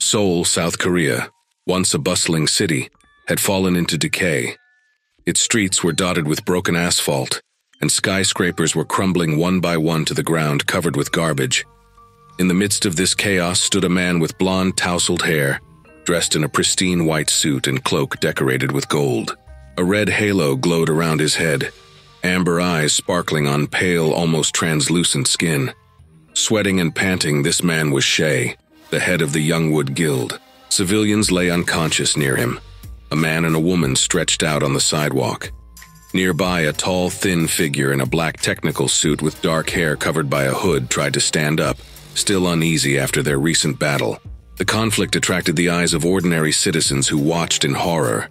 Seoul, South Korea, once a bustling city, had fallen into decay. Its streets were dotted with broken asphalt, and skyscrapers were crumbling one by one to the ground, covered with garbage. In the midst of this chaos stood a man with blonde, tousled hair, dressed in a pristine white suit and cloak decorated with gold. A red halo glowed around his head, amber eyes sparkling on pale, almost translucent skin. Sweating and panting, this man was Shay, the head of the Youngwood Guild. Civilians lay unconscious near him. A man and a woman stretched out on the sidewalk. Nearby, a tall, thin figure in a black technical suit with dark hair covered by a hood tried to stand up, still uneasy after their recent battle. The conflict attracted the eyes of ordinary citizens who watched in horror,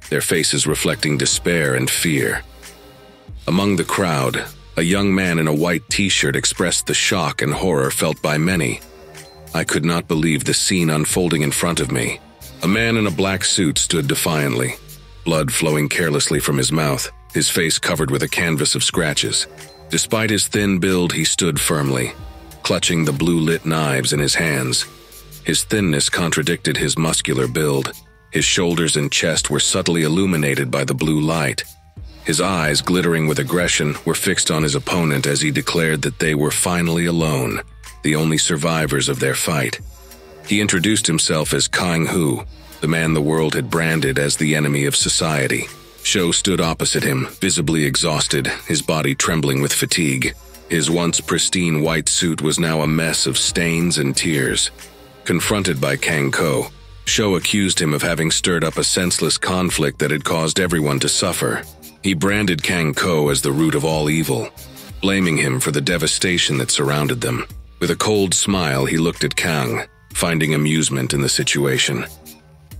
their faces reflecting despair and fear. Among the crowd, a young man in a white t-shirt expressed the shock and horror felt by many. I could not believe the scene unfolding in front of me. A man in a black suit stood defiantly, blood flowing carelessly from his mouth, his face covered with a canvas of scratches. Despite his thin build, he stood firmly, clutching the blue-lit knives in his hands. His thinness contradicted his muscular build. His shoulders and chest were subtly illuminated by the blue light. His eyes, glittering with aggression, were fixed on his opponent as he declared that they were finally alone, the only survivors of their fight. He introduced himself as Kang-Hu, the man the world had branded as the enemy of society. Sho stood opposite him, visibly exhausted, his body trembling with fatigue. His once pristine white suit was now a mess of stains and tears. Confronted by Kang-Ko, Sho accused him of having stirred up a senseless conflict that had caused everyone to suffer. He branded Kang-Ko as the root of all evil, blaming him for the devastation that surrounded them. With a cold smile, he looked at Kang, finding amusement in the situation.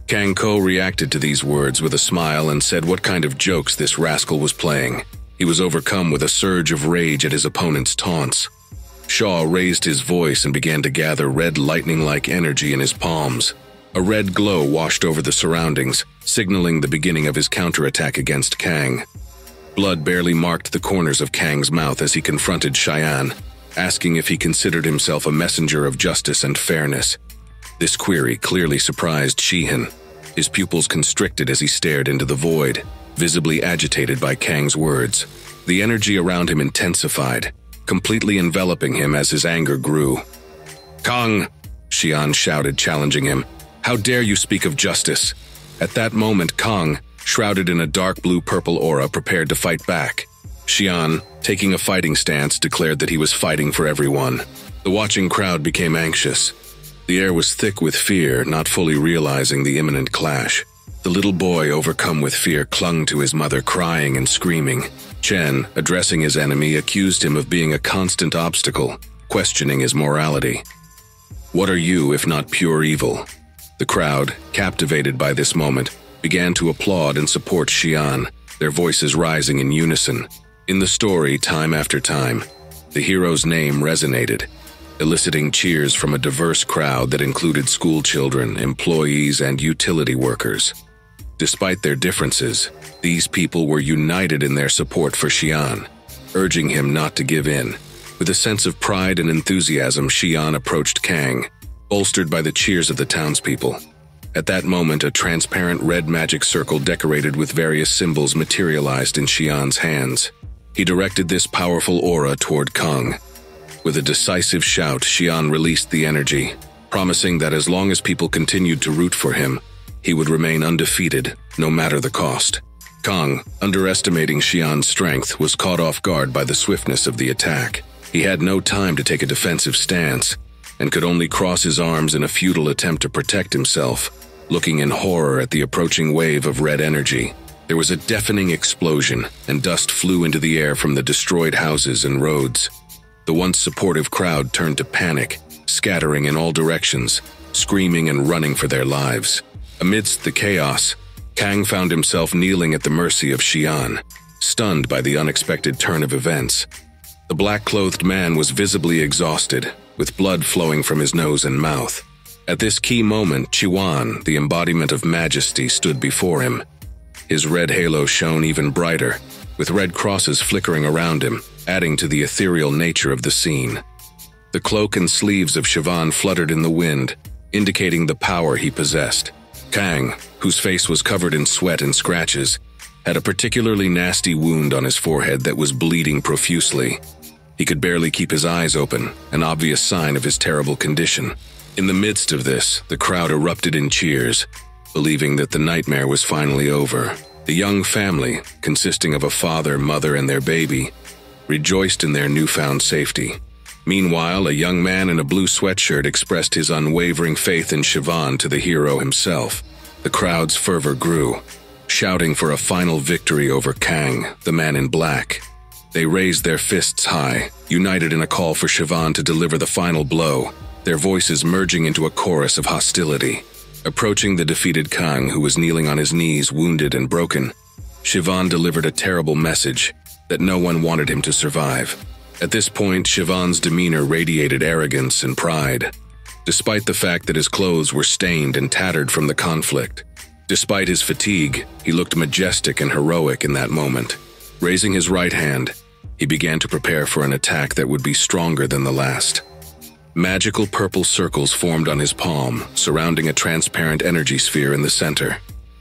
Kang-Ko reacted to these words with a smile and said what kind of jokes this rascal was playing. He was overcome with a surge of rage at his opponent's taunts. Shaw raised his voice and began to gather red lightning-like energy in his palms. A red glow washed over the surroundings, signaling the beginning of his counterattack against Kang. Blood barely marked the corners of Kang's mouth as he confronted Cheyenne, asking if he considered himself a messenger of justice and fairness. This query clearly surprised Sheehan. His pupils constricted as he stared into the void, visibly agitated by Kang's words. The energy around him intensified, completely enveloping him as his anger grew. "Kang!" Xian shouted, challenging him. "How dare you speak of justice?" At that moment, Kang, shrouded in a dark blue-purple aura, prepared to fight back. Xian, taking a fighting stance, declared that he was fighting for everyone. The watching crowd became anxious. The air was thick with fear, not fully realizing the imminent clash. The little boy, overcome with fear, clung to his mother, crying and screaming. Chen, addressing his enemy, accused him of being a constant obstacle, questioning his morality. "What are you, if not pure evil?" The crowd, captivated by this moment, began to applaud and support Xian, their voices rising in unison. In the story, time after time, the hero's name resonated, eliciting cheers from a diverse crowd that included school children, employees, and utility workers. Despite their differences, these people were united in their support for Xian, urging him not to give in. With a sense of pride and enthusiasm, Xian approached Kang, bolstered by the cheers of the townspeople. At that moment, a transparent red magic circle decorated with various symbols materialized in Xian's hands. He directed this powerful aura toward Kang. With a decisive shout, Xian released the energy, promising that as long as people continued to root for him, he would remain undefeated, no matter the cost. Kang, underestimating Xian's strength, was caught off guard by the swiftness of the attack. He had no time to take a defensive stance, and could only cross his arms in a futile attempt to protect himself, looking in horror at the approaching wave of red energy. There was a deafening explosion, and dust flew into the air from the destroyed houses and roads. The once supportive crowd turned to panic, scattering in all directions, screaming and running for their lives. Amidst the chaos, Kang found himself kneeling at the mercy of Xian, stunned by the unexpected turn of events. The black-clothed man was visibly exhausted, with blood flowing from his nose and mouth. At this key moment, Chiwan, the embodiment of majesty, stood before him. His red halo shone even brighter, with red crosses flickering around him, adding to the ethereal nature of the scene. The cloak and sleeves of Siobhan fluttered in the wind, indicating the power he possessed. Kang, whose face was covered in sweat and scratches, had a particularly nasty wound on his forehead that was bleeding profusely. He could barely keep his eyes open, an obvious sign of his terrible condition. In the midst of this, the crowd erupted in cheers, believing that the nightmare was finally over. The young family, consisting of a father, mother, and their baby, rejoiced in their newfound safety. Meanwhile, a young man in a blue sweatshirt expressed his unwavering faith in Siobhan to the hero himself. The crowd's fervor grew, shouting for a final victory over Kang, the man in black. They raised their fists high, united in a call for Siobhan to deliver the final blow, their voices merging into a chorus of hostility. Approaching the defeated Kang, who was kneeling on his knees, wounded and broken, Siobhan delivered a terrible message that no one wanted him to survive. At this point, Siobhan's demeanor radiated arrogance and pride, despite the fact that his clothes were stained and tattered from the conflict. Despite his fatigue, he looked majestic and heroic in that moment. Raising his right hand, he began to prepare for an attack that would be stronger than the last. Magical purple circles formed on his palm, surrounding a transparent energy sphere in the center.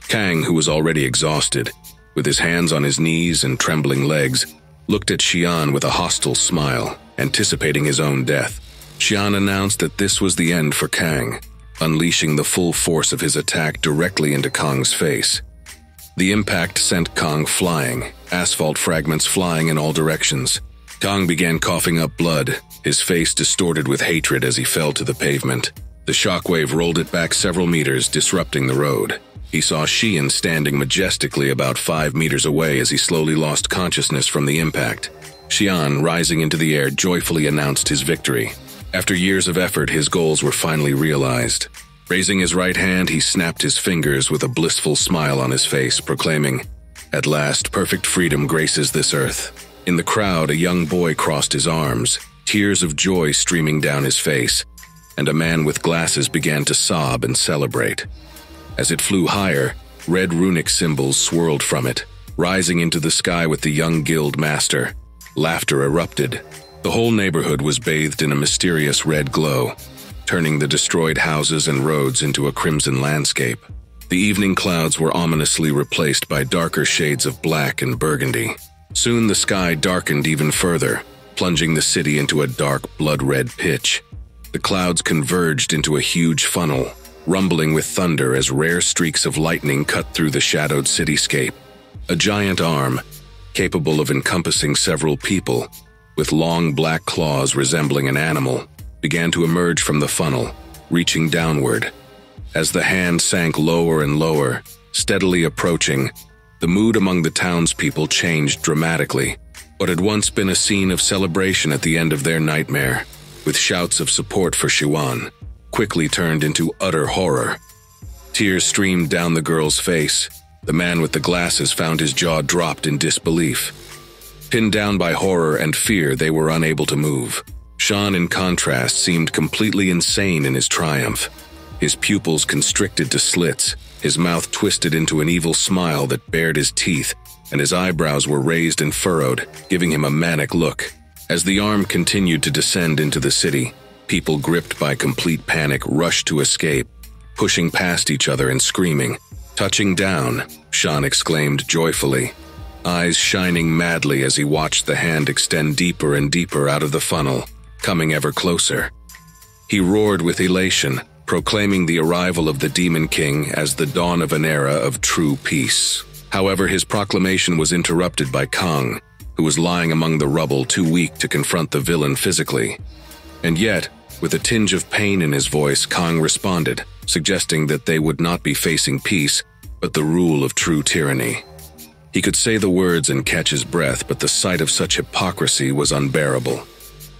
Kang, who was already exhausted, with his hands on his knees and trembling legs, looked at Xian with a hostile smile, anticipating his own death. Xian announced that this was the end for Kang, unleashing the full force of his attack directly into Kang's face. The impact sent Kang flying, asphalt fragments flying in all directions. Kang began coughing up blood, his face distorted with hatred as he fell to the pavement. The shockwave rolled it back several meters, disrupting the road. He saw Xian standing majestically about 5 meters away as he slowly lost consciousness from the impact. Xian, rising into the air, joyfully announced his victory. After years of effort, his goals were finally realized. Raising his right hand, he snapped his fingers with a blissful smile on his face, proclaiming, "At last, perfect freedom graces this earth." In the crowd, a young boy crossed his arms, tears of joy streaming down his face, and a man with glasses began to sob and celebrate. As it flew higher, red runic symbols swirled from it, rising into the sky with the young guild master. Laughter erupted. The whole neighborhood was bathed in a mysterious red glow, turning the destroyed houses and roads into a crimson landscape. The evening clouds were ominously replaced by darker shades of black and burgundy. Soon the sky darkened even further, plunging the city into a dark blood-red pitch. The clouds converged into a huge funnel, rumbling with thunder as rare streaks of lightning cut through the shadowed cityscape. A giant arm, capable of encompassing several people, with long black claws resembling an animal, began to emerge from the funnel, reaching downward. As the hand sank lower and lower, steadily approaching, the mood among the townspeople changed dramatically. What had once been a scene of celebration at the end of their nightmare, with shouts of support for Xian, quickly turned into utter horror. Tears streamed down the girl's face. The man with the glasses found his jaw dropped in disbelief. Pinned down by horror and fear, they were unable to move. Xian, in contrast, seemed completely insane in his triumph. His pupils constricted to slits, his mouth twisted into an evil smile that bared his teeth, and his eyebrows were raised and furrowed, giving him a manic look. As the arm continued to descend into the city, people gripped by complete panic rushed to escape, pushing past each other and screaming. "Touching down," Xian exclaimed joyfully, eyes shining madly as he watched the hand extend deeper and deeper out of the funnel, coming ever closer. He roared with elation, proclaiming the arrival of the Demon King as the dawn of an era of true peace. However, his proclamation was interrupted by Kang, who was lying among the rubble too weak to confront the villain physically. And yet, with a tinge of pain in his voice, Kang responded, suggesting that they would not be facing peace, but the rule of true tyranny. He could say the words and catch his breath, but the sight of such hypocrisy was unbearable.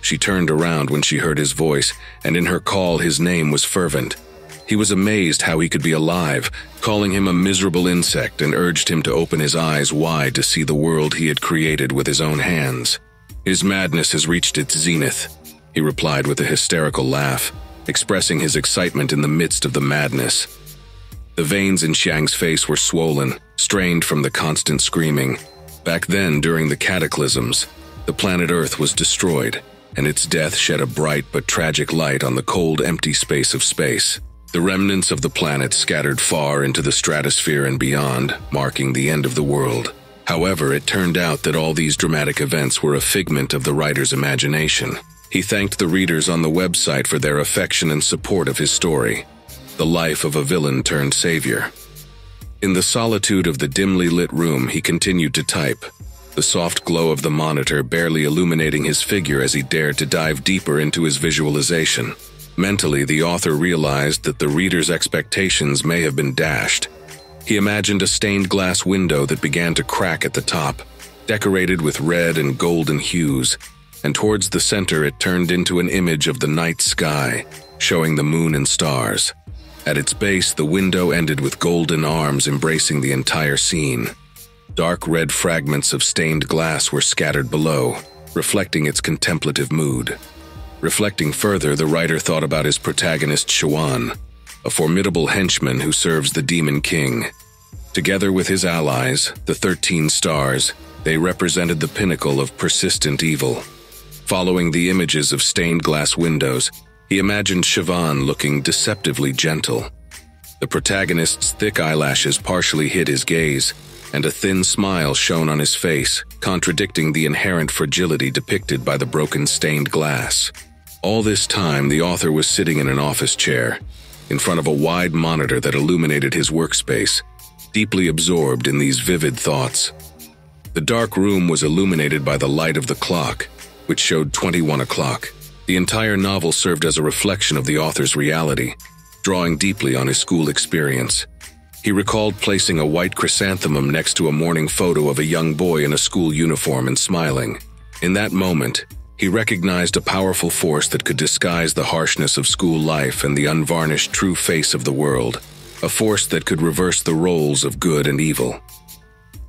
She turned around when she heard his voice, and in her call his name was fervent. He was amazed how he could be alive, calling him a miserable insect, and urged him to open his eyes wide to see the world he had created with his own hands. "His madness has reached its zenith," he replied with a hysterical laugh, expressing his excitement in the midst of the madness. The veins in Xiang's face were swollen, strained from the constant screaming. Back then, during the cataclysms, the planet Earth was destroyed, and its death shed a bright but tragic light on the cold, empty space of space. the remnants of the planet scattered far into the stratosphere and beyond, marking the end of the world. However, it turned out that all these dramatic events were a figment of the writer's imagination. He thanked the readers on the website for their affection and support of his story, the life of a villain turned savior. In the solitude of the dimly lit room, he continued to type, the soft glow of the monitor barely illuminating his figure as he dared to dive deeper into his visualization. Mentally, the author realized that the reader's expectations may have been dashed. He imagined a stained glass window that began to crack at the top, decorated with red and golden hues, and towards the center it turned into an image of the night sky, showing the moon and stars. At its base, the window ended with golden arms embracing the entire scene. Dark red fragments of stained glass were scattered below, reflecting its contemplative mood. Reflecting further, the writer thought about his protagonist Shawan, a formidable henchman who serves the Demon King. Together with his allies, the 13 stars, they represented the pinnacle of persistent evil. Following the images of stained glass windows, he imagined Siobhan looking deceptively gentle. The protagonist's thick eyelashes partially hid his gaze, and a thin smile shone on his face, contradicting the inherent fragility depicted by the broken stained glass. All this time, the author was sitting in an office chair, in front of a wide monitor that illuminated his workspace, deeply absorbed in these vivid thoughts. The dark room was illuminated by the light of the clock, which showed 21 o'clock. The entire novel served as a reflection of the author's reality, drawing deeply on his school experience. He recalled placing a white chrysanthemum next to a morning photo of a young boy in a school uniform and smiling. In that moment, he recognized a powerful force that could disguise the harshness of school life and the unvarnished true face of the world, a force that could reverse the roles of good and evil.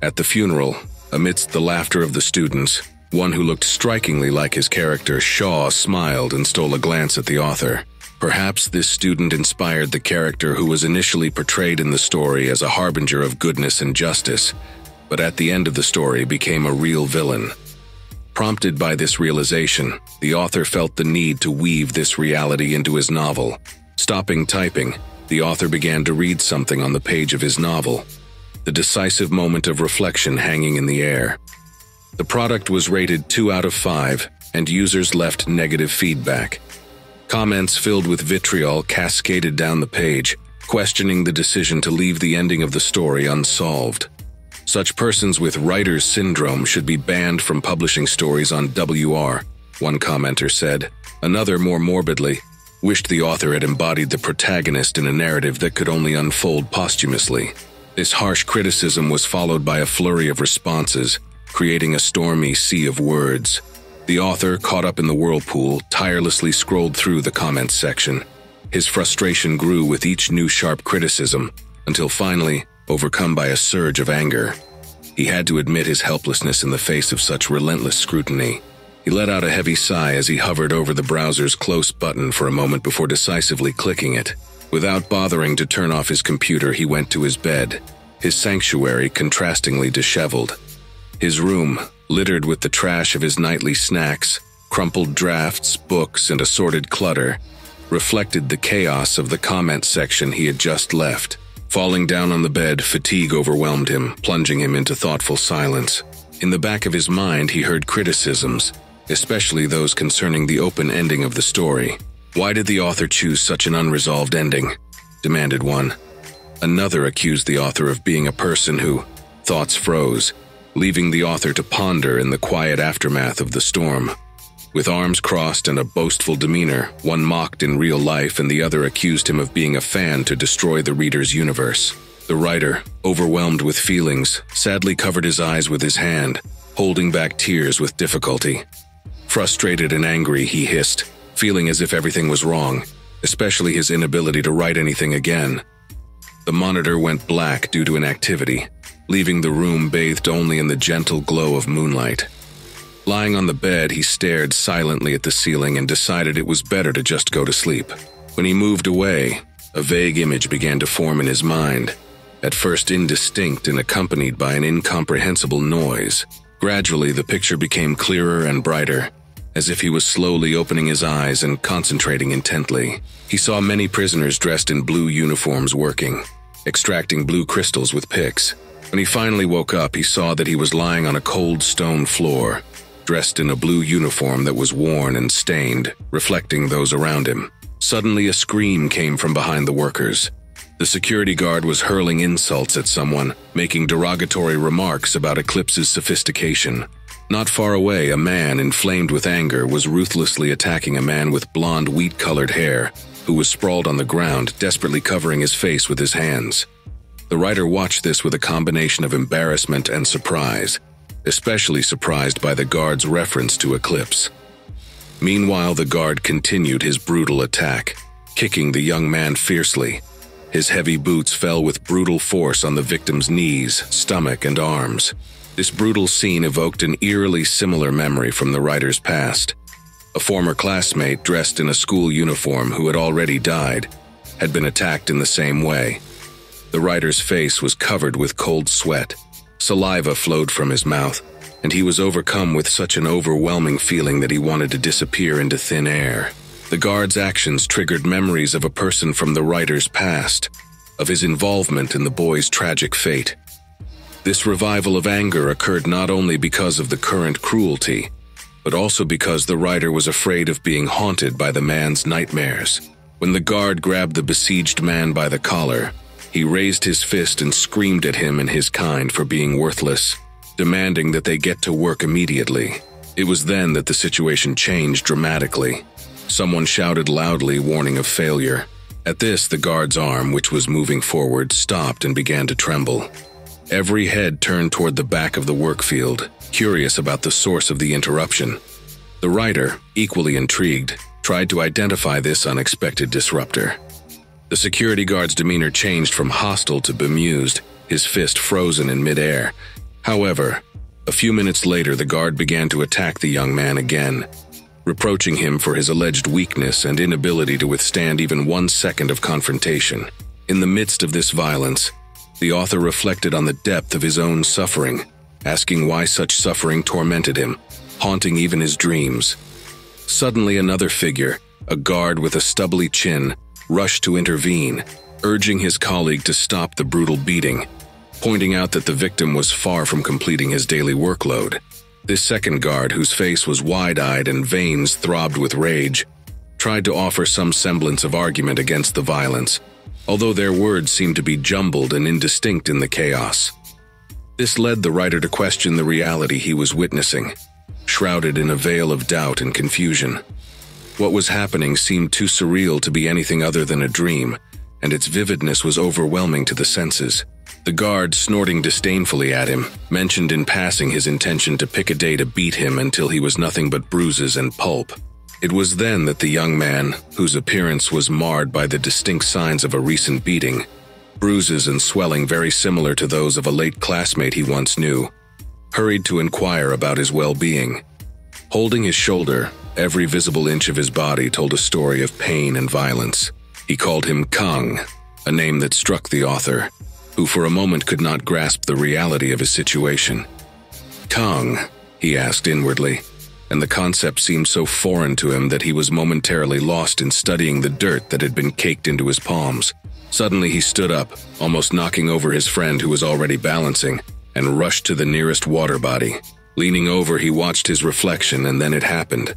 At the funeral, amidst the laughter of the students, one who looked strikingly like his character, Shaw, smiled and stole a glance at the author. Perhaps this student inspired the character who was initially portrayed in the story as a harbinger of goodness and justice, but at the end of the story became a real villain. Prompted by this realization, the author felt the need to weave this reality into his novel. Stopping typing, the author began to read something on the page of his novel, the decisive moment of reflection hanging in the air. The product was rated 2 out of 5, and users left negative feedback. Comments filled with vitriol cascaded down the page, questioning the decision to leave the ending of the story unsolved. Such persons with writer's syndrome should be banned from publishing stories on WR, one commenter said. Another, more morbidly, wished the author had embodied the protagonist in a narrative that could only unfold posthumously. This harsh criticism was followed by a flurry of responses, creating a stormy sea of words. The author, caught up in the whirlpool, tirelessly scrolled through the comments section. His frustration grew with each new sharp criticism, until finally, overcome by a surge of anger, he had to admit his helplessness in the face of such relentless scrutiny. He let out a heavy sigh as he hovered over the browser's close button for a moment before decisively clicking it. Without bothering to turn off his computer, he went to his bed, his sanctuary contrastingly disheveled. His room, littered with the trash of his nightly snacks, crumpled drafts, books, and assorted clutter, reflected the chaos of the comment section he had just left. Falling down on the bed, fatigue overwhelmed him, plunging him into thoughtful silence. In the back of his mind, he heard criticisms, especially those concerning the open ending of the story. Why did the author choose such an unresolved ending? Demanded one. Another accused the author of being a person who, thoughts froze, leaving the author to ponder in the quiet aftermath of the storm. With arms crossed and a boastful demeanor, one mocked in real life and the other accused him of being a fan to destroy the reader's universe. The writer, overwhelmed with feelings, sadly covered his eyes with his hand, holding back tears with difficulty. Frustrated and angry, he hissed, feeling as if everything was wrong, especially his inability to write anything again. The monitor went black due to inactivity, leaving the room bathed only in the gentle glow of moonlight. Lying on the bed, he stared silently at the ceiling and decided it was better to just go to sleep. When he moved away, a vague image began to form in his mind, at first indistinct and accompanied by an incomprehensible noise. Gradually, the picture became clearer and brighter, as if he was slowly opening his eyes and concentrating intently. He saw many prisoners dressed in blue uniforms working, extracting blue crystals with picks. When he finally woke up, he saw that he was lying on a cold stone floor, dressed in a blue uniform that was worn and stained, reflecting those around him. Suddenly, a scream came from behind the workers. The security guard was hurling insults at someone, making derogatory remarks about Eclipse's sophistication. Not far away, a man, inflamed with anger, was ruthlessly attacking a man with blonde, wheat-colored hair, who was sprawled on the ground, desperately covering his face with his hands. The writer watched this with a combination of embarrassment and surprise, especially surprised by the guard's reference to Eclipse. Meanwhile, the guard continued his brutal attack, kicking the young man fiercely. His heavy boots fell with brutal force on the victim's knees, stomach, and arms. This brutal scene evoked an eerily similar memory from the writer's past. A former classmate dressed in a school uniform who had already died had been attacked in the same way. The writer's face was covered with cold sweat. Saliva flowed from his mouth, and he was overcome with such an overwhelming feeling that he wanted to disappear into thin air. The guard's actions triggered memories of a person from the writer's past, of his involvement in the boy's tragic fate. This revival of anger occurred not only because of the current cruelty, but also because the writer was afraid of being haunted by the man's nightmares. When the guard grabbed the besieged man by the collar, he raised his fist and screamed at him and his kind for being worthless, demanding that they get to work immediately. It was then that the situation changed dramatically. Someone shouted loudly, warning of failure. At this, the guard's arm, which was moving forward, stopped and began to tremble. Every head turned toward the back of the workfield, curious about the source of the interruption. The writer, equally intrigued, tried to identify this unexpected disruptor. The security guard's demeanor changed from hostile to bemused, his fist frozen in midair. However, a few minutes later, the guard began to attack the young man again, reproaching him for his alleged weakness and inability to withstand even 1 second of confrontation. In the midst of this violence, the author reflected on the depth of his own suffering, asking why such suffering tormented him, haunting even his dreams. Suddenly, another figure, a guard with a stubbly chin, rushed to intervene, urging his colleague to stop the brutal beating, pointing out that the victim was far from completing his daily workload. This second guard, whose face was wide-eyed and veins throbbed with rage, tried to offer some semblance of argument against the violence, although their words seemed to be jumbled and indistinct in the chaos. This led the writer to question the reality he was witnessing, shrouded in a veil of doubt and confusion. What was happening seemed too surreal to be anything other than a dream, and its vividness was overwhelming to the senses. The guard, snorting disdainfully at him, mentioned in passing his intention to pick a day to beat him until he was nothing but bruises and pulp. It was then that the young man, whose appearance was marred by the distinct signs of a recent beating, bruises and swelling very similar to those of a late classmate he once knew, hurried to inquire about his well-being. Holding his shoulder, every visible inch of his body told a story of pain and violence. He called him Kang, a name that struck the author, who for a moment could not grasp the reality of his situation. Kang, he asked inwardly, and the concept seemed so foreign to him that he was momentarily lost in studying the dirt that had been caked into his palms. Suddenly he stood up, almost knocking over his friend who was already balancing, and rushed to the nearest water body. Leaning over, he watched his reflection, and then it happened.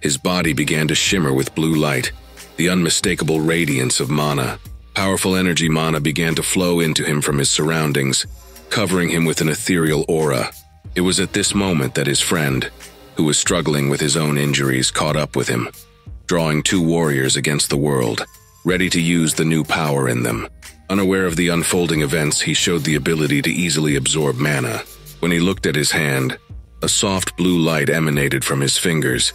His body began to shimmer with blue light, the unmistakable radiance of mana. Powerful energy mana began to flow into him from his surroundings, covering him with an ethereal aura. It was at this moment that his friend, who was struggling with his own injuries, caught up with him, drawing two warriors against the world, ready to use the new power in them. Unaware of the unfolding events, he showed the ability to easily absorb mana. When he looked at his hand, a soft blue light emanated from his fingers,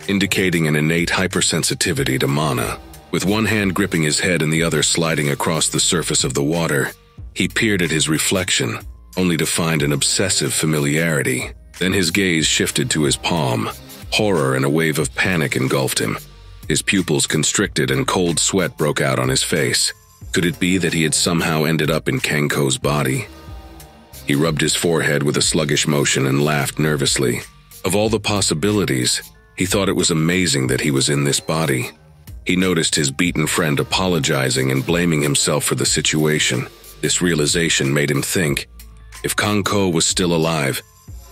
indicating an innate hypersensitivity to mana. With one hand gripping his head and the other sliding across the surface of the water, he peered at his reflection, only to find an obsessive familiarity. Then his gaze shifted to his palm. Horror and a wave of panic engulfed him. His pupils constricted and cold sweat broke out on his face. Could it be that he had somehow ended up in Kenko's body? He rubbed his forehead with a sluggish motion and laughed nervously. Of all the possibilities, He thought it was amazing that he was in this body. He noticed his beaten friend apologizing and blaming himself for the situation. This realization made him think, if Kang Ko was still alive,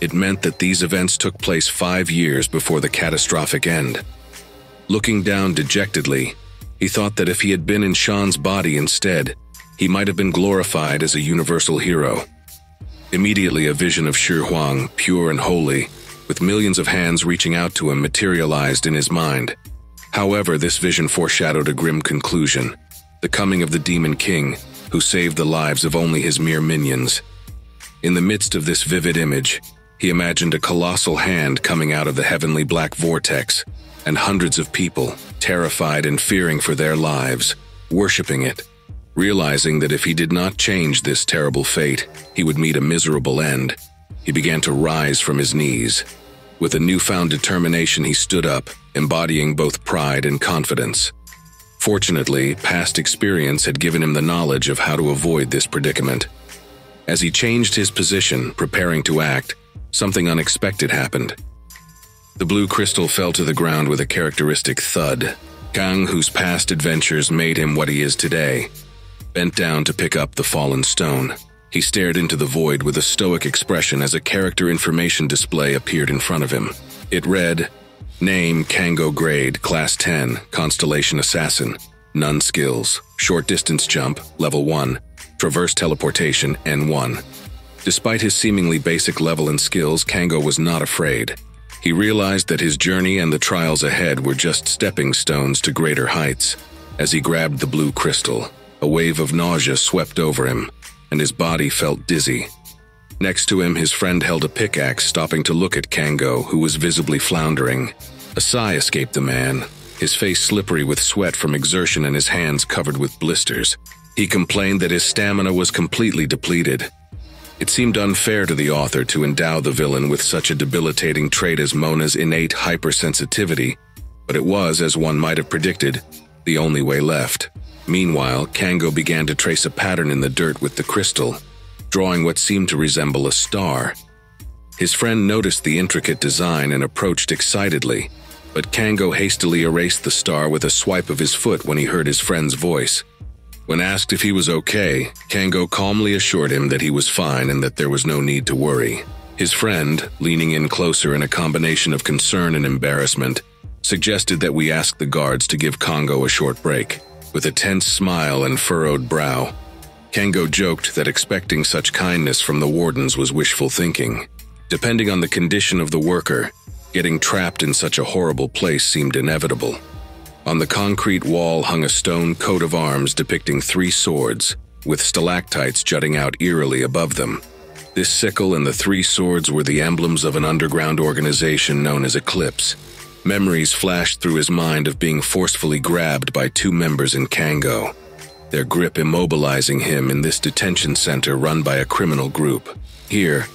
it meant that these events took place 5 years before the catastrophic end. Looking down dejectedly, he thought that if he had been in Shan's body instead, he might have been glorified as a universal hero. Immediately, a vision of Shi Huang, pure and holy, with millions of hands reaching out to him, materialized in his mind. However, this vision foreshadowed a grim conclusion: the coming of the Demon King, who saved the lives of only his mere minions. In the midst of this vivid image, he imagined a colossal hand coming out of the heavenly black vortex, and hundreds of people, terrified and fearing for their lives, worshipping it. Realizing that if he did not change this terrible fate, he would meet a miserable end, he began to rise from his knees. With a newfound determination, he stood up, embodying both pride and confidence. Fortunately, past experience had given him the knowledge of how to avoid this predicament. As he changed his position, preparing to act, something unexpected happened. The blue crystal fell to the ground with a characteristic thud. Kang, whose past adventures made him what he is today, bent down to pick up the fallen stone. He stared into the void with a stoic expression as a character information display appeared in front of him. It read, Name, Kango Grade, Class 10, Constellation Assassin, None Skills, Short Distance Jump, Level 1, Traverse Teleportation, N1. Despite his seemingly basic level and skills, Kango was not afraid. He realized that his journey and the trials ahead were just stepping stones to greater heights. As he grabbed the blue crystal, a wave of nausea swept over him, and his body felt dizzy. Next to him, his friend held a pickaxe, stopping to look at Kango, who was visibly floundering. A sigh escaped the man, his face slippery with sweat from exertion and his hands covered with blisters. He complained that his stamina was completely depleted. It seemed unfair to the author to endow the villain with such a debilitating trait as Mona's innate hypersensitivity, but it was, as one might have predicted, the only way left. Meanwhile, Kango began to trace a pattern in the dirt with the crystal, drawing what seemed to resemble a star. His friend noticed the intricate design and approached excitedly, but Kango hastily erased the star with a swipe of his foot when he heard his friend's voice. When asked if he was okay, Kango calmly assured him that he was fine and that there was no need to worry. His friend, leaning in closer in a combination of concern and embarrassment, suggested that we ask the guards to give Kango a short break. With a tense smile and furrowed brow, Kango joked that expecting such kindness from the wardens was wishful thinking. Depending on the condition of the worker, getting trapped in such a horrible place seemed inevitable. On the concrete wall hung a stone coat of arms depicting 3 swords, with stalactites jutting out eerily above them. This sickle and the 3 swords were the emblems of an underground organization known as Eclipse. Memories flashed through his mind of being forcefully grabbed by 2 members in Kango, their grip immobilizing him in this detention center run by a criminal group. Here,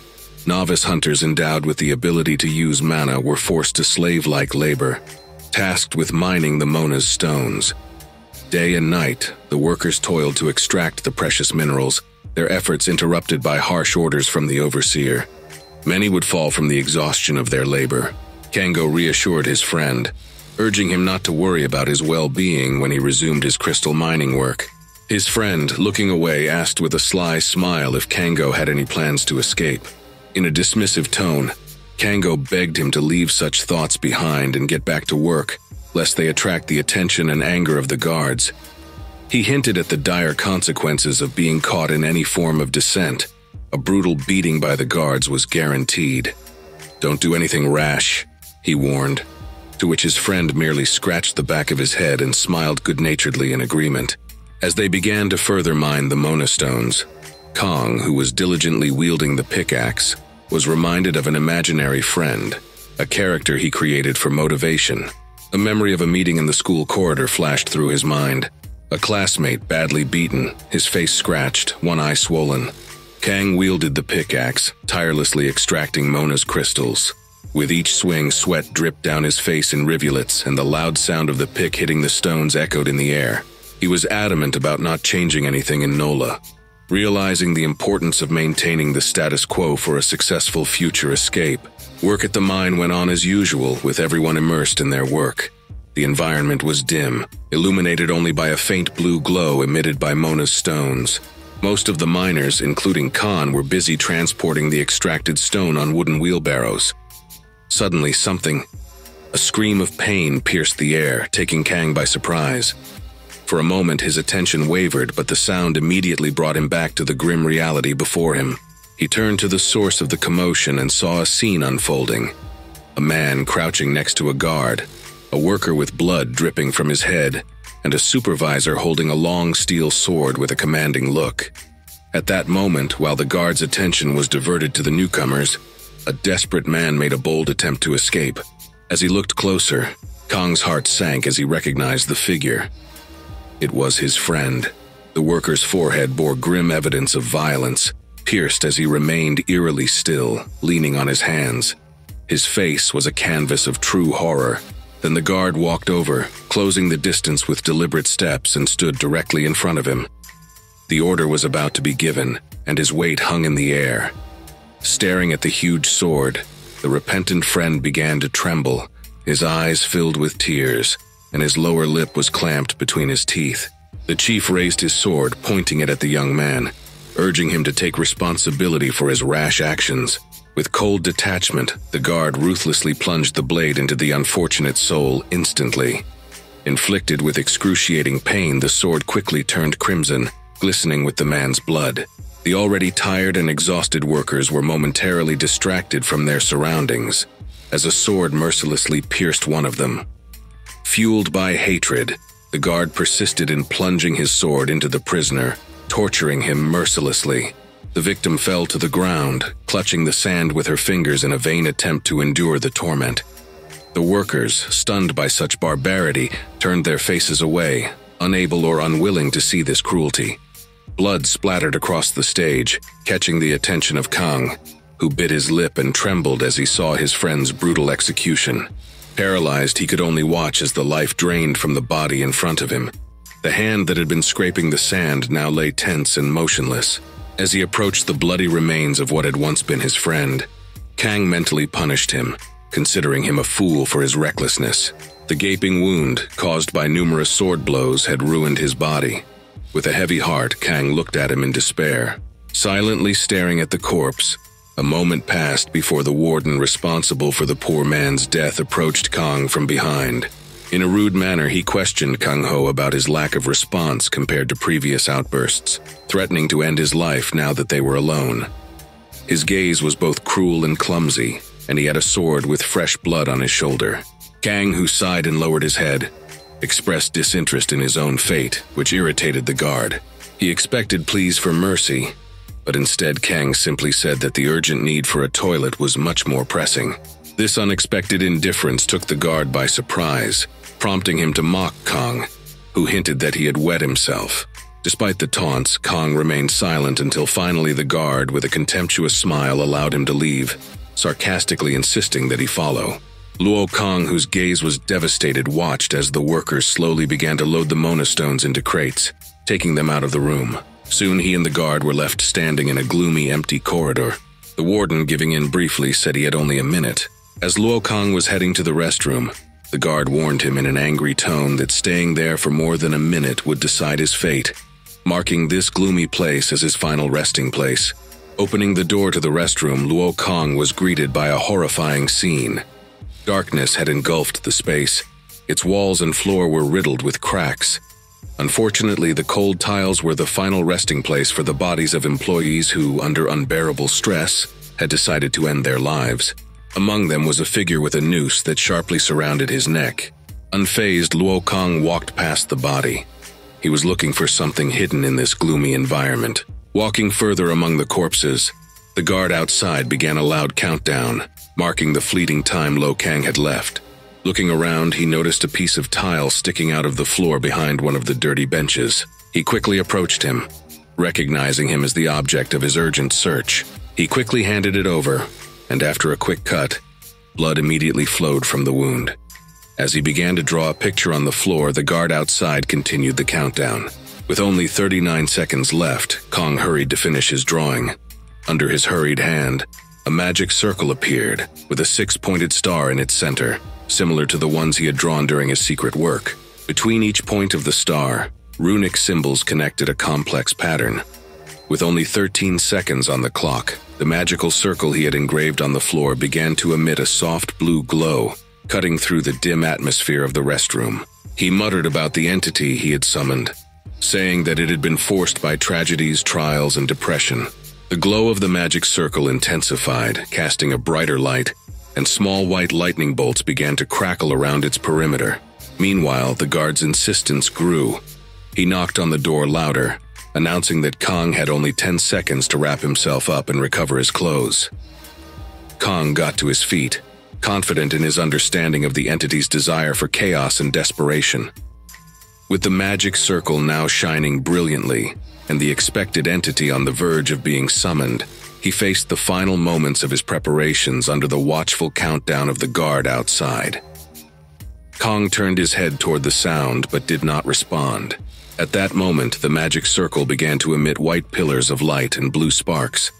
novice hunters endowed with the ability to use mana were forced to slave-like labor, tasked with mining the Mona's stones. Day and night, the workers toiled to extract the precious minerals, their efforts interrupted by harsh orders from the overseer. Many would fall from the exhaustion of their labor. Kango reassured his friend, urging him not to worry about his well-being when he resumed his crystal mining work. His friend, looking away, asked with a sly smile if Kango had any plans to escape. In a dismissive tone, Kango begged him to leave such thoughts behind and get back to work, lest they attract the attention and anger of the guards. He hinted at the dire consequences of being caught in any form of dissent. A brutal beating by the guards was guaranteed. "Don't do anything rash," he warned, to which his friend merely scratched the back of his head and smiled good-naturedly in agreement. As they began to further mine the Mona stones, Kong, who was diligently wielding the pickaxe, was reminded of an imaginary friend, a character he created for motivation. A memory of a meeting in the school corridor flashed through his mind. A classmate badly beaten, his face scratched, one eye swollen. Kang wielded the pickaxe, tirelessly extracting Mona's crystals. With each swing, sweat dripped down his face in rivulets, and the loud sound of the pick hitting the stones echoed in the air. He was adamant about not changing anything in Nola, realizing the importance of maintaining the status quo for a successful future escape. Work at the mine went on as usual, with everyone immersed in their work. The environment was dim, illuminated only by a faint blue glow emitted by Mona's stones. Most of the miners, including Khan, were busy transporting the extracted stone on wooden wheelbarrows. Suddenly, a scream of pain pierced the air, taking Kang by surprise. For a moment, his attention wavered, but the sound immediately brought him back to the grim reality before him. He turned to the source of the commotion and saw a scene unfolding. A man crouching next to a guard, a worker with blood dripping from his head, and a supervisor holding a long steel sword with a commanding look. At that moment, while the guard's attention was diverted to the newcomers, a desperate man made a bold attempt to escape. As he looked closer, Kang's heart sank as he recognized the figure. It was his friend. The worker's forehead bore grim evidence of violence, pierced as he remained eerily still, leaning on his hands. His face was a canvas of true horror. Then the guard walked over, closing the distance with deliberate steps, and stood directly in front of him. The order was about to be given, and his weight hung in the air. Staring at the huge sword, the repentant friend began to tremble, his eyes filled with tears, and his lower lip was clamped between his teeth. The chief raised his sword, pointing it at the young man, urging him to take responsibility for his rash actions. With cold detachment, the guard ruthlessly plunged the blade into the unfortunate soul instantly. Inflicted with excruciating pain, the sword quickly turned crimson, glistening with the man's blood. The already tired and exhausted workers were momentarily distracted from their surroundings, as a sword mercilessly pierced one of them. Fueled by hatred, the guard persisted in plunging his sword into the prisoner, torturing him mercilessly. The victim fell to the ground, clutching the sand with her fingers in a vain attempt to endure the torment. The workers, stunned by such barbarity, turned their faces away, unable or unwilling to see this cruelty. Blood splattered across the stage, catching the attention of Kang, who bit his lip and trembled as he saw his friend's brutal execution. Paralyzed, he could only watch as the life drained from the body in front of him. The hand that had been scraping the sand now lay tense and motionless. As he approached the bloody remains of what had once been his friend, Kang mentally punished him, considering him a fool for his recklessness. The gaping wound, caused by numerous sword blows, had ruined his body. With a heavy heart, Kang looked at him in despair. Silently staring at the corpse, a moment passed before the warden responsible for the poor man's death approached Kang from behind. In a rude manner, he questioned Kang Ho about his lack of response compared to previous outbursts, threatening to end his life now that they were alone. His gaze was both cruel and clumsy, and he had a sword with fresh blood on his shoulder. Kang, who sighed and lowered his head, expressed disinterest in his own fate, which irritated the guard. He expected pleas for mercy, but instead Kang simply said that the urgent need for a toilet was much more pressing. This unexpected indifference took the guard by surprise, prompting him to mock Kang, who hinted that he had wet himself. Despite the taunts, Kang remained silent until finally the guard, with a contemptuous smile, allowed him to leave, sarcastically insisting that he follow. Luo Kang, whose gaze was devastated, watched as the workers slowly began to load the Mona stones into crates, taking them out of the room. Soon he and the guard were left standing in a gloomy, empty corridor. The warden, giving in briefly, said he had only a minute. As Luo Kang was heading to the restroom, the guard warned him in an angry tone that staying there for more than a minute would decide his fate, marking this gloomy place as his final resting place. Opening the door to the restroom, Luo Kang was greeted by a horrifying scene. Darkness had engulfed the space. Its walls and floor were riddled with cracks. Unfortunately, the cold tiles were the final resting place for the bodies of employees who, under unbearable stress, had decided to end their lives. Among them was a figure with a noose that sharply surrounded his neck. Unfazed, Luo Kang walked past the body. He was looking for something hidden in this gloomy environment. Walking further among the corpses, the guard outside began a loud countdown, marking the fleeting time Luo Kang had left. Looking around, he noticed a piece of tile sticking out of the floor behind one of the dirty benches. He quickly approached him, recognizing him as the object of his urgent search. He quickly handed it over, and after a quick cut, blood immediately flowed from the wound. As he began to draw a picture on the floor, the guard outside continued the countdown. With only 39 seconds left, Kang hurried to finish his drawing. Under his hurried hand, A magic circle appeared, with a six-pointed star in its center, similar to the ones he had drawn during his secret work. Between each point of the star, runic symbols connected a complex pattern. With only 13 seconds on the clock, the magical circle he had engraved on the floor began to emit a soft blue glow, cutting through the dim atmosphere of the restroom. He muttered about the entity he had summoned, saying that it had been forced by tragedies, trials, and depression. The glow of the magic circle intensified, casting a brighter light, and small white lightning bolts began to crackle around its perimeter. Meanwhile, the guard's insistence grew. He knocked on the door louder, announcing that Kong had only 10 seconds to wrap himself up and recover his clothes. Kong got to his feet, confident in his understanding of the entity's desire for chaos and desperation. With the magic circle now shining brilliantly, and the expected entity on the verge of being summoned, he faced the final moments of his preparations under the watchful countdown of the guard outside. Kong turned his head toward the sound but did not respond. At that moment, the magic circle began to emit white pillars of light and blue sparks.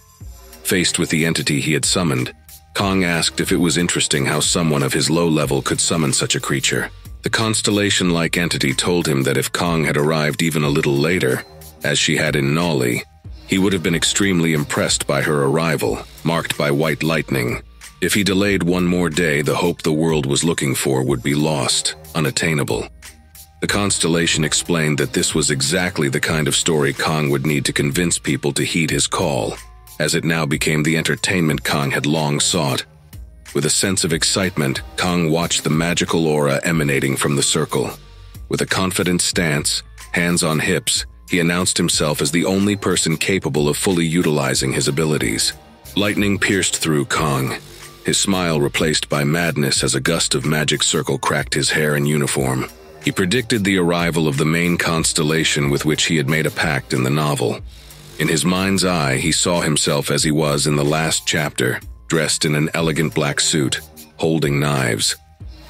Faced with the entity he had summoned, Kong asked if it was interesting how someone of his low level could summon such a creature. The constellation-like entity told him that if Kong had arrived even a little later, as she had in Nolly, he would have been extremely impressed by her arrival, marked by white lightning. If he delayed one more day, the hope the world was looking for would be lost, unattainable. The constellation explained that this was exactly the kind of story Kong would need to convince people to heed his call, as it now became the entertainment Kong had long sought. With a sense of excitement, Kong watched the magical aura emanating from the circle. With a confident stance, hands on hips, he announced himself as the only person capable of fully utilizing his abilities. Lightning pierced through Kong, his smile replaced by madness as a gust of magic circle cracked his hair and uniform. He predicted the arrival of the main constellation with which he had made a pact in the novel. In his mind's eye, he saw himself as he was in the last chapter, dressed in an elegant black suit, holding knives.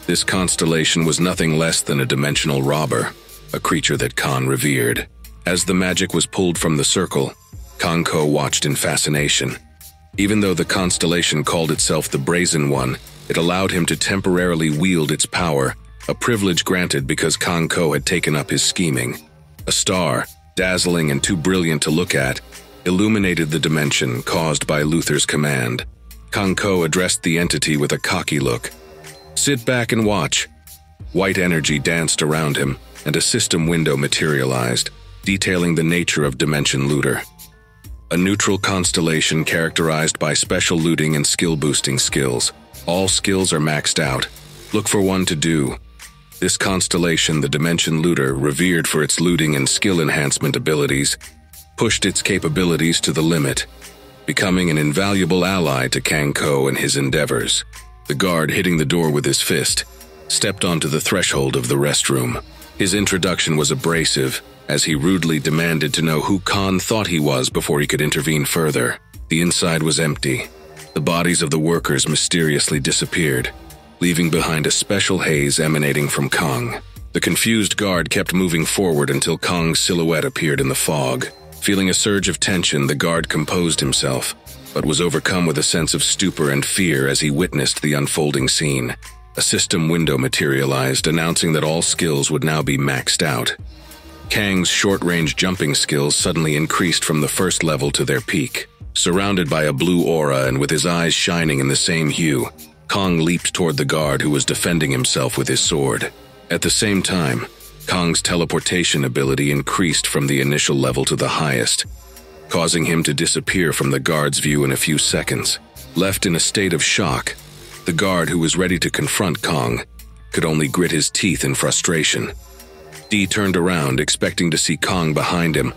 This constellation was nothing less than a dimensional robber, a creature that Khan revered. As the magic was pulled from the circle, Kanko watched in fascination. Even though the constellation called itself the Brazen One, it allowed him to temporarily wield its power, a privilege granted because Kanko had taken up his scheming. A star, dazzling and too brilliant to look at, illuminated the dimension caused by Luther's command. Kanko addressed the entity with a cocky look. "Sit back and watch." White energy danced around him, and a system window materialized, detailing the nature of Dimension Looter. A neutral constellation characterized by special looting and skill-boosting skills. All skills are maxed out. Look for one to do. This constellation, the Dimension Looter, revered for its looting and skill enhancement abilities, pushed its capabilities to the limit, becoming an invaluable ally to Kanko and his endeavors. The guard, hitting the door with his fist, stepped onto the threshold of the restroom. His introduction was abrasive, as he rudely demanded to know who Khan thought he was before he could intervene further. The inside was empty. The bodies of the workers mysteriously disappeared, leaving behind a special haze emanating from Kong. The confused guard kept moving forward until Kong's silhouette appeared in the fog. Feeling a surge of tension, the guard composed himself, but was overcome with a sense of stupor and fear as he witnessed the unfolding scene. A system window materialized, announcing that all skills would now be maxed out. Kang's short-range jumping skills suddenly increased from the first level to their peak. Surrounded by a blue aura and with his eyes shining in the same hue, Kong leaped toward the guard who was defending himself with his sword. At the same time, Kong's teleportation ability increased from the initial level to the highest, causing him to disappear from the guard's view in a few seconds. Left in a state of shock, the guard who was ready to confront Kong could only grit his teeth in frustration. D turned around, expecting to see Kong behind him,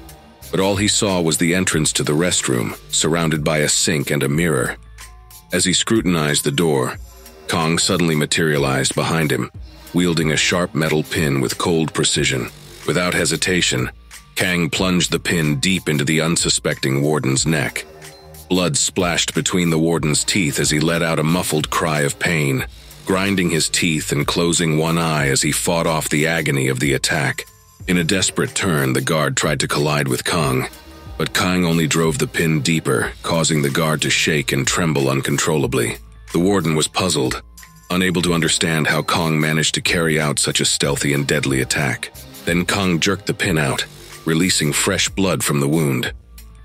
but all he saw was the entrance to the restroom, surrounded by a sink and a mirror. As he scrutinized the door, Kong suddenly materialized behind him, wielding a sharp metal pin with cold precision. Without hesitation, Kang plunged the pin deep into the unsuspecting warden's neck. Blood splashed between the warden's teeth as he let out a muffled cry of pain, grinding his teeth and closing one eye as he fought off the agony of the attack. In a desperate turn, the guard tried to collide with Kong, but Kang only drove the pin deeper, causing the guard to shake and tremble uncontrollably. The warden was puzzled, unable to understand how Kang managed to carry out such a stealthy and deadly attack. Then Kang jerked the pin out, releasing fresh blood from the wound.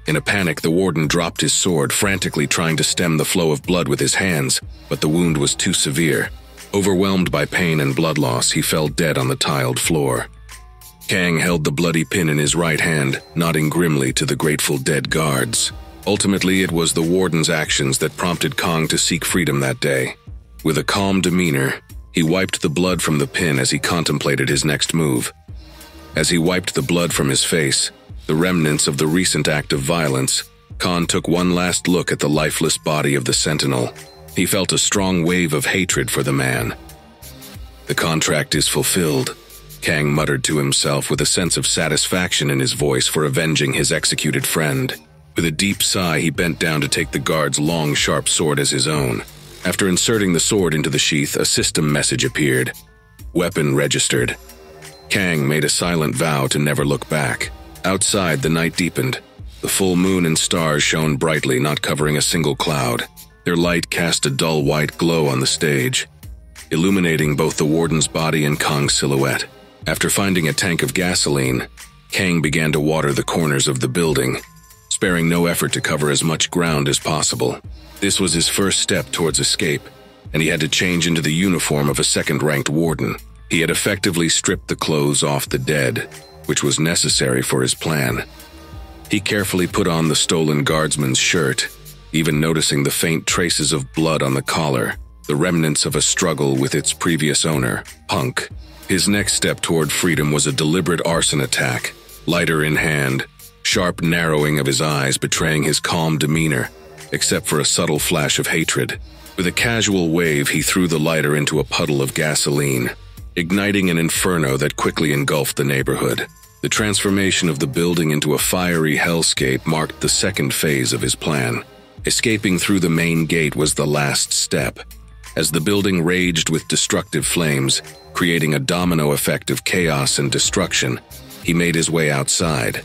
In a panic, the warden dropped his sword, frantically trying to stem the flow of blood with his hands, but the wound was too severe. Overwhelmed by pain and blood loss, he fell dead on the tiled floor. Kang held the bloody pin in his right hand, nodding grimly to the grateful dead guards. Ultimately, it was the warden's actions that prompted Kang to seek freedom that day. With a calm demeanor, he wiped the blood from the pin as he contemplated his next move. As he wiped the blood from his face, the remnants of the recent act of violence, Kang took one last look at the lifeless body of the sentinel. He felt a strong wave of hatred for the man. "The contract is fulfilled," Kang muttered to himself with a sense of satisfaction in his voice for avenging his executed friend. With a deep sigh, he bent down to take the guard's long, sharp sword as his own. After inserting the sword into the sheath, a system message appeared. "Weapon registered." Kang made a silent vow to never look back. Outside, the night deepened. The full moon and stars shone brightly, not covering a single cloud. Their light cast a dull white glow on the stage, illuminating both the warden's body and Kang's silhouette. After finding a tank of gasoline, Kang began to water the corners of the building, sparing no effort to cover as much ground as possible. This was his first step towards escape, and he had to change into the uniform of a second-ranked warden. He had effectively stripped the clothes off the dead, which was necessary for his plan. He carefully put on the stolen guardsman's shirt, even noticing the faint traces of blood on the collar, the remnants of a struggle with its previous owner, Punk. His next step toward freedom was a deliberate arson attack, lighter in hand, sharp narrowing of his eyes betraying his calm demeanor, except for a subtle flash of hatred. With a casual wave, he threw the lighter into a puddle of gasoline, igniting an inferno that quickly engulfed the neighborhood. The transformation of the building into a fiery hellscape marked the second phase of his plan. Escaping through the main gate was the last step. As the building raged with destructive flames, creating a domino effect of chaos and destruction, he made his way outside.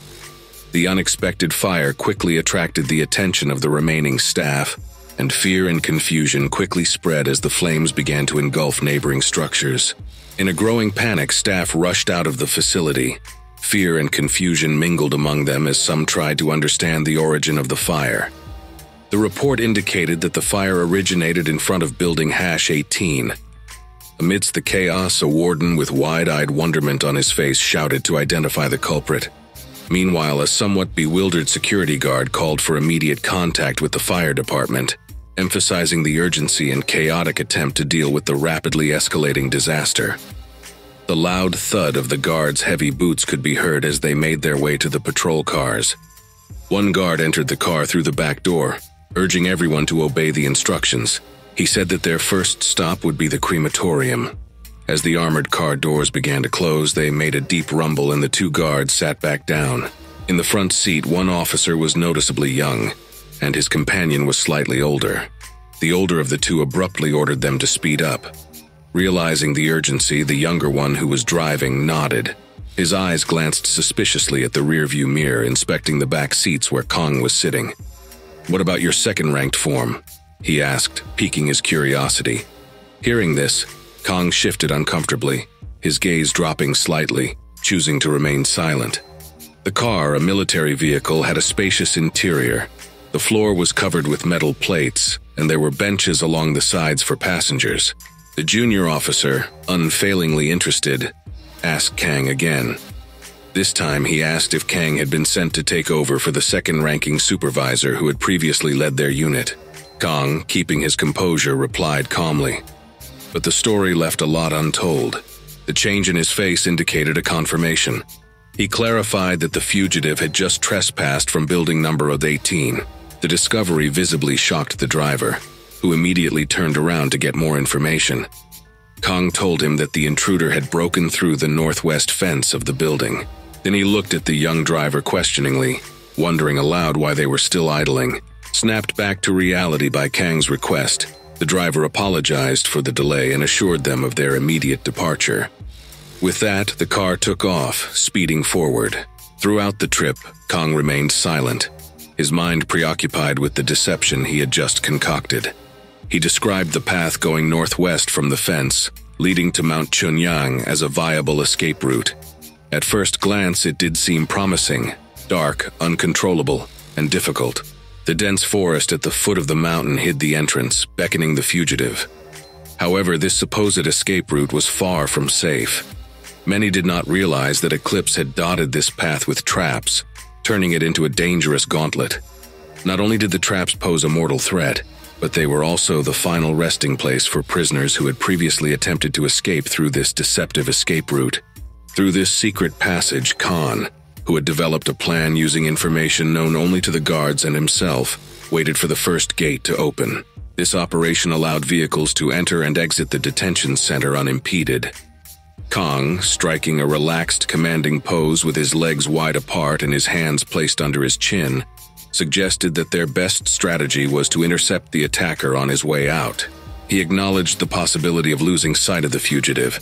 The unexpected fire quickly attracted the attention of the remaining staff, and fear and confusion quickly spread as the flames began to engulf neighboring structures. In a growing panic, staff rushed out of the facility. Fear and confusion mingled among them as some tried to understand the origin of the fire. The report indicated that the fire originated in front of building #18. Amidst the chaos, a warden with wide-eyed wonderment on his face shouted to identify the culprit. Meanwhile, a somewhat bewildered security guard called for immediate contact with the fire department, emphasizing the urgency and chaotic attempt to deal with the rapidly escalating disaster. The loud thud of the guards' heavy boots could be heard as they made their way to the patrol cars. One guard entered the car through the back door, urging everyone to obey the instructions. He said that their first stop would be the crematorium. As the armored car doors began to close, they made a deep rumble and the two guards sat back down. In the front seat, one officer was noticeably young, and his companion was slightly older. The older of the two abruptly ordered them to speed up. Realizing the urgency, the younger one who was driving nodded. His eyes glanced suspiciously at the rearview mirror, inspecting the back seats where Kang was sitting. "What about your second-ranked form?" he asked, piquing his curiosity. Hearing this, Kang shifted uncomfortably, his gaze dropping slightly, choosing to remain silent. The car, a military vehicle, had a spacious interior. The floor was covered with metal plates, and there were benches along the sides for passengers. The junior officer, unfailingly interested, asked Kang again. This time he asked if Kang had been sent to take over for the second-ranking supervisor who had previously led their unit. Kang, keeping his composure, replied calmly. But the story left a lot untold. The change in his face indicated a confirmation. He clarified that the fugitive had just trespassed from building number 18. The discovery visibly shocked the driver, who immediately turned around to get more information. Kang told him that the intruder had broken through the northwest fence of the building. Then he looked at the young driver questioningly, wondering aloud why they were still idling. Snapped back to reality by Kang's request, the driver apologized for the delay and assured them of their immediate departure. With that, the car took off, speeding forward. Throughout the trip, Kang remained silent, his mind preoccupied with the deception he had just concocted. He described the path going northwest from the fence, leading to Mount Chunyang as a viable escape route. At first glance, it did seem promising, dark, uncontrollable, and difficult. The dense forest at the foot of the mountain hid the entrance, beckoning the fugitive. However, this supposed escape route was far from safe. Many did not realize that Eclipse had dotted this path with traps, turning it into a dangerous gauntlet. Not only did the traps pose a mortal threat, but they were also the final resting place for prisoners who had previously attempted to escape through this deceptive escape route. Through this secret passage, Khan, who had developed a plan using information known only to the guards and himself, waited for the first gate to open. This operation allowed vehicles to enter and exit the detention center unimpeded. Kang, striking a relaxed, commanding pose with his legs wide apart and his hands placed under his chin, suggested that their best strategy was to intercept the attacker on his way out. He acknowledged the possibility of losing sight of the fugitive,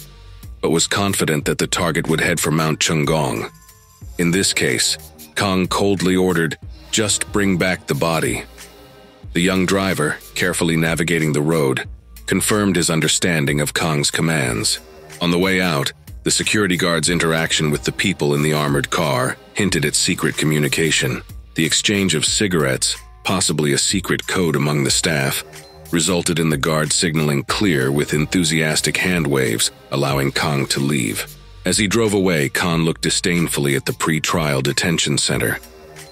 but was confident that the target would head for Mount Chunggong. In this case, Kang coldly ordered, "Just bring back the body." The young driver, carefully navigating the road, confirmed his understanding of Kang's commands. On the way out, the security guard's interaction with the people in the armored car hinted at secret communication. The exchange of cigarettes, possibly a secret code among the staff, resulted in the guard signaling clear with enthusiastic hand waves, allowing Kang to leave. As he drove away, Khan looked disdainfully at the pre-trial detention center.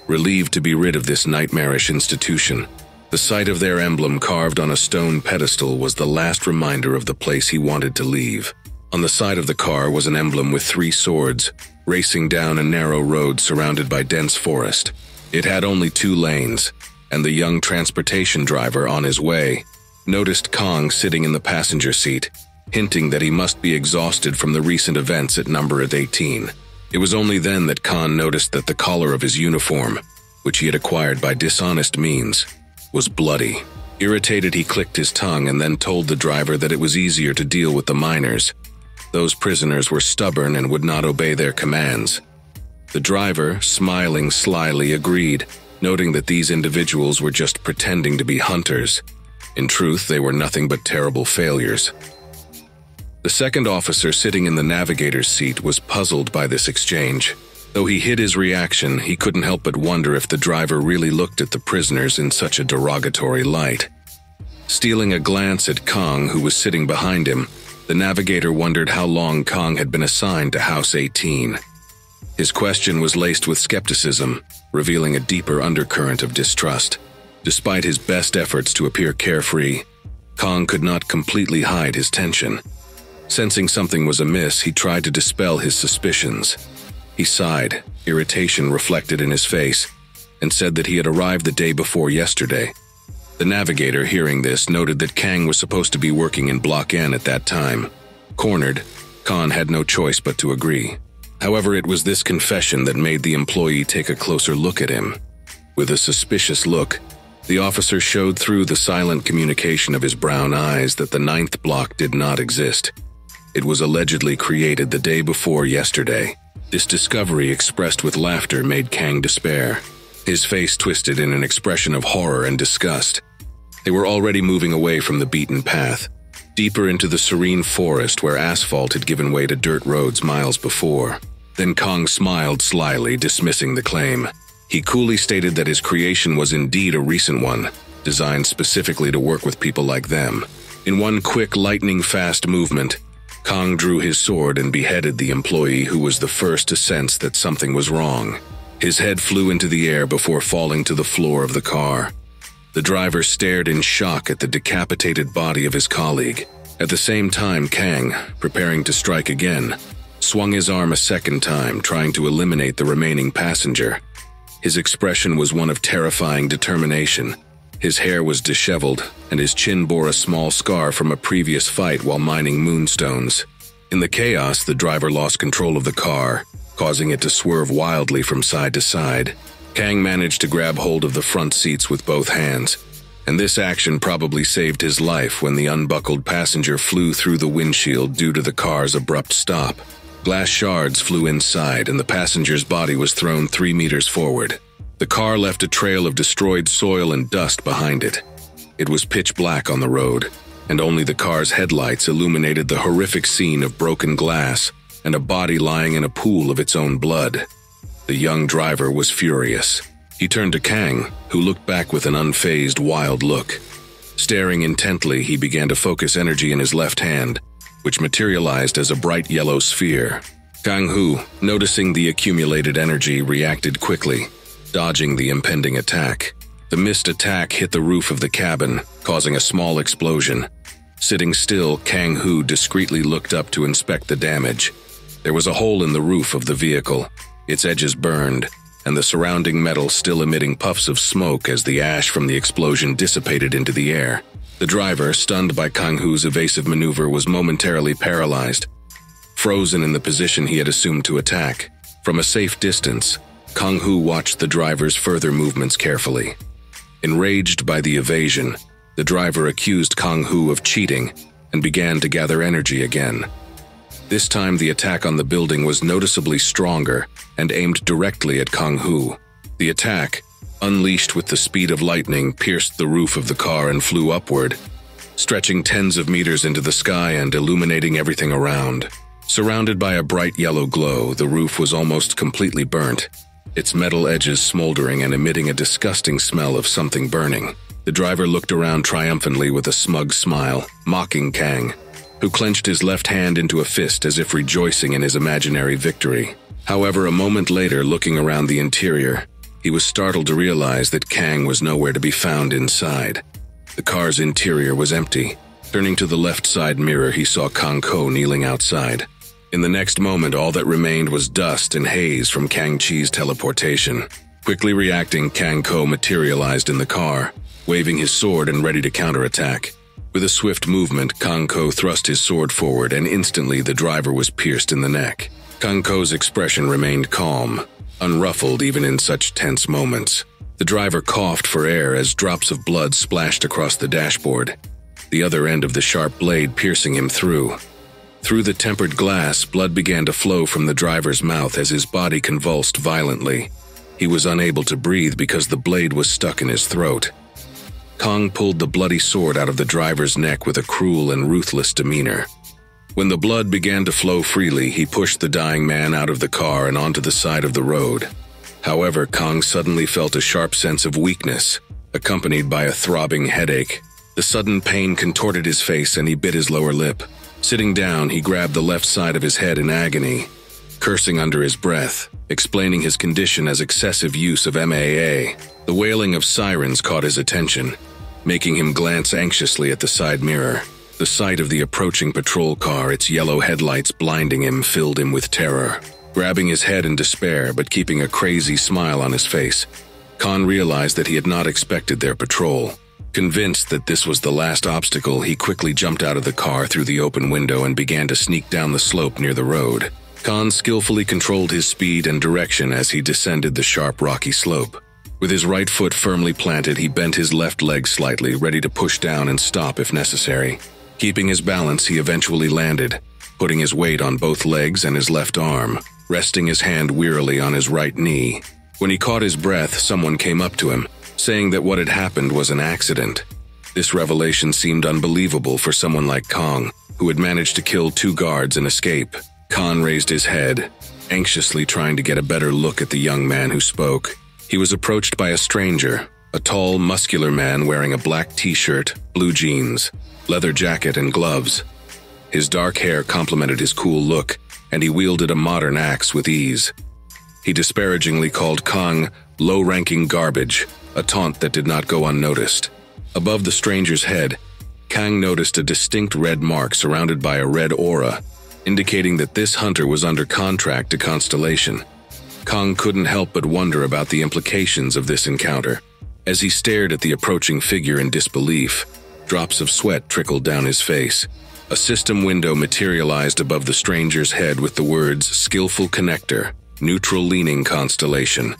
Relieved to be rid of this nightmarish institution, the sight of their emblem carved on a stone pedestal was the last reminder of the place he wanted to leave. On the side of the car was an emblem with 3 swords, racing down a narrow road surrounded by dense forest. It had only 2 lanes, and the young transportation driver on his way noticed Kang sitting in the passenger seat, hinting that he must be exhausted from the recent events at number 18. It was only then that Khan noticed that the collar of his uniform, which he had acquired by dishonest means, was bloody. Irritated, he clicked his tongue and then told the driver that it was easier to deal with the minors. Those prisoners were stubborn and would not obey their commands. The driver, smiling slyly, agreed, noting that these individuals were just pretending to be hunters. In truth, they were nothing but terrible failures. The second officer sitting in the navigator's seat was puzzled by this exchange. Though he hid his reaction, he couldn't help but wonder if the driver really looked at the prisoners in such a derogatory light. Stealing a glance at Kang, who was sitting behind him, the navigator wondered how long Kang had been assigned to House 18. His question was laced with skepticism, revealing a deeper undercurrent of distrust. Despite his best efforts to appear carefree, Kang could not completely hide his tension. Sensing something was amiss, he tried to dispel his suspicions. He sighed, irritation reflected in his face, and said that he had arrived the day before yesterday. The navigator, hearing this, noted that Kang was supposed to be working in Block N at that time. Cornered, Khan had no choice but to agree. However, it was this confession that made the employee take a closer look at him. With a suspicious look, the officer showed through the silent communication of his brown eyes that the 9th block did not exist. It was allegedly created the day before yesterday. This discovery, expressed with laughter, made Kang despair. His face twisted in an expression of horror and disgust. They were already moving away from the beaten path, deeper into the serene forest where asphalt had given way to dirt roads miles before. Then Kang smiled slyly, dismissing the claim. He coolly stated that his creation was indeed a recent one, designed specifically to work with people like them. In one quick, lightning-fast movement, Kang drew his sword and beheaded the employee who was the first to sense that something was wrong. His head flew into the air before falling to the floor of the car. The driver stared in shock at the decapitated body of his colleague. At the same time, Kang, preparing to strike again, swung his arm a second time, trying to eliminate the remaining passenger. His expression was one of terrifying determination. His hair was disheveled, and his chin bore a small scar from a previous fight while mining moonstones. In the chaos, the driver lost control of the car, causing it to swerve wildly from side to side. Kang managed to grab hold of the front seats with both hands, and this action probably saved his life when the unbuckled passenger flew through the windshield due to the car's abrupt stop. Glass shards flew inside, and the passenger's body was thrown 3 meters forward. The car left a trail of destroyed soil and dust behind it. It was pitch black on the road, and only the car's headlights illuminated the horrific scene of broken glass and a body lying in a pool of its own blood. The young driver was furious. He turned to Kang, who looked back with an unfazed, wild look. Staring intently, he began to focus energy in his left hand, which materialized as a bright yellow sphere. Kang-Hu, noticing the accumulated energy, reacted quickly, dodging the impending attack. The missed attack hit the roof of the cabin, causing a small explosion. Sitting still, Kang-Hu discreetly looked up to inspect the damage. There was a hole in the roof of the vehicle, its edges burned, and the surrounding metal still emitting puffs of smoke as the ash from the explosion dissipated into the air. The driver, stunned by Kang-Hu's evasive maneuver, was momentarily paralyzed, frozen in the position he had assumed to attack. From a safe distance, Kang-Hu watched the driver's further movements carefully. Enraged by the evasion, the driver accused Kang-Hu of cheating and began to gather energy again. This time the attack on the building was noticeably stronger and aimed directly at Kang-Hu. The attack, unleashed with the speed of lightning, pierced the roof of the car and flew upward, stretching tens of meters into the sky and illuminating everything around. Surrounded by a bright yellow glow, the roof was almost completely burnt, its metal edges smoldering and emitting a disgusting smell of something burning. The driver looked around triumphantly with a smug smile, mocking Kang, who clenched his left hand into a fist as if rejoicing in his imaginary victory. However, a moment later, looking around the interior, he was startled to realize that Kang was nowhere to be found inside. The car's interior was empty. Turning to the left side mirror, he saw Kang-Ko kneeling outside. In the next moment, all that remained was dust and haze from Kang-Chi's teleportation. Quickly reacting, Kang-Ko materialized in the car, waving his sword and ready to counterattack. With a swift movement, Kang-Ko thrust his sword forward, and instantly the driver was pierced in the neck. Kang-Ko's expression remained calm, unruffled even in such tense moments. The driver coughed for air as drops of blood splashed across the dashboard, the other end of the sharp blade piercing him through. Through the tempered glass, blood began to flow from the driver's mouth as his body convulsed violently. He was unable to breathe because the blade was stuck in his throat. Kang pulled the bloody sword out of the driver's neck with a cruel and ruthless demeanor. When the blood began to flow freely, he pushed the dying man out of the car and onto the side of the road. However, Kang suddenly felt a sharp sense of weakness, accompanied by a throbbing headache. The sudden pain contorted his face and he bit his lower lip. Sitting down, he grabbed the left side of his head in agony, cursing under his breath, explaining his condition as excessive use of MAA. The wailing of sirens caught his attention, making him glance anxiously at the side mirror. The sight of the approaching patrol car, its yellow headlights blinding him, filled him with terror. Grabbing his head in despair but keeping a crazy smile on his face, Kang realized that he had not expected their patrol. Convinced that this was the last obstacle, he quickly jumped out of the car through the open window and began to sneak down the slope near the road. Kang skillfully controlled his speed and direction as he descended the sharp, rocky slope. With his right foot firmly planted, he bent his left leg slightly, ready to push down and stop if necessary. Keeping his balance, he eventually landed, putting his weight on both legs and his left arm, resting his hand wearily on his right knee. When he caught his breath, someone came up to him, saying that what had happened was an accident. This revelation seemed unbelievable for someone like Kang, who had managed to kill 2 guards and escape. Kang raised his head, anxiously trying to get a better look at the young man who spoke. He was approached by a stranger, a tall, muscular man wearing a black t-shirt, blue jeans, leather jacket, and gloves. His dark hair complemented his cool look, and he wielded a modern axe with ease. He disparagingly called Kang low-ranking garbage, a taunt that did not go unnoticed. Above the stranger's head, Kang noticed a distinct red mark surrounded by a red aura, indicating that this hunter was under contract to Constellation. Kang couldn't help but wonder about the implications of this encounter. As he stared at the approaching figure in disbelief, drops of sweat trickled down his face. A system window materialized above the stranger's head with the words "Skillful Connector, Neutral Leaning Constellation."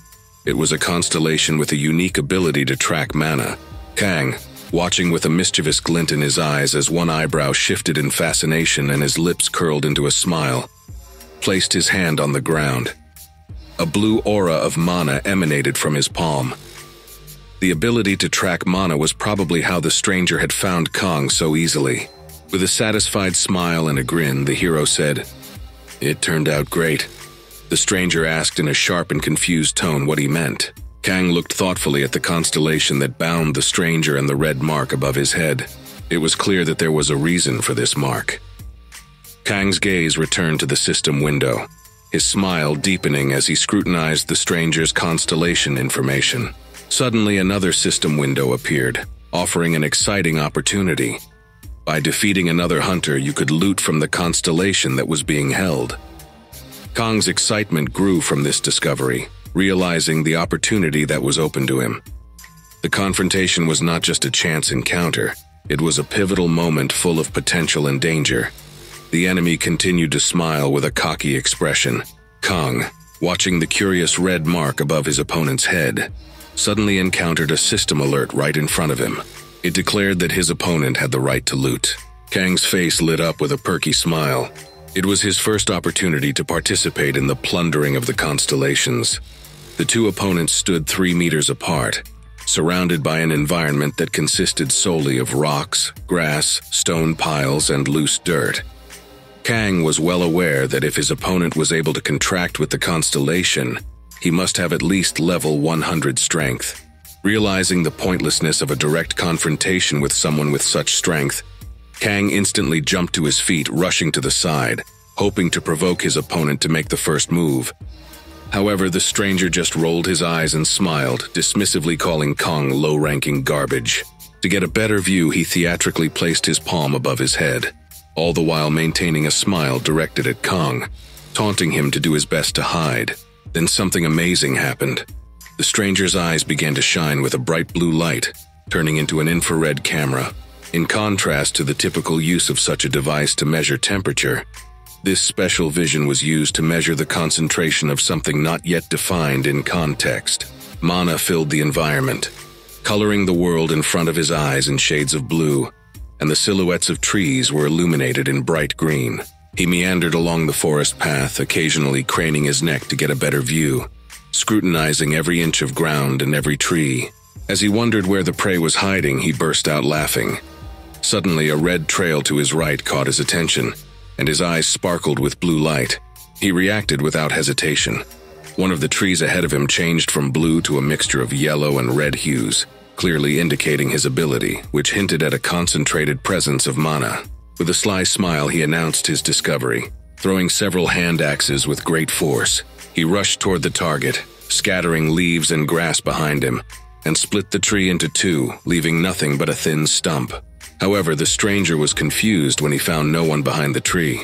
It was a constellation with a unique ability to track mana. Kang, watching with a mischievous glint in his eyes as one eyebrow shifted in fascination and his lips curled into a smile, placed his hand on the ground. A blue aura of mana emanated from his palm. The ability to track mana was probably how the stranger had found Kong so easily. With a satisfied smile and a grin, the hero said, "It turned out great." The stranger asked in a sharp and confused tone what he meant. Kang looked thoughtfully at the constellation that bound the stranger and the red mark above his head. It was clear that there was a reason for this mark. Kang's gaze returned to the system window, his smile deepening as he scrutinized the stranger's constellation information. Suddenly, another system window appeared, offering an exciting opportunity. By defeating another hunter, you could loot from the constellation that was being held. Kong's excitement grew from this discovery, realizing the opportunity that was open to him. The confrontation was not just a chance encounter, it was a pivotal moment full of potential and danger. The enemy continued to smile with a cocky expression. Kong, watching the curious red mark above his opponent's head, suddenly encountered a system alert right in front of him. It declared that his opponent had the right to loot. Kang's face lit up with a perky smile. It was his first opportunity to participate in the plundering of the constellations. The two opponents stood 3 meters apart, surrounded by an environment that consisted solely of rocks, grass, stone piles, and loose dirt. Kang was well aware that if his opponent was able to contract with the constellation, he must have at least level 100 strength. Realizing the pointlessness of a direct confrontation with someone with such strength, Kang instantly jumped to his feet, rushing to the side, hoping to provoke his opponent to make the first move. However, the stranger just rolled his eyes and smiled, dismissively calling Kong low-ranking garbage. To get a better view, he theatrically placed his palm above his head, all the while maintaining a smile directed at Kong, taunting him to do his best to hide. Then something amazing happened. The stranger's eyes began to shine with a bright blue light, turning into an infrared camera. In contrast to the typical use of such a device to measure temperature, this special vision was used to measure the concentration of something not yet defined in context. Mana filled the environment, coloring the world in front of his eyes in shades of blue, and the silhouettes of trees were illuminated in bright green. He meandered along the forest path, occasionally craning his neck to get a better view, scrutinizing every inch of ground and every tree. As he wondered where the prey was hiding, he burst out laughing. Suddenly, a red trail to his right caught his attention, and his eyes sparkled with blue light. He reacted without hesitation. One of the trees ahead of him changed from blue to a mixture of yellow and red hues, clearly indicating his ability, which hinted at a concentrated presence of mana. With a sly smile, he announced his discovery. Throwing several hand axes with great force, he rushed toward the target, scattering leaves and grass behind him, and split the tree into two, leaving nothing but a thin stump. However, the stranger was confused when he found no one behind the tree.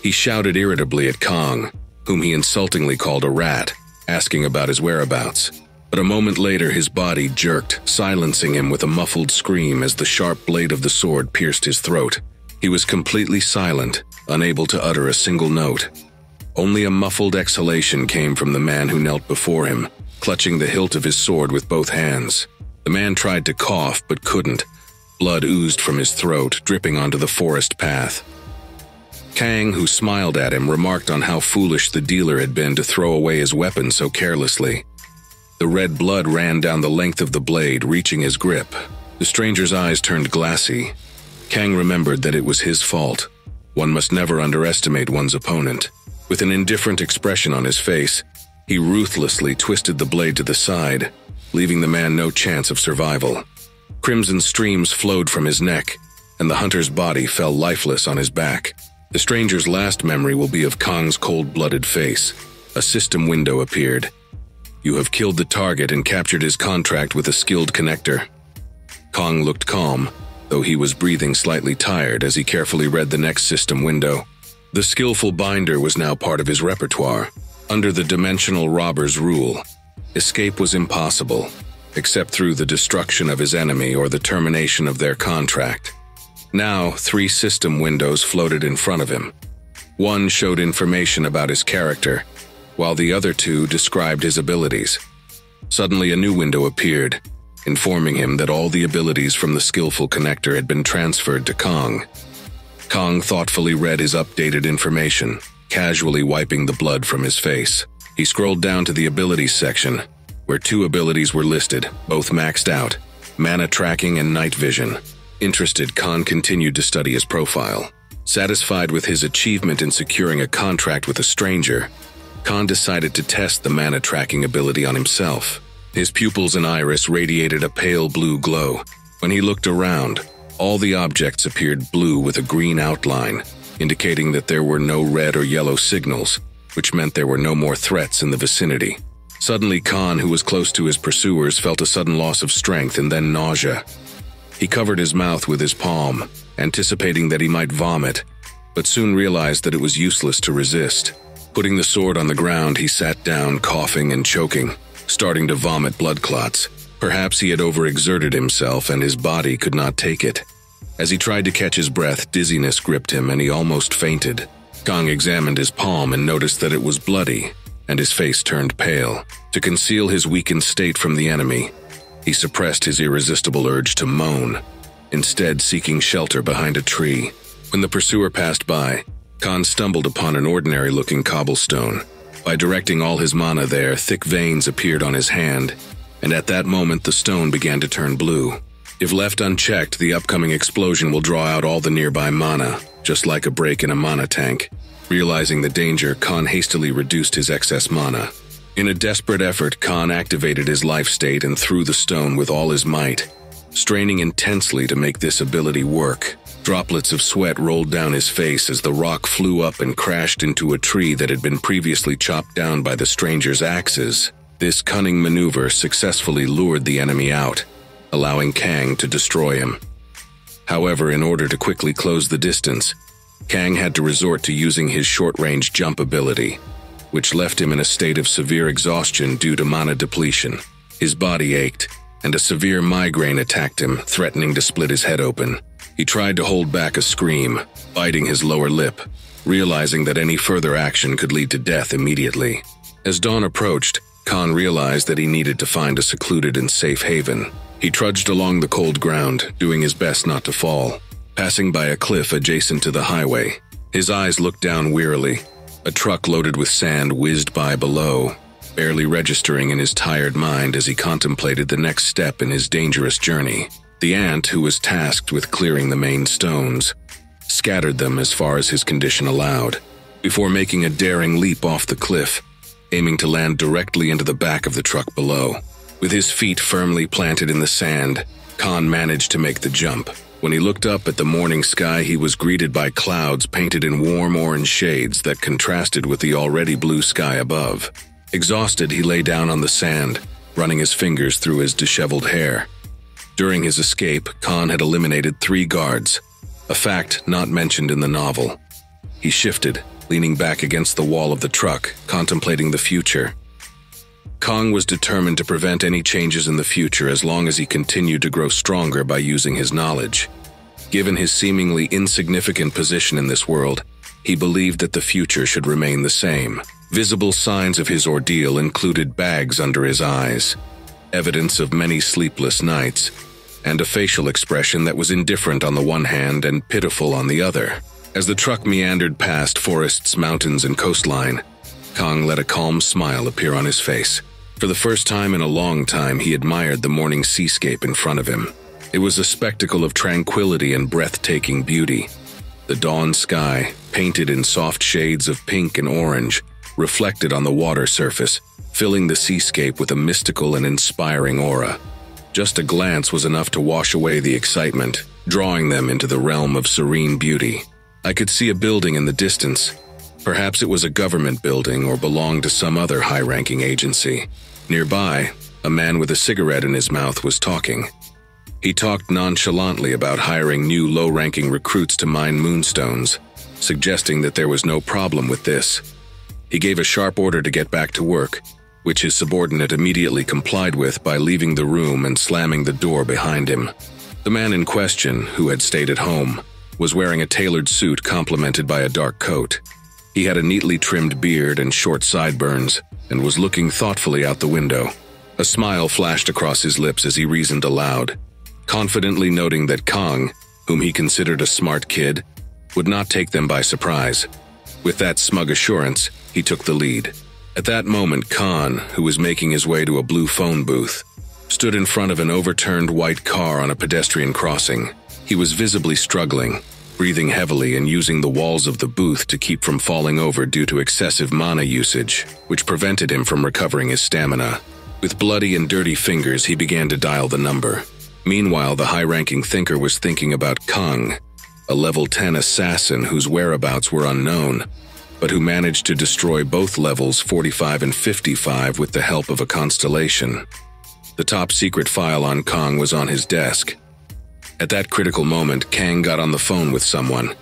He shouted irritably at Kong, whom he insultingly called a rat, asking about his whereabouts. But a moment later, his body jerked, silencing him with a muffled scream as the sharp blade of the sword pierced his throat. He was completely silent, unable to utter a single note. Only a muffled exhalation came from the man who knelt before him, clutching the hilt of his sword with both hands. The man tried to cough but couldn't. Blood oozed from his throat, dripping onto the forest path. Kang, who smiled at him, remarked on how foolish the dealer had been to throw away his weapon so carelessly. The red blood ran down the length of the blade, reaching his grip. The stranger's eyes turned glassy. Kang remembered that it was his fault. One must never underestimate one's opponent. With an indifferent expression on his face, he ruthlessly twisted the blade to the side, leaving the man no chance of survival. Crimson streams flowed from his neck, and the hunter's body fell lifeless on his back. The stranger's last memory will be of Kong's cold-blooded face. A system window appeared. "You have killed the target and captured his contract with a skilled connector." Kong looked calm, though he was breathing slightly tired as he carefully read the next system window. The skillful binder was now part of his repertoire. Under the dimensional robber's rule, escape was impossible, except through the destruction of his enemy or the termination of their contract. Now, 3 system windows floated in front of him. One showed information about his character, while the other 2 described his abilities. Suddenly, a new window appeared, informing him that all the abilities from the skillful connector had been transferred to Kong. Kong thoughtfully read his updated information. casually wiping the blood from his face. He scrolled down to the abilities section, where 2 abilities were listed, both maxed out: mana tracking and night vision. Interested, Khan continued to study his profile. Satisfied with his achievement in securing a contract with a stranger, Khan decided to test the mana tracking ability on himself. His pupils and iris radiated a pale blue glow. When he looked around, all the objects appeared blue with a green outline, indicating that there were no red or yellow signals, which meant there were no more threats in the vicinity. Suddenly, Khan, who was close to his pursuers, felt a sudden loss of strength and then nausea. He covered his mouth with his palm, anticipating that he might vomit, but soon realized that it was useless to resist. Putting the sword on the ground, he sat down, coughing and choking, starting to vomit blood clots. Perhaps he had overexerted himself and his body could not take it. As he tried to catch his breath, dizziness gripped him and he almost fainted. Kong examined his palm and noticed that it was bloody, and his face turned pale. To conceal his weakened state from the enemy, he suppressed his irresistible urge to moan, instead seeking shelter behind a tree. When the pursuer passed by, Khan stumbled upon an ordinary-looking cobblestone. By directing all his mana there, thick veins appeared on his hand, and at that moment the stone began to turn blue. If left unchecked, the upcoming explosion will draw out all the nearby mana, just like a break in a mana tank. Realizing the danger, Khan hastily reduced his excess mana. In a desperate effort, Khan activated his life state and threw the stone with all his might, straining intensely to make this ability work. Droplets of sweat rolled down his face as the rock flew up and crashed into a tree that had been previously chopped down by the stranger's axes. This cunning maneuver successfully lured the enemy out, allowing Kang to destroy him. However, in order to quickly close the distance, Kang had to resort to using his short-range jump ability, which left him in a state of severe exhaustion due to mana depletion. His body ached, and a severe migraine attacked him, threatening to split his head open. He tried to hold back a scream, biting his lower lip, realizing that any further action could lead to death immediately. As dawn approached, Khan realized that he needed to find a secluded and safe haven. He trudged along the cold ground, doing his best not to fall. Passing by a cliff adjacent to the highway, his eyes looked down wearily. A truck loaded with sand whizzed by below, barely registering in his tired mind as he contemplated the next step in his dangerous journey. The ant, who was tasked with clearing the main stones, scattered them as far as his condition allowed, before making a daring leap off the cliff, aiming to land directly into the back of the truck below. With his feet firmly planted in the sand, Khan managed to make the jump. When he looked up at the morning sky, he was greeted by clouds painted in warm orange shades that contrasted with the already blue sky above. Exhausted, he lay down on the sand, running his fingers through his disheveled hair. During his escape, Khan had eliminated 3 guards, a fact not mentioned in the novel. He shifted, leaning back against the wall of the truck, contemplating the future. Kong was determined to prevent any changes in the future as long as he continued to grow stronger by using his knowledge. Given his seemingly insignificant position in this world, he believed that the future should remain the same. Visible signs of his ordeal included bags under his eyes, evidence of many sleepless nights, and a facial expression that was indifferent on the one hand and pitiful on the other. As the truck meandered past forests, mountains, and coastline, Kong let a calm smile appear on his face. For the first time in a long time, he admired the morning seascape in front of him. It was a spectacle of tranquility and breathtaking beauty. The dawn sky, painted in soft shades of pink and orange, reflected on the water surface, filling the seascape with a mystical and inspiring aura. Just a glance was enough to wash away the excitement, drawing them into the realm of serene beauty. I could see a building in the distance. Perhaps it was a government building or belonged to some other high-ranking agency. Nearby, a man with a cigarette in his mouth was talking. He talked nonchalantly about hiring new low-ranking recruits to mine moonstones, suggesting that there was no problem with this. He gave a sharp order to get back to work, which his subordinate immediately complied with by leaving the room and slamming the door behind him. The man in question, who had stayed at home, was wearing a tailored suit complemented by a dark coat. He had a neatly trimmed beard and short sideburns, and was looking thoughtfully out the window. A smile flashed across his lips as he reasoned aloud, confidently noting that Kong, whom he considered a smart kid, would not take them by surprise. With that smug assurance, he took the lead. At that moment, Khan, who was making his way to a blue phone booth, stood in front of an overturned white car on a pedestrian crossing. He was visibly struggling, breathing heavily and using the walls of the booth to keep from falling over due to excessive mana usage, which prevented him from recovering his stamina. With bloody and dirty fingers, he began to dial the number. Meanwhile, the high-ranking thinker was thinking about Kang, a level 10 assassin whose whereabouts were unknown, but who managed to destroy both levels 45 and 55 with the help of a constellation. The top-secret file on Kang was on his desk. At that critical moment, Kang got on the phone with someone.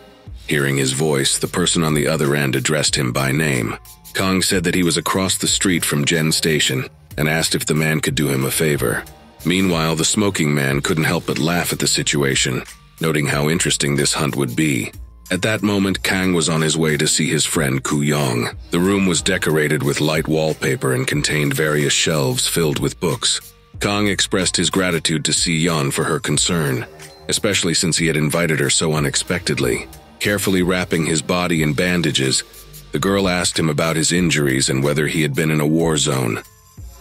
Hearing his voice, the person on the other end addressed him by name. Kang said that he was across the street from Gen Station and asked if the man could do him a favor. Meanwhile, the smoking man couldn't help but laugh at the situation, noting how interesting this hunt would be. At that moment, Kang was on his way to see his friend Ku Yong. The room was decorated with light wallpaper and contained various shelves filled with books. Kang expressed his gratitude to Si Yeon for her concern, especially since he had invited her so unexpectedly. Carefully wrapping his body in bandages, the girl asked him about his injuries and whether he had been in a war zone.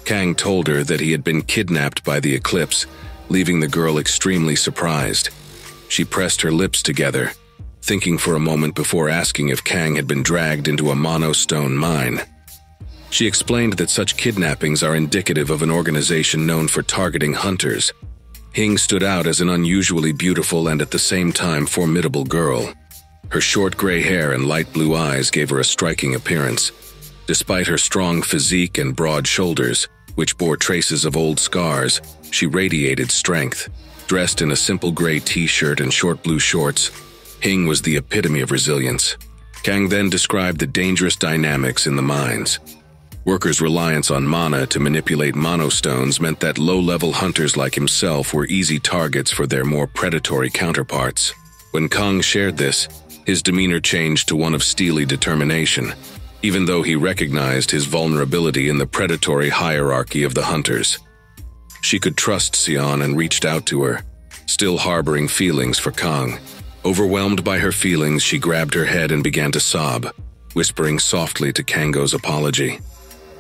Kang told her that he had been kidnapped by the eclipse, leaving the girl extremely surprised. She pressed her lips together, thinking for a moment before asking if Kang had been dragged into a monostone mine. She explained that such kidnappings are indicative of an organization known for targeting hunters. Hing stood out as an unusually beautiful and at the same time formidable girl. Her short gray hair and light blue eyes gave her a striking appearance. Despite her strong physique and broad shoulders, which bore traces of old scars, she radiated strength. Dressed in a simple gray t-shirt and short blue shorts, Hing was the epitome of resilience. Kang then described the dangerous dynamics in the mines. Workers' reliance on mana to manipulate monostones meant that low-level hunters like himself were easy targets for their more predatory counterparts. When Kang shared this, his demeanor changed to one of steely determination, even though he recognized his vulnerability in the predatory hierarchy of the hunters. She could trust Sion and reached out to her, still harboring feelings for Kang. Overwhelmed by her feelings, she grabbed her head and began to sob, whispering softly to Kango's apology.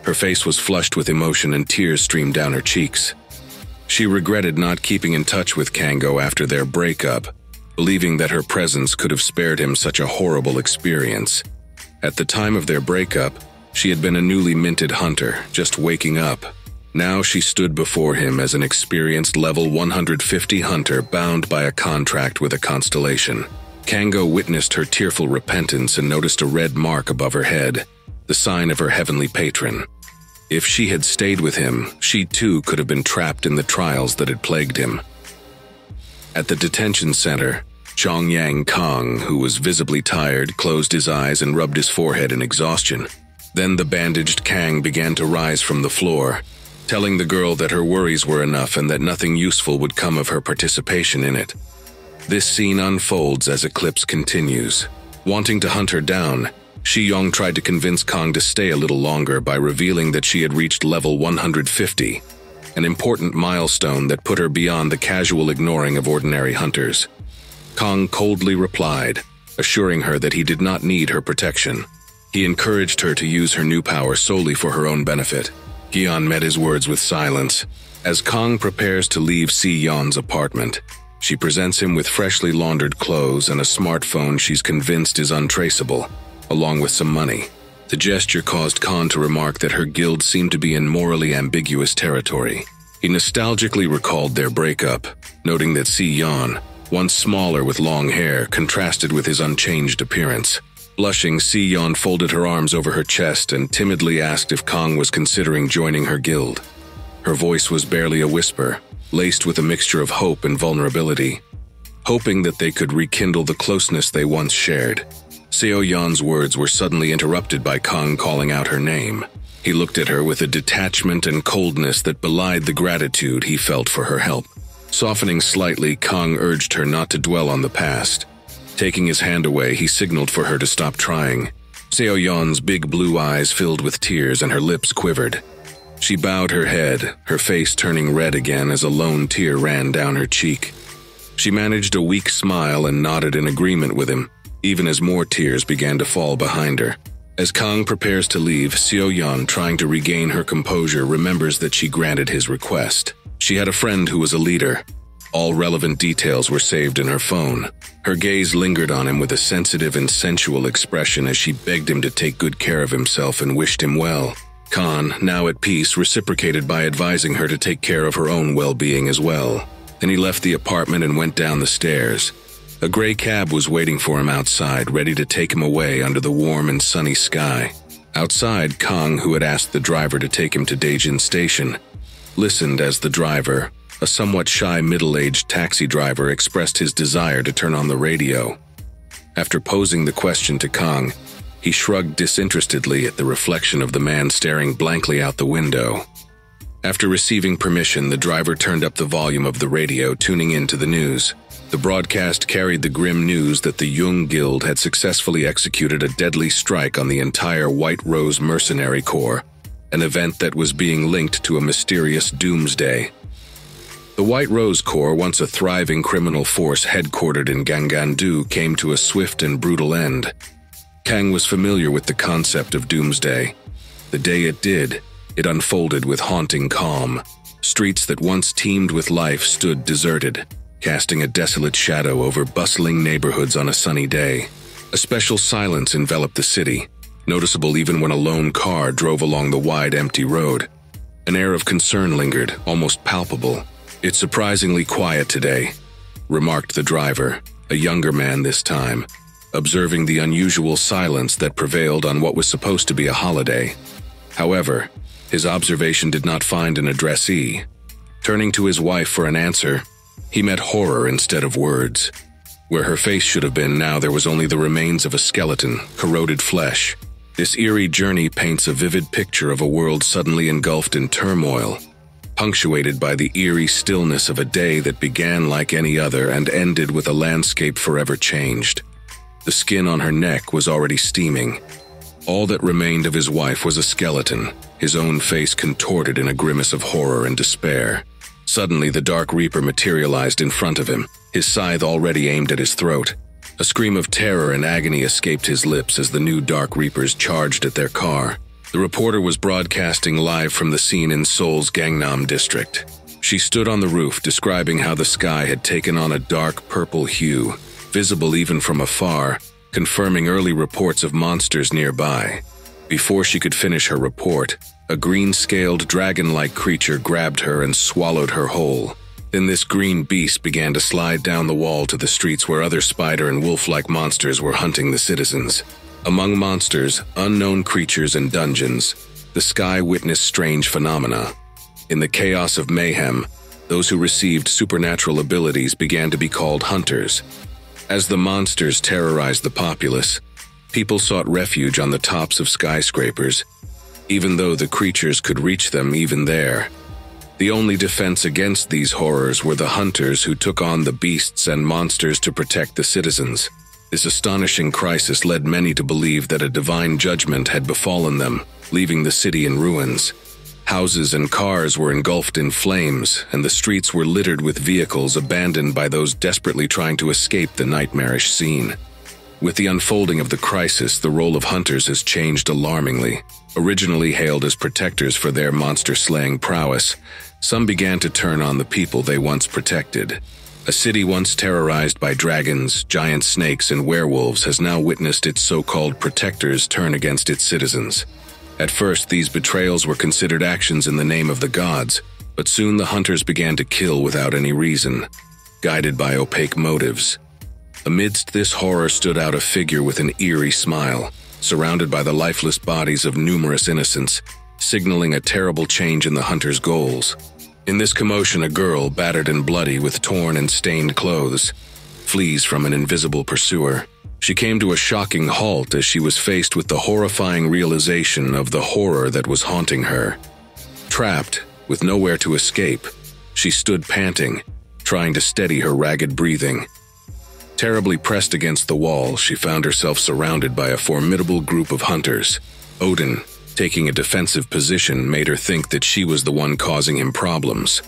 Her face was flushed with emotion and tears streamed down her cheeks. She regretted not keeping in touch with Kango after their breakup, believing that her presence could have spared him such a horrible experience. At the time of their breakup, she had been a newly minted hunter, just waking up. Now she stood before him as an experienced level 150 hunter bound by a contract with a constellation. Kango witnessed her tearful repentance and noticed a red mark above her head, the sign of her heavenly patron. If she had stayed with him, she too could have been trapped in the trials that had plagued him. At the detention center, Chongyang Kang, who was visibly tired, closed his eyes and rubbed his forehead in exhaustion. Then the bandaged Kang began to rise from the floor, telling the girl that her worries were enough and that nothing useful would come of her participation in it. This scene unfolds as Eclipse continues. Wanting to hunt her down, Shi-Yong tried to convince Kang to stay a little longer by revealing that she had reached level 150, an important milestone that put her beyond the casual ignoring of ordinary hunters. Kang coldly replied, assuring her that he did not need her protection. He encouraged her to use her new power solely for her own benefit. Gion met his words with silence. As Kang prepares to leave Si-Yeon's apartment, she presents him with freshly laundered clothes and a smartphone she's convinced is untraceable, along with some money. The gesture caused Khan to remark that her guild seemed to be in morally ambiguous territory. He nostalgically recalled their breakup, noting that Si-Yeon, once smaller with long hair, contrasted with his unchanged appearance. Blushing, Si-Yeon folded her arms over her chest and timidly asked if Kang was considering joining her guild. Her voice was barely a whisper, laced with a mixture of hope and vulnerability, hoping that they could rekindle the closeness they once shared. Seo-Yeon's words were suddenly interrupted by Kang calling out her name. He looked at her with a detachment and coldness that belied the gratitude he felt for her help. Softening slightly, Kang urged her not to dwell on the past. Taking his hand away, he signaled for her to stop trying. Seo-Yeon's big blue eyes filled with tears and her lips quivered. She bowed her head, her face turning red again as a lone tear ran down her cheek. She managed a weak smile and nodded in agreement with him, even as more tears began to fall behind her. As Kang prepares to leave, Seo-yeon, trying to regain her composure, remembers that she granted his request. She had a friend who was a leader. All relevant details were saved in her phone. Her gaze lingered on him with a sensitive and sensual expression as she begged him to take good care of himself and wished him well. Khan, now at peace, reciprocated by advising her to take care of her own well-being as well. Then he left the apartment and went down the stairs. A gray cab was waiting for him outside, ready to take him away under the warm and sunny sky. Outside, Kang, who had asked the driver to take him to Daejin Station, listened as the driver, a somewhat shy middle-aged taxi driver, expressed his desire to turn on the radio. After posing the question to Kang, he shrugged disinterestedly at the reflection of the man staring blankly out the window. After receiving permission, the driver turned up the volume of the radio, tuning in to the news. The broadcast carried the grim news that the Jung Guild had successfully executed a deadly strike on the entire White Rose Mercenary Corps, an event that was being linked to a mysterious doomsday. The White Rose Corps, once a thriving criminal force headquartered in Gangan-do, came to a swift and brutal end. Kang was familiar with the concept of doomsday. The day it did, it unfolded with haunting calm. Streets that once teemed with life stood deserted, casting a desolate shadow over bustling neighborhoods on a sunny day. A special silence enveloped the city, noticeable even when a lone car drove along the wide, empty road. An air of concern lingered, almost palpable. "It's surprisingly quiet today," remarked the driver, a younger man this time, observing the unusual silence that prevailed on what was supposed to be a holiday. However, his observation did not find an addressee. Turning to his wife for an answer, he met horror instead of words. Where her face should have been, now there was only the remains of a skeleton, corroded flesh. This eerie journey paints a vivid picture of a world suddenly engulfed in turmoil, punctuated by the eerie stillness of a day that began like any other and ended with a landscape forever changed. The skin on her neck was already steaming. All that remained of his wife was a skeleton, his own face contorted in a grimace of horror and despair. Suddenly, the Dark Reaper materialized in front of him, his scythe already aimed at his throat. A scream of terror and agony escaped his lips as the new Dark Reapers charged at their car. The reporter was broadcasting live from the scene in Seoul's Gangnam district. She stood on the roof, describing how the sky had taken on a dark purple hue, visible even from afar, confirming early reports of monsters nearby. Before she could finish her report, a green-scaled, dragon-like creature grabbed her and swallowed her whole. Then this green beast began to slide down the wall to the streets where other spider and wolf-like monsters were hunting the citizens. Among monsters, unknown creatures, and dungeons, the sky witnessed strange phenomena. In the chaos of mayhem, those who received supernatural abilities began to be called hunters. As the monsters terrorized the populace, people sought refuge on the tops of skyscrapers, even though the creatures could reach them even there. The only defense against these horrors were the hunters who took on the beasts and monsters to protect the citizens. This astonishing crisis led many to believe that a divine judgment had befallen them, leaving the city in ruins. Houses and cars were engulfed in flames, and the streets were littered with vehicles abandoned by those desperately trying to escape the nightmarish scene. With the unfolding of the crisis, the role of hunters has changed alarmingly. Originally hailed as protectors for their monster-slaying prowess, some began to turn on the people they once protected. A city once terrorized by dragons, giant snakes, and werewolves has now witnessed its so-called protectors turn against its citizens. At first, these betrayals were considered actions in the name of the gods, but soon the hunters began to kill without any reason, guided by opaque motives. Amidst this horror stood out a figure with an eerie smile, surrounded by the lifeless bodies of numerous innocents, signaling a terrible change in the hunters' goals. In this commotion, a girl, battered and bloody with torn and stained clothes, flees from an invisible pursuer. She came to a shocking halt as she was faced with the horrifying realization of the horror that was haunting her. Trapped, with nowhere to escape, she stood panting, trying to steady her ragged breathing. Terribly pressed against the wall, she found herself surrounded by a formidable group of hunters. Odin, taking a defensive position, made her think that she was the one causing him problems.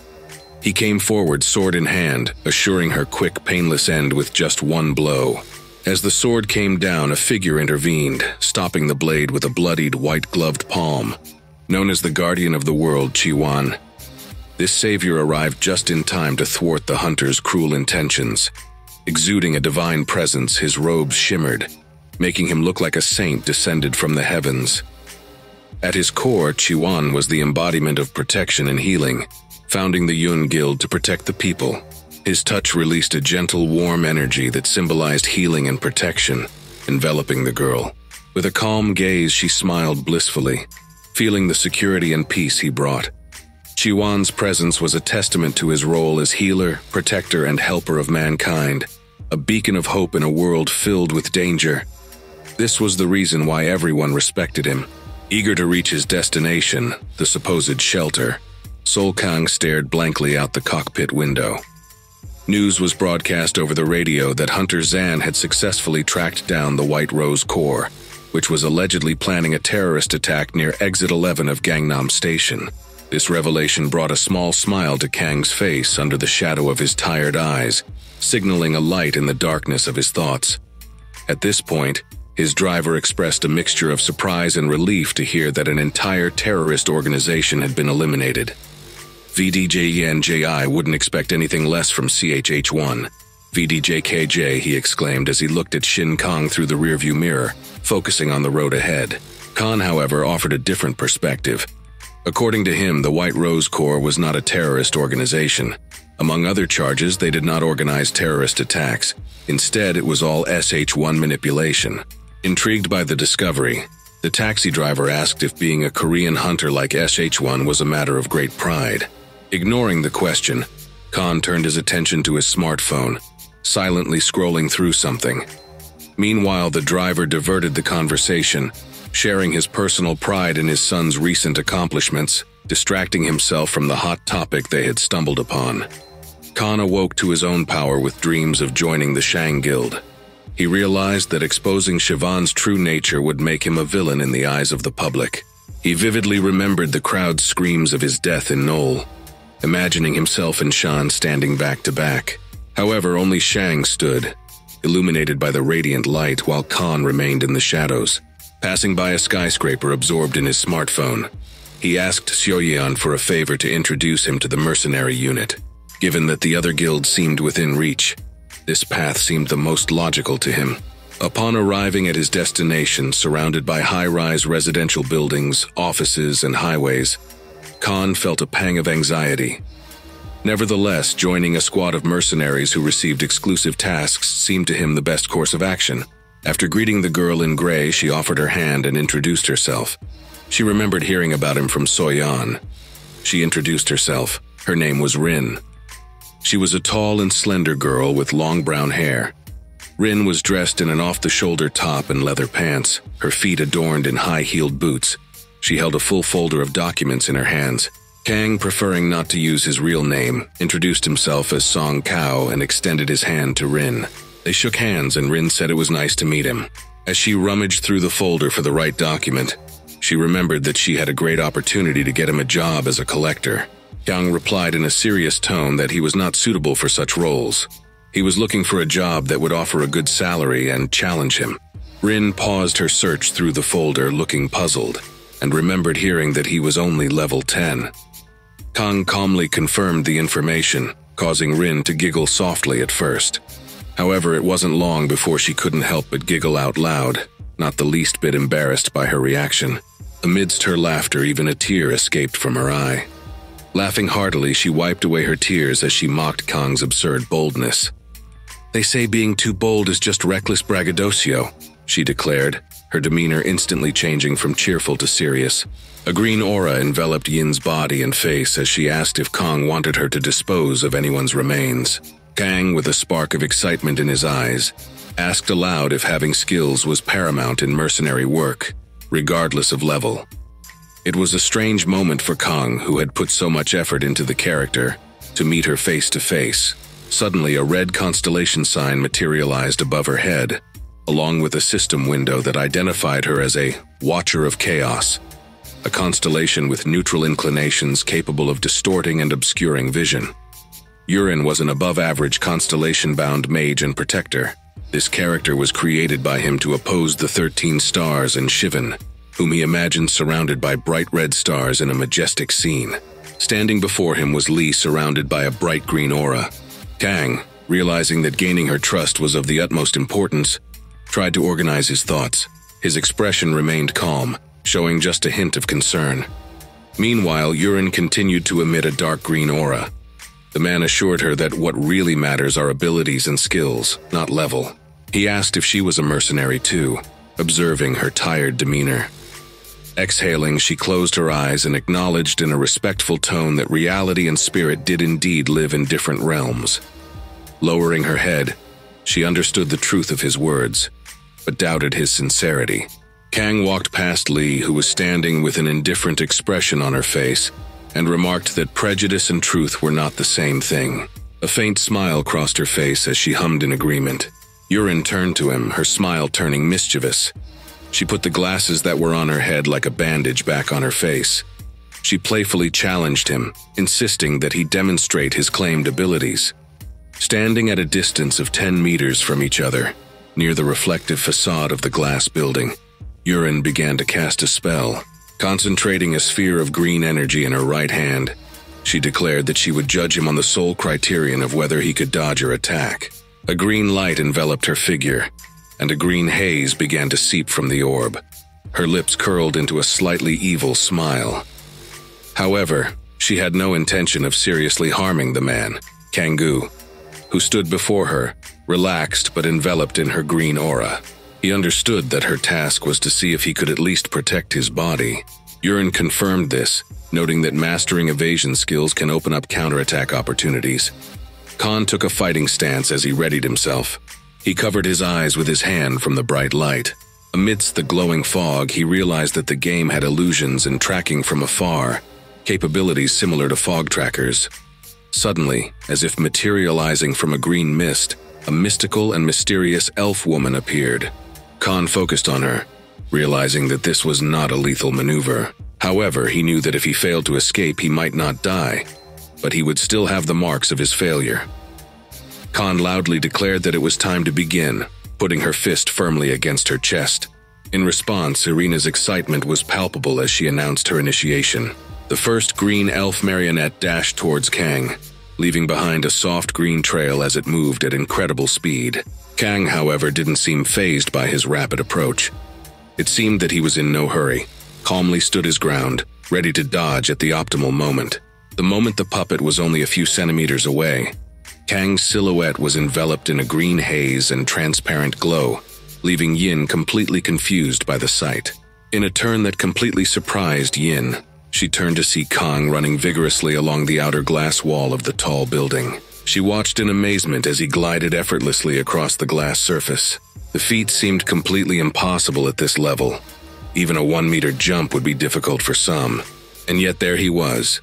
He came forward, sword in hand, assuring her quick, painless end with just one blow. As the sword came down, a figure intervened, stopping the blade with a bloodied, white-gloved palm. Known as the Guardian of the World, Chiwan, this savior arrived just in time to thwart the hunter's cruel intentions. Exuding a divine presence, his robes shimmered, making him look like a saint descended from the heavens. At his core, Chiwan was the embodiment of protection and healing, founding the Yun Guild to protect the people. His touch released a gentle, warm energy that symbolized healing and protection, enveloping the girl. With a calm gaze, she smiled blissfully, feeling the security and peace he brought. Chiwan's presence was a testament to his role as healer, protector, and helper of mankind, a beacon of hope in a world filled with danger. This was the reason why everyone respected him. Eager to reach his destination, the supposed shelter, Sol Kang stared blankly out the cockpit window. News was broadcast over the radio that Hunter Zan had successfully tracked down the White Rose Corps, which was allegedly planning a terrorist attack near Exit 11 of Gangnam Station. This revelation brought a small smile to Kang's face under the shadow of his tired eyes, signaling a light in the darkness of his thoughts. At this point, his driver expressed a mixture of surprise and relief to hear that an entire terrorist organization had been eliminated. VDJENJI wouldn't expect anything less from CHH1. VDJKJ, he exclaimed as he looked at Shin Kong through the rearview mirror, focusing on the road ahead. Khan, however, offered a different perspective. According to him, the White Rose Corps was not a terrorist organization. Among other charges, they did not organize terrorist attacks. Instead, it was all SH-1 manipulation. Intrigued by the discovery, the taxi driver asked if being a Korean hunter like SH-1 was a matter of great pride. Ignoring the question, Khan turned his attention to his smartphone, silently scrolling through something. Meanwhile, the driver diverted the conversation, sharing his personal pride in his son's recent accomplishments, distracting himself from the hot topic they had stumbled upon. Khan awoke to his own power with dreams of joining the Shang Guild. He realized that exposing Siobhan's true nature would make him a villain in the eyes of the public. He vividly remembered the crowd's screams of his death in Knoll, imagining himself and Shan standing back to back. However, only Shang stood, illuminated by the radiant light, while Khan remained in the shadows. Passing by a skyscraper absorbed in his smartphone, he asked Xiaoyan for a favor to introduce him to the mercenary unit. Given that the other guilds seemed within reach, this path seemed the most logical to him. Upon arriving at his destination, surrounded by high-rise residential buildings, offices, and highways, Khan felt a pang of anxiety. Nevertheless, joining a squad of mercenaries who received exclusive tasks seemed to him the best course of action. After greeting the girl in gray, she offered her hand and introduced herself. She remembered hearing about him from Soyan. She introduced herself. Her name was Rin. She was a tall and slender girl with long brown hair. Rin was dressed in an off-the-shoulder top and leather pants, her feet adorned in high-heeled boots. She held a full folder of documents in her hands. Kang, preferring not to use his real name, introduced himself as Song Kao and extended his hand to Rin. They shook hands and Rin said it was nice to meet him. As she rummaged through the folder for the right document, she remembered that she had a great opportunity to get him a job as a collector. Kang replied in a serious tone that he was not suitable for such roles. He was looking for a job that would offer a good salary and challenge him. Rin paused her search through the folder, looking puzzled, and remembered hearing that he was only level 10. Kang calmly confirmed the information, causing Rin to giggle softly at first. However, it wasn't long before she couldn't help but giggle out loud, not the least bit embarrassed by her reaction. Amidst her laughter, even a tear escaped from her eye. Laughing heartily, she wiped away her tears as she mocked Kang's absurd boldness. "They say being too bold is just reckless braggadocio," she declared, her demeanor instantly changing from cheerful to serious. A green aura enveloped Yin's body and face as she asked if Kang wanted her to dispose of anyone's remains. Kang, with a spark of excitement in his eyes, asked aloud if having skills was paramount in mercenary work, regardless of level. It was a strange moment for Kang, who had put so much effort into the character, to meet her face to face. Suddenly, a red constellation sign materialized above her head, along with a system window that identified her as a Watcher of Chaos, a constellation with neutral inclinations capable of distorting and obscuring vision. Urin was an above-average constellation-bound mage and protector. This character was created by him to oppose the 13 stars and Shivan, whom he imagined surrounded by bright red stars in a majestic scene. Standing before him was Lee, surrounded by a bright green aura. Kang, realizing that gaining her trust was of the utmost importance, tried to organize his thoughts. His expression remained calm, showing just a hint of concern. Meanwhile, Yurin continued to emit a dark green aura. The man assured her that what really matters are abilities and skills, not level. He asked if she was a mercenary too, observing her tired demeanor. Exhaling, she closed her eyes and acknowledged in a respectful tone that reality and spirit did indeed live in different realms. Lowering her head, she understood the truth of his words, but doubted his sincerity. Kang walked past Lee, who was standing with an indifferent expression on her face, and remarked that prejudice and truth were not the same thing. A faint smile crossed her face as she hummed in agreement. Yurin turned to him, her smile turning mischievous. She put the glasses that were on her head like a bandage back on her face. She playfully challenged him, insisting that he demonstrate his claimed abilities. Standing at a distance of 10 meters from each other, near the reflective facade of the glass building, Yurin began to cast a spell. Concentrating a sphere of green energy in her right hand, she declared that she would judge him on the sole criterion of whether he could dodge or attack. A green light enveloped her figure, and a green haze began to seep from the orb. Her lips curled into a slightly evil smile. However, she had no intention of seriously harming the man, Kangoo, who stood before her, relaxed but enveloped in her green aura. He understood that her task was to see if he could at least protect his body. Yurin confirmed this, noting that mastering evasion skills can open up counterattack opportunities. Khan took a fighting stance as he readied himself. He covered his eyes with his hand from the bright light. Amidst the glowing fog, he realized that the game had illusions and tracking from afar, capabilities similar to fog trackers. Suddenly, as if materializing from a green mist, a mystical and mysterious elf woman appeared. Khan focused on her, realizing that this was not a lethal maneuver. However, he knew that if he failed to escape, he might not die, but he would still have the marks of his failure. Khan loudly declared that it was time to begin, putting her fist firmly against her chest. In response, Irina's excitement was palpable as she announced her initiation. The first green elf marionette dashed towards Kang, leaving behind a soft green trail as it moved at incredible speed. Kang, however, didn't seem fazed by his rapid approach. It seemed that he was in no hurry, calmly stood his ground, ready to dodge at the optimal moment. The moment the puppet was only a few centimeters away, Kang's silhouette was enveloped in a green haze and transparent glow, leaving Yin completely confused by the sight. In a turn that completely surprised Yin, she turned to see Kang running vigorously along the outer glass wall of the tall building. She watched in amazement as he glided effortlessly across the glass surface. The feat seemed completely impossible at this level. Even a 1-meter jump would be difficult for some, and yet there he was,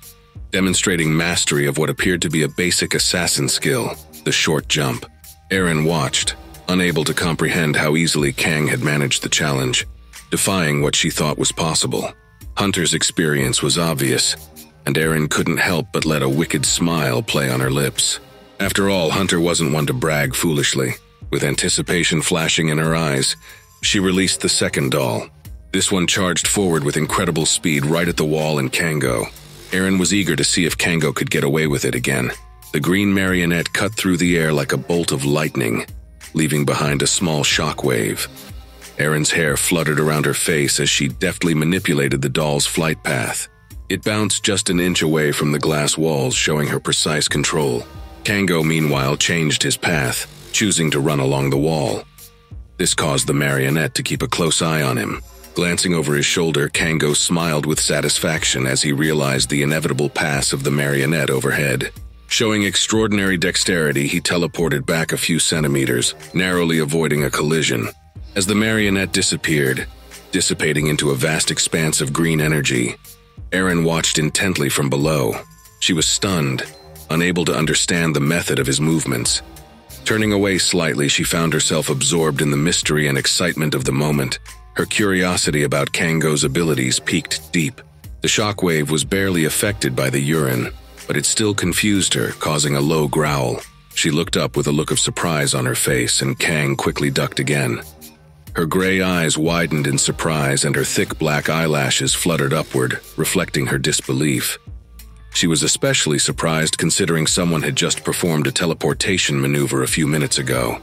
demonstrating mastery of what appeared to be a basic assassin skill, the short jump. Eren watched, unable to comprehend how easily Kang had managed the challenge, defying what she thought was possible. Hunter's experience was obvious, and Eren couldn't help but let a wicked smile play on her lips. After all, Hunter wasn't one to brag foolishly. With anticipation flashing in her eyes, she released the second doll. This one charged forward with incredible speed right at the wall and Kango. Eren was eager to see if Kango could get away with it again. The green marionette cut through the air like a bolt of lightning, leaving behind a small shockwave. Eren's hair fluttered around her face as she deftly manipulated the doll's flight path. It bounced just an inch away from the glass walls, showing her precise control. Kango, meanwhile, changed his path, choosing to run along the wall. This caused the marionette to keep a close eye on him. Glancing over his shoulder, Kango smiled with satisfaction as he realized the inevitable pass of the marionette overhead. Showing extraordinary dexterity, he teleported back a few centimeters, narrowly avoiding a collision. As the marionette disappeared, dissipating into a vast expanse of green energy, Eren watched intently from below. She was stunned, unable to understand the method of his movements. Turning away slightly, she found herself absorbed in the mystery and excitement of the moment. Her curiosity about Kango's abilities peaked deep. The shockwave was barely affected by the urine, but it still confused her, causing a low growl. She looked up with a look of surprise on her face, and Kang quickly ducked again. Her gray eyes widened in surprise, and her thick black eyelashes fluttered upward, reflecting her disbelief. She was especially surprised considering someone had just performed a teleportation maneuver a few minutes ago.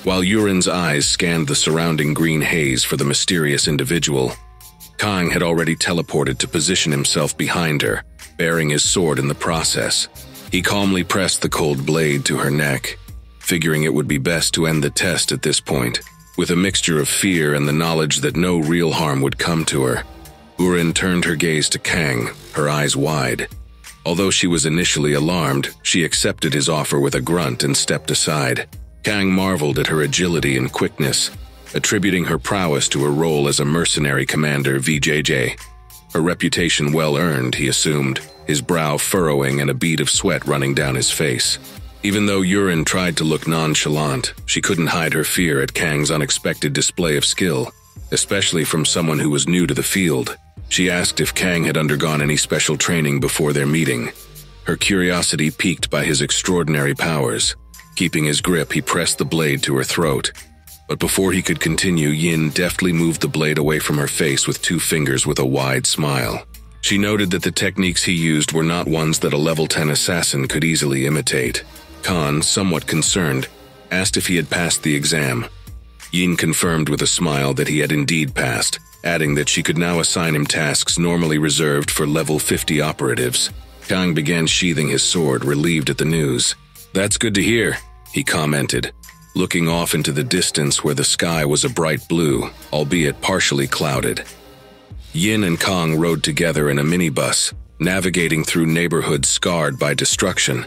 While Yurin's eyes scanned the surrounding green haze for the mysterious individual, Kang had already teleported to position himself behind her, bearing his sword in the process. He calmly pressed the cold blade to her neck, figuring it would be best to end the test at this point. With a mixture of fear and the knowledge that no real harm would come to her, Yurin turned her gaze to Kang, her eyes wide. Although she was initially alarmed, she accepted his offer with a grunt and stepped aside. Kang marveled at her agility and quickness, attributing her prowess to her role as a mercenary commander VJJ. Her reputation well earned, he assumed, his brow furrowing and a bead of sweat running down his face. Even though Yurin tried to look nonchalant, she couldn't hide her fear at Kang's unexpected display of skill, especially from someone who was new to the field. She asked if Kang had undergone any special training before their meeting, her curiosity piqued by his extraordinary powers. Keeping his grip, he pressed the blade to her throat. But before he could continue, Yin deftly moved the blade away from her face with 2 fingers with a wide smile. She noted that the techniques he used were not ones that a level 10 assassin could easily imitate. Khan, somewhat concerned, asked if he had passed the exam. Yin confirmed with a smile that he had indeed passed, adding that she could now assign him tasks normally reserved for level 50 operatives. Kang began sheathing his sword, relieved at the news. "That's good to hear," he commented, looking off into the distance where the sky was a bright blue, albeit partially clouded. Yin and Kang rode together in a minibus, navigating through neighborhoods scarred by destruction.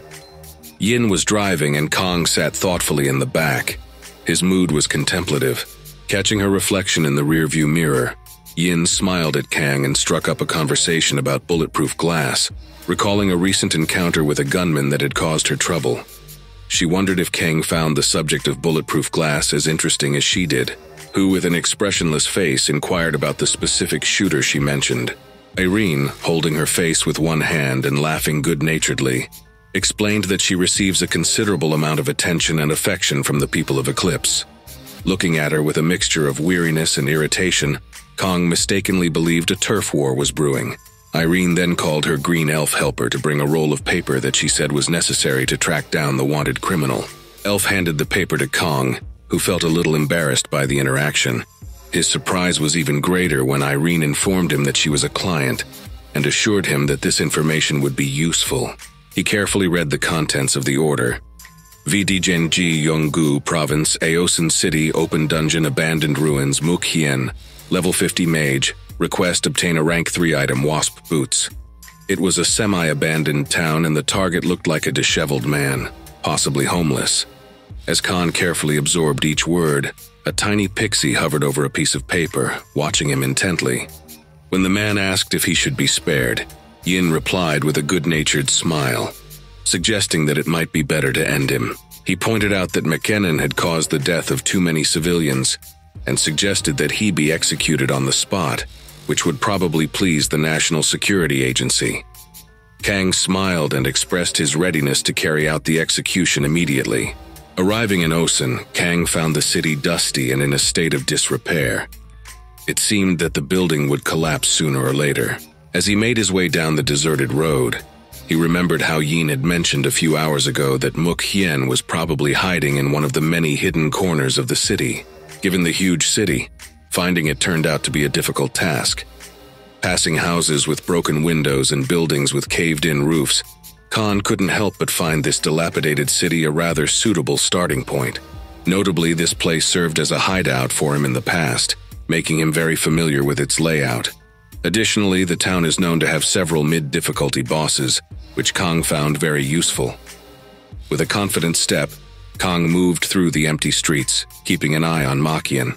Yin was driving and Kang sat thoughtfully in the back. His mood was contemplative. Catching her reflection in the rearview mirror, Yin smiled at Kang and struck up a conversation about bulletproof glass, recalling a recent encounter with a gunman that had caused her trouble. She wondered if Kang found the subject of bulletproof glass as interesting as she did, who with an expressionless face inquired about the specific shooter she mentioned. Irene, holding her face with one hand and laughing good-naturedly, explained that she receives a considerable amount of attention and affection from the people of Eclipse. Looking at her with a mixture of weariness and irritation, Kang mistakenly believed a turf war was brewing. Irene then called her green elf helper to bring a roll of paper that she said was necessary to track down the wanted criminal. Elf handed the paper to Kang, who felt a little embarrassed by the interaction. His surprise was even greater when Irene informed him that she was a client and assured him that this information would be useful. He carefully read the contents of the order. Vdgenji Yonggu Province, Aosen City, Open Dungeon, Abandoned Ruins, Mukhien, Level 50 Mage, request obtain a Rank 3 item, Wasp Boots. It was a semi-abandoned town and the target looked like a disheveled man, possibly homeless. As Khan carefully absorbed each word, a tiny pixie hovered over a piece of paper, watching him intently. When the man asked if he should be spared, Yin replied with a good-natured smile, suggesting that it might be better to end him. He pointed out that McKinnon had caused the death of too many civilians and suggested that he be executed on the spot, which would probably please the National Security Agency. Kang smiled and expressed his readiness to carry out the execution immediately. Arriving in Osen, Kang found the city dusty and in a state of disrepair. It seemed that the building would collapse sooner or later. As he made his way down the deserted road, he remembered how Yin had mentioned a few hours ago that Muk Hien was probably hiding in one of the many hidden corners of the city. Given the huge city, finding it turned out to be a difficult task. Passing houses with broken windows and buildings with caved-in roofs, Khan couldn't help but find this dilapidated city a rather suitable starting point. Notably, this place served as a hideout for him in the past, making him very familiar with its layout. Additionally, the town is known to have several mid-difficulty bosses, which Kang found very useful. With a confident step, Kang moved through the empty streets, keeping an eye on Makian.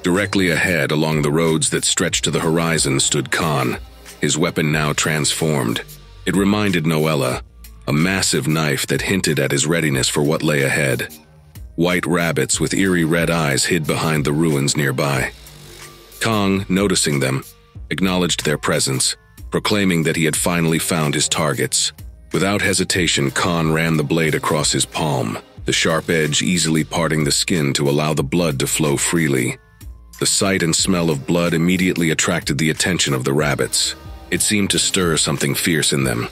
Directly ahead, along the roads that stretched to the horizon, stood Khan, his weapon now transformed. It reminded Noella, a massive knife that hinted at his readiness for what lay ahead. White rabbits with eerie red eyes hid behind the ruins nearby. Kang, noticing them, acknowledged their presence, proclaiming that he had finally found his targets. Without hesitation, Khan ran the blade across his palm, the sharp edge easily parting the skin to allow the blood to flow freely. The sight and smell of blood immediately attracted the attention of the rabbits. It seemed to stir something fierce in them,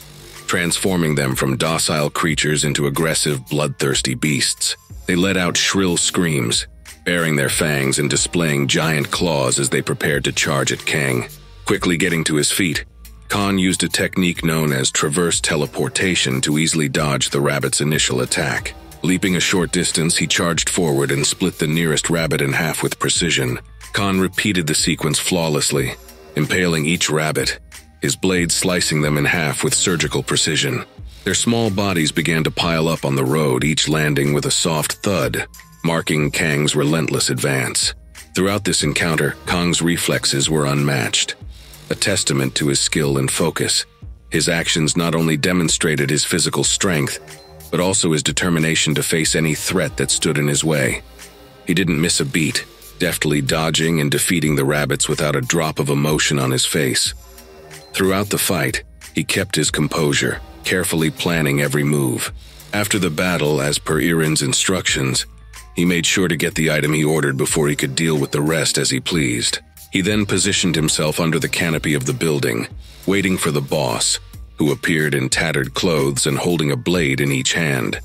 transforming them from docile creatures into aggressive, bloodthirsty beasts. They let out shrill screams, baring their fangs and displaying giant claws as they prepared to charge at Kang. Quickly getting to his feet, Khan used a technique known as traverse teleportation to easily dodge the rabbit's initial attack. Leaping a short distance, he charged forward and split the nearest rabbit in half with precision. Khan repeated the sequence flawlessly, impaling each rabbit, his blade slicing them in half with surgical precision. Their small bodies began to pile up on the road, each landing with a soft thud, marking Kang's relentless advance. Throughout this encounter, Kang's reflexes were unmatched, a testament to his skill and focus. His actions not only demonstrated his physical strength, but also his determination to face any threat that stood in his way. He didn't miss a beat, deftly dodging and defeating the rabbits without a drop of emotion on his face. Throughout the fight, he kept his composure, carefully planning every move. After the battle, as per Irin's instructions, he made sure to get the item he ordered before he could deal with the rest as he pleased. He then positioned himself under the canopy of the building, waiting for the boss, who appeared in tattered clothes and holding a blade in each hand.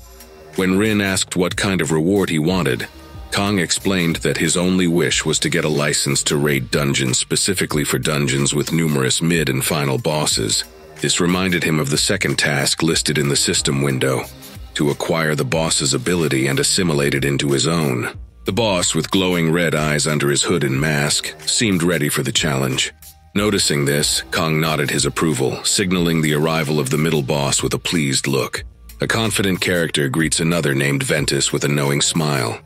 When Rin asked what kind of reward he wanted, Kang explained that his only wish was to get a license to raid dungeons specifically for dungeons with numerous mid and final bosses. This reminded him of the second task listed in the system window, to acquire the boss's ability and assimilate it into his own. The boss, with glowing red eyes under his hood and mask, seemed ready for the challenge. Noticing this, Kang nodded his approval, signaling the arrival of the middle boss with a pleased look. A confident character greets another named Ventus with a knowing smile.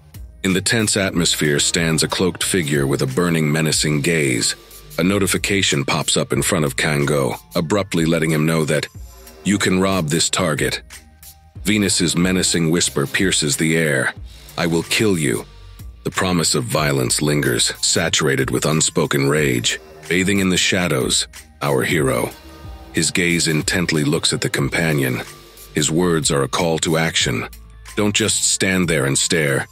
In the tense atmosphere stands a cloaked figure with a burning, menacing gaze. A notification pops up in front of Kango, abruptly letting him know that, "You can rob this target." Venus's menacing whisper pierces the air. "I will kill you." The promise of violence lingers, saturated with unspoken rage. Bathing in the shadows, our hero. His gaze intently looks at the companion. His words are a call to action. Don't just stand there and stare.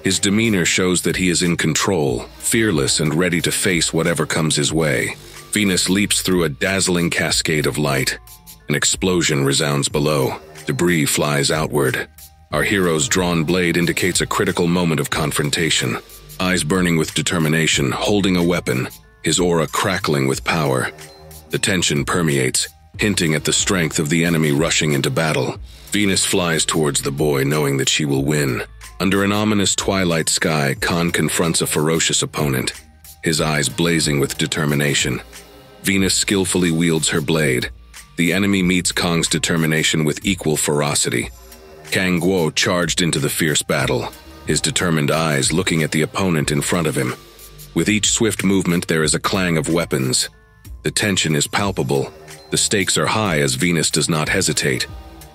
His demeanor shows that he is in control, fearless and ready to face whatever comes his way. Venus leaps through a dazzling cascade of light. An explosion resounds below. Debris flies outward. Our hero's drawn blade indicates a critical moment of confrontation. Eyes burning with determination, holding a weapon, his aura crackling with power. The tension permeates, hinting at the strength of the enemy rushing into battle. Venus flies towards the boy, knowing that she will win. Under an ominous twilight sky, Khan confronts a ferocious opponent, his eyes blazing with determination. Venus skillfully wields her blade. The enemy meets Kang's determination with equal ferocity. Kang Guo charged into the fierce battle, his determined eyes looking at the opponent in front of him. With each swift movement, there is a clang of weapons. The tension is palpable. The stakes are high as Venus does not hesitate,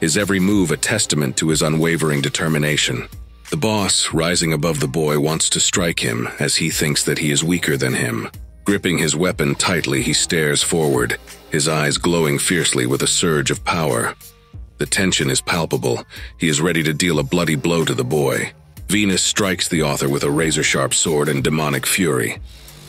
his every move a testament to his unwavering determination. The boss, rising above the boy, wants to strike him as he thinks that he is weaker than him. Gripping his weapon tightly, he stares forward, his eyes glowing fiercely with a surge of power. The tension is palpable. He is ready to deal a bloody blow to the boy. Venus strikes the author with a razor-sharp sword in demonic fury.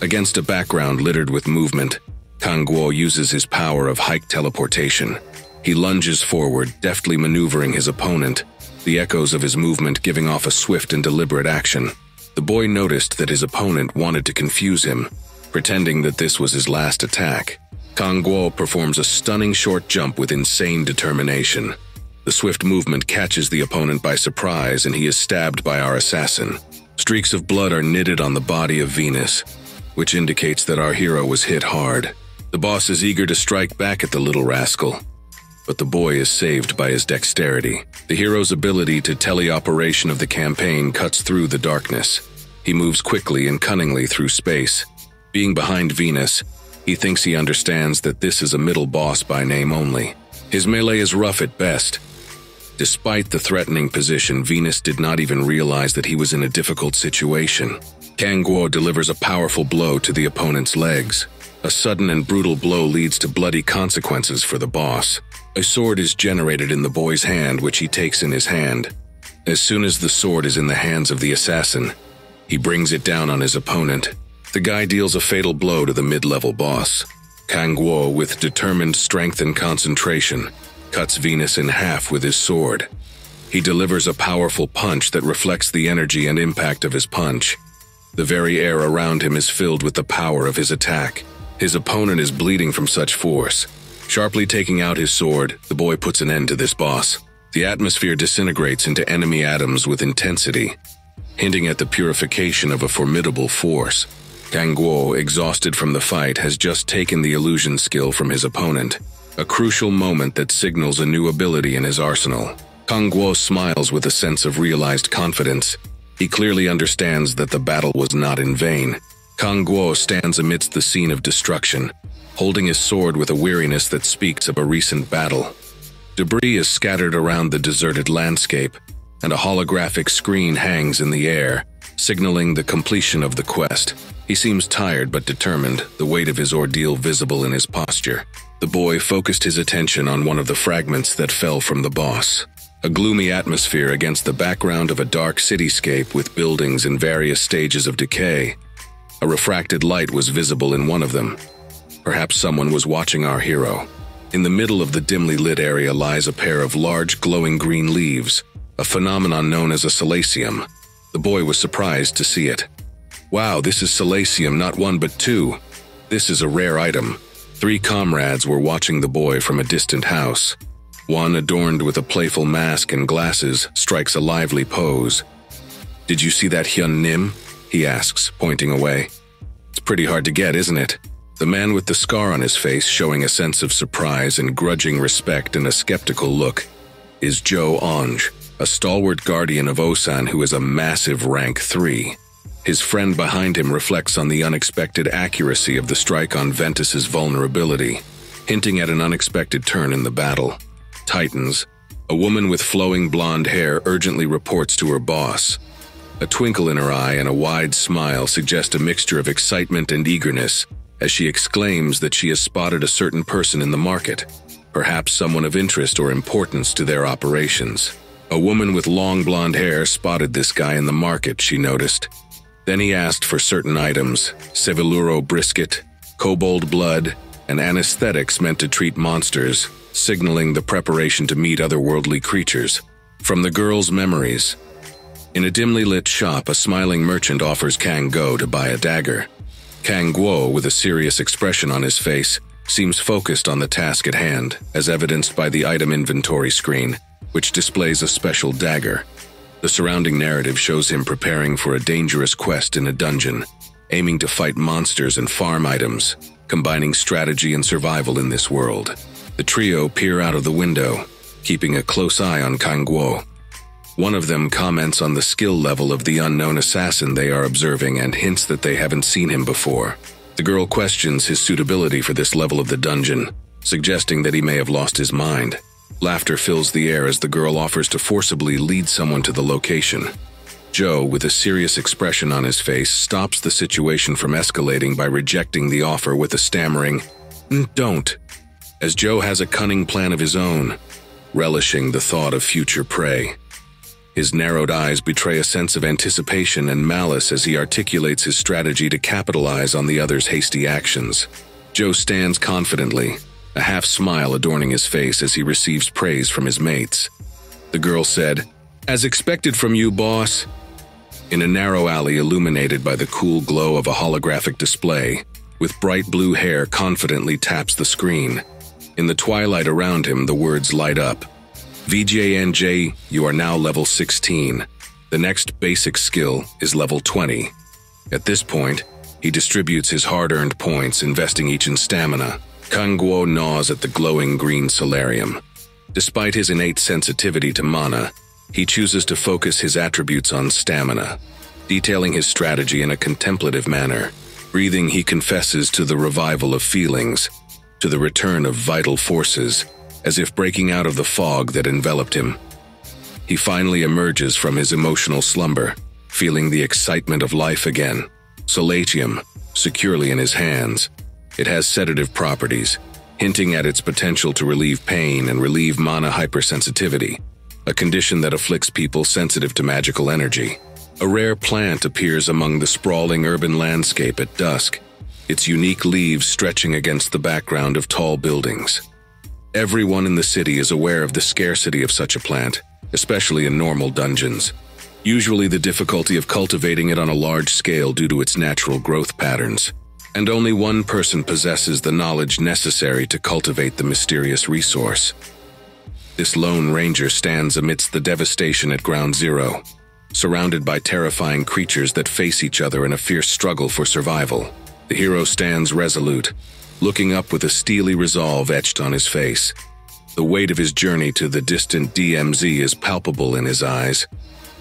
Against a background littered with movement, Kang Guo uses his power of hike teleportation. He lunges forward, deftly maneuvering his opponent, the echoes of his movement giving off a swift and deliberate action. The boy noticed that his opponent wanted to confuse him, pretending that this was his last attack. Kang Guo performs a stunning short jump with insane determination. The swift movement catches the opponent by surprise and he is stabbed by our assassin. Streaks of blood are knitted on the body of Venus, which indicates that our hero was hit hard. The boss is eager to strike back at the little rascal, but the boy is saved by his dexterity. The hero's ability to teleoperation of the campaign cuts through the darkness. He moves quickly and cunningly through space. Being behind Venus, he thinks he understands that this is a middle boss by name only. His melee is rough at best. Despite the threatening position, Venus did not even realize that he was in a difficult situation. Kang Guo delivers a powerful blow to the opponent's legs. A sudden and brutal blow leads to bloody consequences for the boss. A sword is generated in the boy's hand, which he takes in his hand. As soon as the sword is in the hands of the assassin, he brings it down on his opponent. The guy deals a fatal blow to the mid-level boss. Kang Guo, with determined strength and concentration, cuts Venus in half with his sword. He delivers a powerful punch that reflects the energy and impact of his punch. The very air around him is filled with the power of his attack. His opponent is bleeding from such force. Sharply taking out his sword, the boy puts an end to this boss. The atmosphere disintegrates into enemy atoms with intensity, hinting at the purification of a formidable force. Kang Guo, exhausted from the fight, has just taken the illusion skill from his opponent, a crucial moment that signals a new ability in his arsenal. Kang Guo smiles with a sense of realized confidence. He clearly understands that the battle was not in vain. Kang Guo stands amidst the scene of destruction, holding his sword with a weariness that speaks of a recent battle. Debris is scattered around the deserted landscape, and a holographic screen hangs in the air, signaling the completion of the quest. He seems tired but determined, the weight of his ordeal visible in his posture. The boy focused his attention on one of the fragments that fell from the boss. A gloomy atmosphere against the background of a dark cityscape with buildings in various stages of decay. A refracted light was visible in one of them. Perhaps someone was watching our hero. In the middle of the dimly lit area lies a pair of large glowing green leaves, a phenomenon known as a solaceum. The boy was surprised to see it. Wow, this is solaceum, not one but two. This is a rare item. 3 comrades were watching the boy from a distant house. One, adorned with a playful mask and glasses, strikes a lively pose. "Did you see that Hyun Nim?" he asks, pointing away. "It's pretty hard to get, isn't it?" The man with the scar on his face, showing a sense of surprise and grudging respect and a skeptical look, is Jo Onge, a stalwart guardian of Osan who is a massive rank 3. His friend behind him reflects on the unexpected accuracy of the strike on Ventus's vulnerability, hinting at an unexpected turn in the battle. Titans, a woman with flowing blonde hair urgently reports to her boss. A twinkle in her eye and a wide smile suggest a mixture of excitement and eagerness as she exclaims that she has spotted a certain person in the market, perhaps someone of interest or importance to their operations. A woman with long blonde hair spotted this guy in the market, she noticed. Then he asked for certain items, Ceviluro brisket, kobold blood, and anesthetics meant to treat monsters, signaling the preparation to meet otherworldly creatures. From the girl's memories. In a dimly lit shop, a smiling merchant offers Kang Guo to buy a dagger. Kang Guo, with a serious expression on his face, seems focused on the task at hand, as evidenced by the item inventory screen, which displays a special dagger. The surrounding narrative shows him preparing for a dangerous quest in a dungeon, aiming to fight monsters and farm items, combining strategy and survival in this world. The trio peer out of the window, keeping a close eye on Kang Guo. One of them comments on the skill level of the unknown assassin they are observing and hints that they haven't seen him before. The girl questions his suitability for this level of the dungeon, suggesting that he may have lost his mind. Laughter fills the air as the girl offers to forcibly lead someone to the location. Joe, with a serious expression on his face, stops the situation from escalating by rejecting the offer with a stammering, "Don't," as Joe has a cunning plan of his own, relishing the thought of future prey. His narrowed eyes betray a sense of anticipation and malice as he articulates his strategy to capitalize on the other's hasty actions. Joe stands confidently, a half-smile adorning his face as he receives praise from his mates. The girl said, "As expected from you, boss." In a narrow alley illuminated by the cool glow of a holographic display, with bright blue hair confidently taps the screen. In the twilight around him, the words light up. "VJNJ, you are now level 16. The next basic skill is level 20. At this point, he distributes his hard-earned points, investing each in stamina. Kang Guo gnaws at the glowing green solarium. Despite his innate sensitivity to mana, he chooses to focus his attributes on stamina, detailing his strategy in a contemplative manner. Breathing, he confesses to the revival of feelings, to the return of vital forces, as if breaking out of the fog that enveloped him. He finally emerges from his emotional slumber, feeling the excitement of life again. Solatium, securely in his hands. It has sedative properties, hinting at its potential to relieve pain and relieve mana hypersensitivity, a condition that afflicts people sensitive to magical energy. A rare plant appears among the sprawling urban landscape at dusk, its unique leaves stretching against the background of tall buildings. Everyone in the city is aware of the scarcity of such a plant, especially in normal dungeons. Usually the difficulty of cultivating it on a large scale due to its natural growth patterns, and only one person possesses the knowledge necessary to cultivate the mysterious resource. This lone ranger stands amidst the devastation at Ground Zero, surrounded by terrifying creatures that face each other in a fierce struggle for survival. The hero stands resolute, looking up with a steely resolve etched on his face. The weight of his journey to the distant DMZ is palpable in his eyes,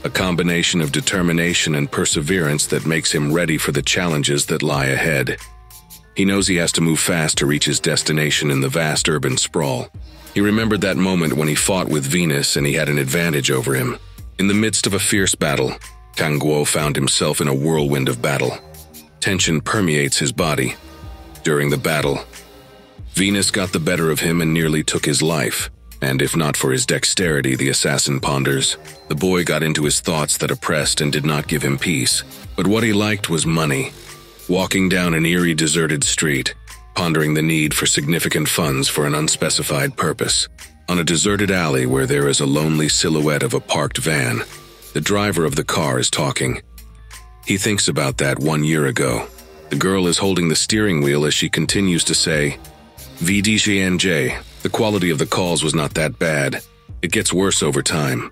a combination of determination and perseverance that makes him ready for the challenges that lie ahead. He knows he has to move fast to reach his destination in the vast urban sprawl. He remembered that moment when he fought with Venus and he had an advantage over him. In the midst of a fierce battle, Kang Guo found himself in a whirlwind of battle. Tension permeates his body. During the battle, Venus got the better of him and nearly took his life. And if not for his dexterity, the assassin ponders, the boy got into his thoughts that oppressed and did not give him peace. But what he liked was money. Walking down an eerie, deserted street, pondering the need for significant funds for an unspecified purpose. On a deserted alley where there is a lonely silhouette of a parked van, the driver of the car is talking. He thinks about that 1 year ago. The girl is holding the steering wheel as she continues to say, VDGNJ, the quality of the calls was not that bad. It gets worse over time.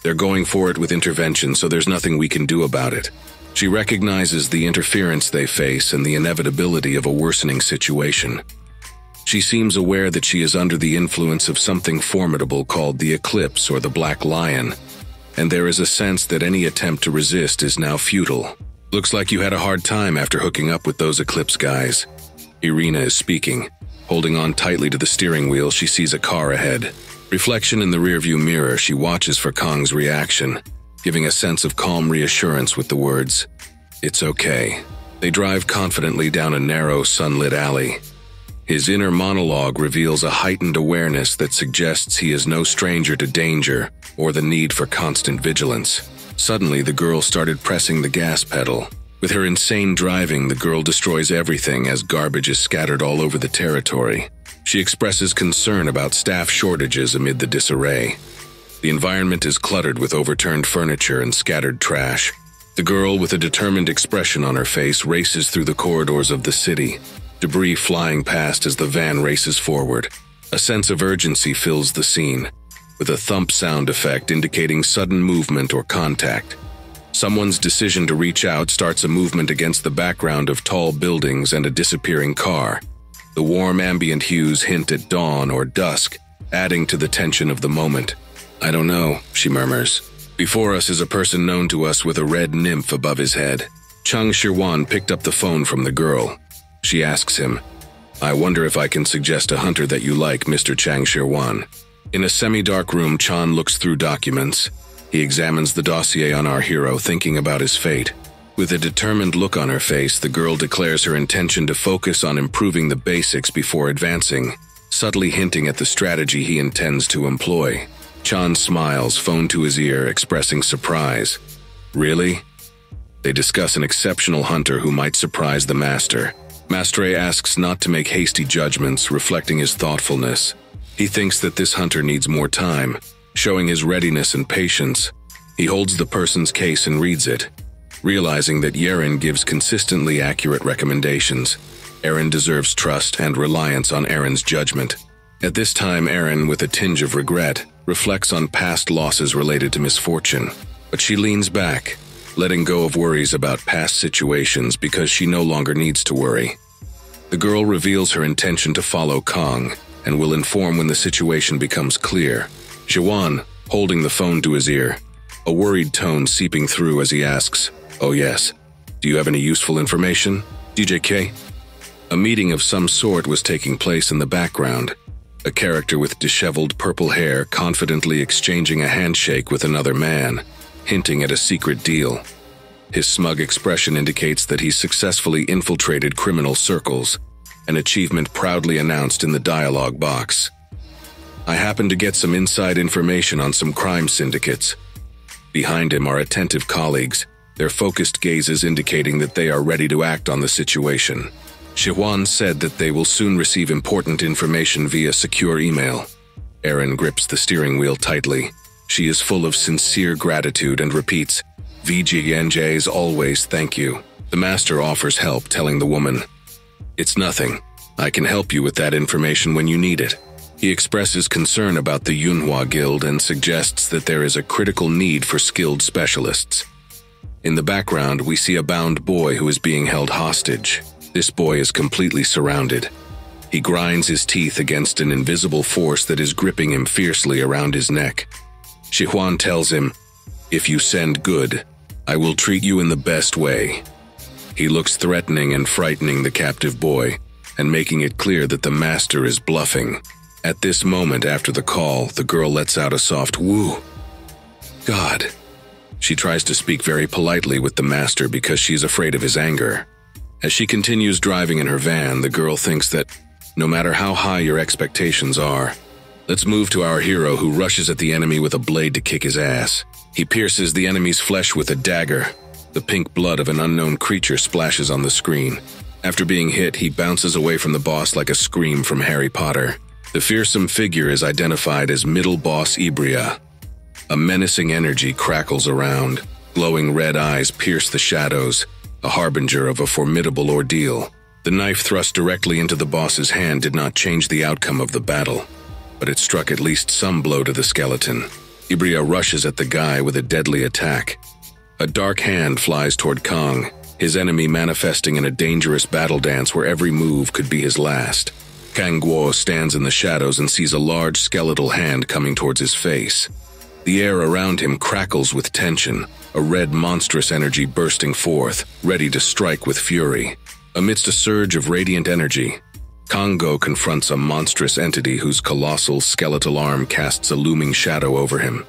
They're going for it with intervention, so there's nothing we can do about it. She recognizes the interference they face and the inevitability of a worsening situation. She seems aware that she is under the influence of something formidable called the Eclipse or the Black Lion, and there is a sense that any attempt to resist is now futile. Looks like you had a hard time after hooking up with those Eclipse guys. Irina is speaking. Holding on tightly to the steering wheel, she sees a car ahead. Reflection in the rearview mirror, she watches for Kong's reaction, giving a sense of calm reassurance with the words, "It's okay." They drive confidently down a narrow, sunlit alley. His inner monologue reveals a heightened awareness that suggests he is no stranger to danger or the need for constant vigilance. Suddenly, the girl started pressing the gas pedal. With her insane driving, the girl destroys everything as garbage is scattered all over the territory. She expresses concern about staff shortages amid the disarray. The environment is cluttered with overturned furniture and scattered trash. The girl, with a determined expression on her face, races through the corridors of the city, debris flying past as the van races forward. A sense of urgency fills the scene, with a thump sound effect indicating sudden movement or contact. Someone's decision to reach out starts a movement against the background of tall buildings and a disappearing car. The warm ambient hues hint at dawn or dusk, adding to the tension of the moment. "I don't know," she murmurs. Before us is a person known to us with a red nymph above his head. Chang Shirwan picked up the phone from the girl. She asks him, "I wonder if I can suggest a hunter that you like, Mr. Chang Shirwan." In a semi-dark room, Chan looks through documents. He examines the dossier on our hero, thinking about his fate. With a determined look on her face, the girl declares her intention to focus on improving the basics before advancing, subtly hinting at the strategy he intends to employ. Chan smiles, phone to his ear, expressing surprise. "Really?" They discuss an exceptional hunter who might surprise the master. Mastre asks not to make hasty judgments, reflecting his thoughtfulness. He thinks that this hunter needs more time, showing his readiness and patience. He holds the person's case and reads it, realizing that Yeren gives consistently accurate recommendations. Eren deserves trust and reliance on Eren's judgment. At this time, Eren, with a tinge of regret, reflects on past losses related to misfortune, but she leans back, letting go of worries about past situations because she no longer needs to worry. The girl reveals her intention to follow Kong and will inform when the situation becomes clear. Jiwan, holding the phone to his ear, a worried tone seeping through as he asks, "Oh yes, do you have any useful information, DJK?" A meeting of some sort was taking place in the background. A character with disheveled purple hair confidently exchanging a handshake with another man, hinting at a secret deal. His smug expression indicates that he's successfully infiltrated criminal circles. an achievement proudly announced in the dialogue box. I happen to get some inside information on some crime syndicates. Behind him are attentive colleagues, their focused gazes indicating that they are ready to act on the situation. Shihuan said that they will soon receive important information via secure email. Erin grips the steering wheel tightly. She is full of sincere gratitude and repeats, "VGNJs always thank you." The master offers help, telling the woman, "It's nothing. I can help you with that information when you need it." He expresses concern about the Yunhua Guild and suggests that there is a critical need for skilled specialists. In the background, we see a bound boy who is being held hostage. This boy is completely surrounded. He grinds his teeth against an invisible force that is gripping him fiercely around his neck. Shihuan tells him, "If you send good, I will treat you in the best way." He looks threatening and frightening the captive boy, and making it clear that the master is bluffing. At this moment after the call, the girl lets out a soft woo. "God." She tries to speak very politely with the master because she's afraid of his anger. As she continues driving in her van, the girl thinks that no matter how high your expectations are, let's move to our hero who rushes at the enemy with a blade to kick his ass. He pierces the enemy's flesh with a dagger. The pink blood of an unknown creature splashes on the screen. After being hit, he bounces away from the boss like a scream from Harry Potter. The fearsome figure is identified as Middle Boss Ibria. A menacing energy crackles around. Glowing red eyes pierce the shadows, a harbinger of a formidable ordeal. The knife thrust directly into the boss's hand did not change the outcome of the battle, but it struck at least some blow to the skeleton. Ibria rushes at the guy with a deadly attack. A dark hand flies toward Kong, his enemy manifesting in a dangerous battle dance where every move could be his last. Kang Guo stands in the shadows and sees a large skeletal hand coming towards his face. The air around him crackles with tension, a red monstrous energy bursting forth, ready to strike with fury. Amidst a surge of radiant energy, Kongo confronts a monstrous entity whose colossal skeletal arm casts a looming shadow over him.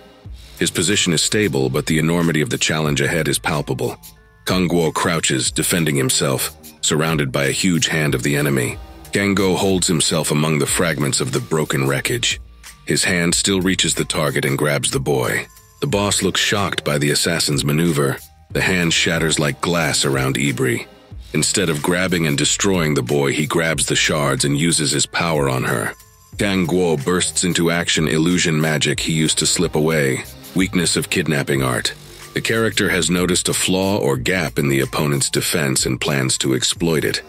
His position is stable, but the enormity of the challenge ahead is palpable. Kangguo crouches, defending himself, surrounded by a huge hand of the enemy. Gango holds himself among the fragments of the broken wreckage. His hand still reaches the target and grabs the boy. The boss looks shocked by the assassin's maneuver. The hand shatters like glass around Ibri. Instead of grabbing and destroying the boy, he grabs the shards and uses his power on her. Kang Guo bursts into action illusion magic he used to slip away, weakness of kidnapping art. The character has noticed a flaw or gap in the opponent's defense and plans to exploit it.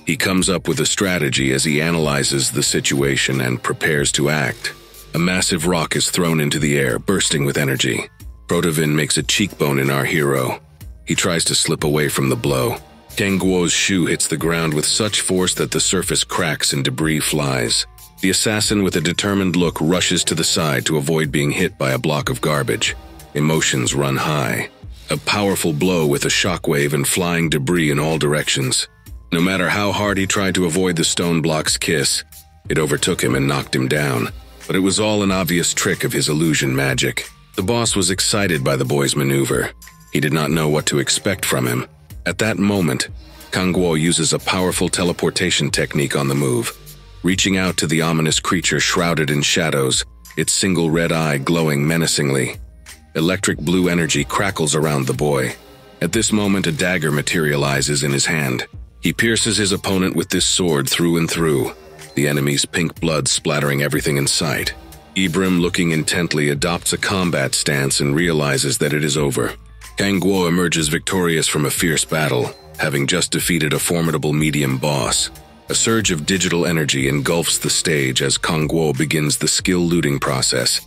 He comes up with a strategy as he analyzes the situation and prepares to act. A massive rock is thrown into the air, bursting with energy. Protovin makes a cheekbone in our hero. He tries to slip away from the blow. Kangguo's shoe hits the ground with such force that the surface cracks and debris flies. The assassin with a determined look rushes to the side to avoid being hit by a block of garbage. Emotions run high. A powerful blow with a shockwave and flying debris in all directions. No matter how hard he tried to avoid the stone block's kiss, it overtook him and knocked him down. But it was all an obvious trick of his illusion magic. The boss was excited by the boy's maneuver. He did not know what to expect from him. At that moment, Kangguo uses a powerful teleportation technique on the move, reaching out to the ominous creature shrouded in shadows, its single red eye glowing menacingly. Electric blue energy crackles around the boy. At this moment, a dagger materializes in his hand. He pierces his opponent with this sword through and through, the enemy's pink blood splattering everything in sight. Ibrim, looking intently, adopts a combat stance and realizes that it is over. Kangguo emerges victorious from a fierce battle, having just defeated a formidable medium boss. A surge of digital energy engulfs the stage as Kangguo begins the skill looting process,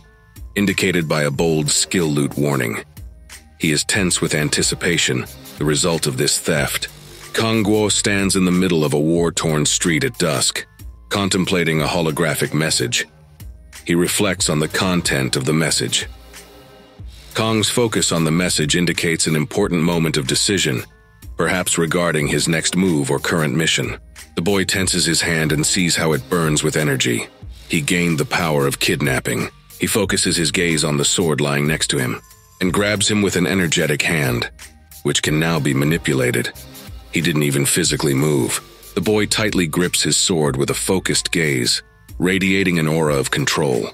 indicated by a bold skill loot warning. He is tense with anticipation, the result of this theft. Kangguo stands in the middle of a war-torn street at dusk, contemplating a holographic message. He reflects on the content of the message. Kong's focus on the message indicates an important moment of decision, perhaps regarding his next move or current mission. The boy tenses his hand and sees how it burns with energy. He gained the power of kidnapping. He focuses his gaze on the sword lying next to him, and grabs him with an energetic hand, which can now be manipulated. He didn't even physically move. The boy tightly grips his sword with a focused gaze, radiating an aura of control.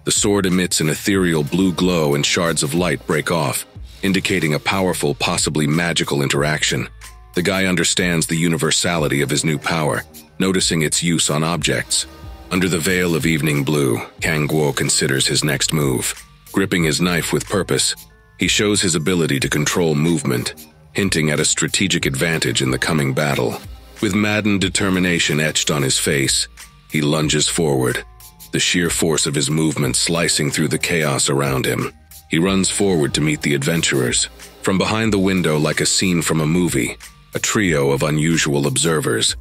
The sword emits an ethereal blue glow and shards of light break off, indicating a powerful, possibly magical interaction. The guy understands the universality of his new power, noticing its use on objects. Under the veil of evening blue, Kang Guo considers his next move. Gripping his knife with purpose, he shows his ability to control movement, hinting at a strategic advantage in the coming battle. With maddened determination etched on his face, he lunges forward, the sheer force of his movement slicing through the chaos around him. He runs forward to meet the adventurers. From behind the window, like a scene from a movie, a trio of unusual observers.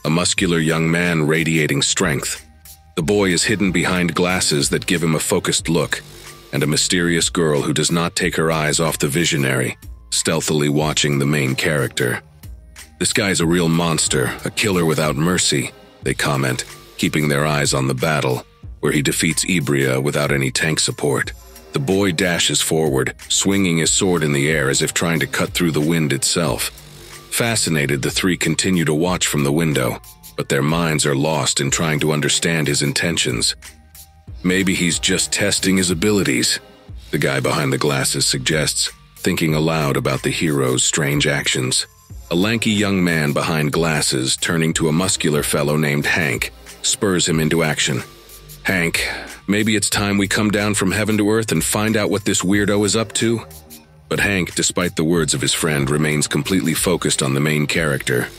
A muscular young man radiating strength. The boy is hidden behind glasses that give him a focused look, and a mysterious girl who does not take her eyes off the visionary, stealthily watching the main character. "This guy's a real monster, a killer without mercy," they comment, keeping their eyes on the battle, where he defeats Ibria without any tank support. The boy dashes forward, swinging his sword in the air as if trying to cut through the wind itself. Fascinated, the three continue to watch from the window, but their minds are lost in trying to understand his intentions. "Maybe he's just testing his abilities," the guy behind the glasses suggests, thinking aloud about the hero's strange actions. A lanky young man behind glasses, turning to a muscular fellow named Hank, spurs him into action. "Hank, maybe it's time we come down from heaven to earth and find out what this weirdo is up to?" But Hank, despite the words of his friend, remains completely focused on the main character.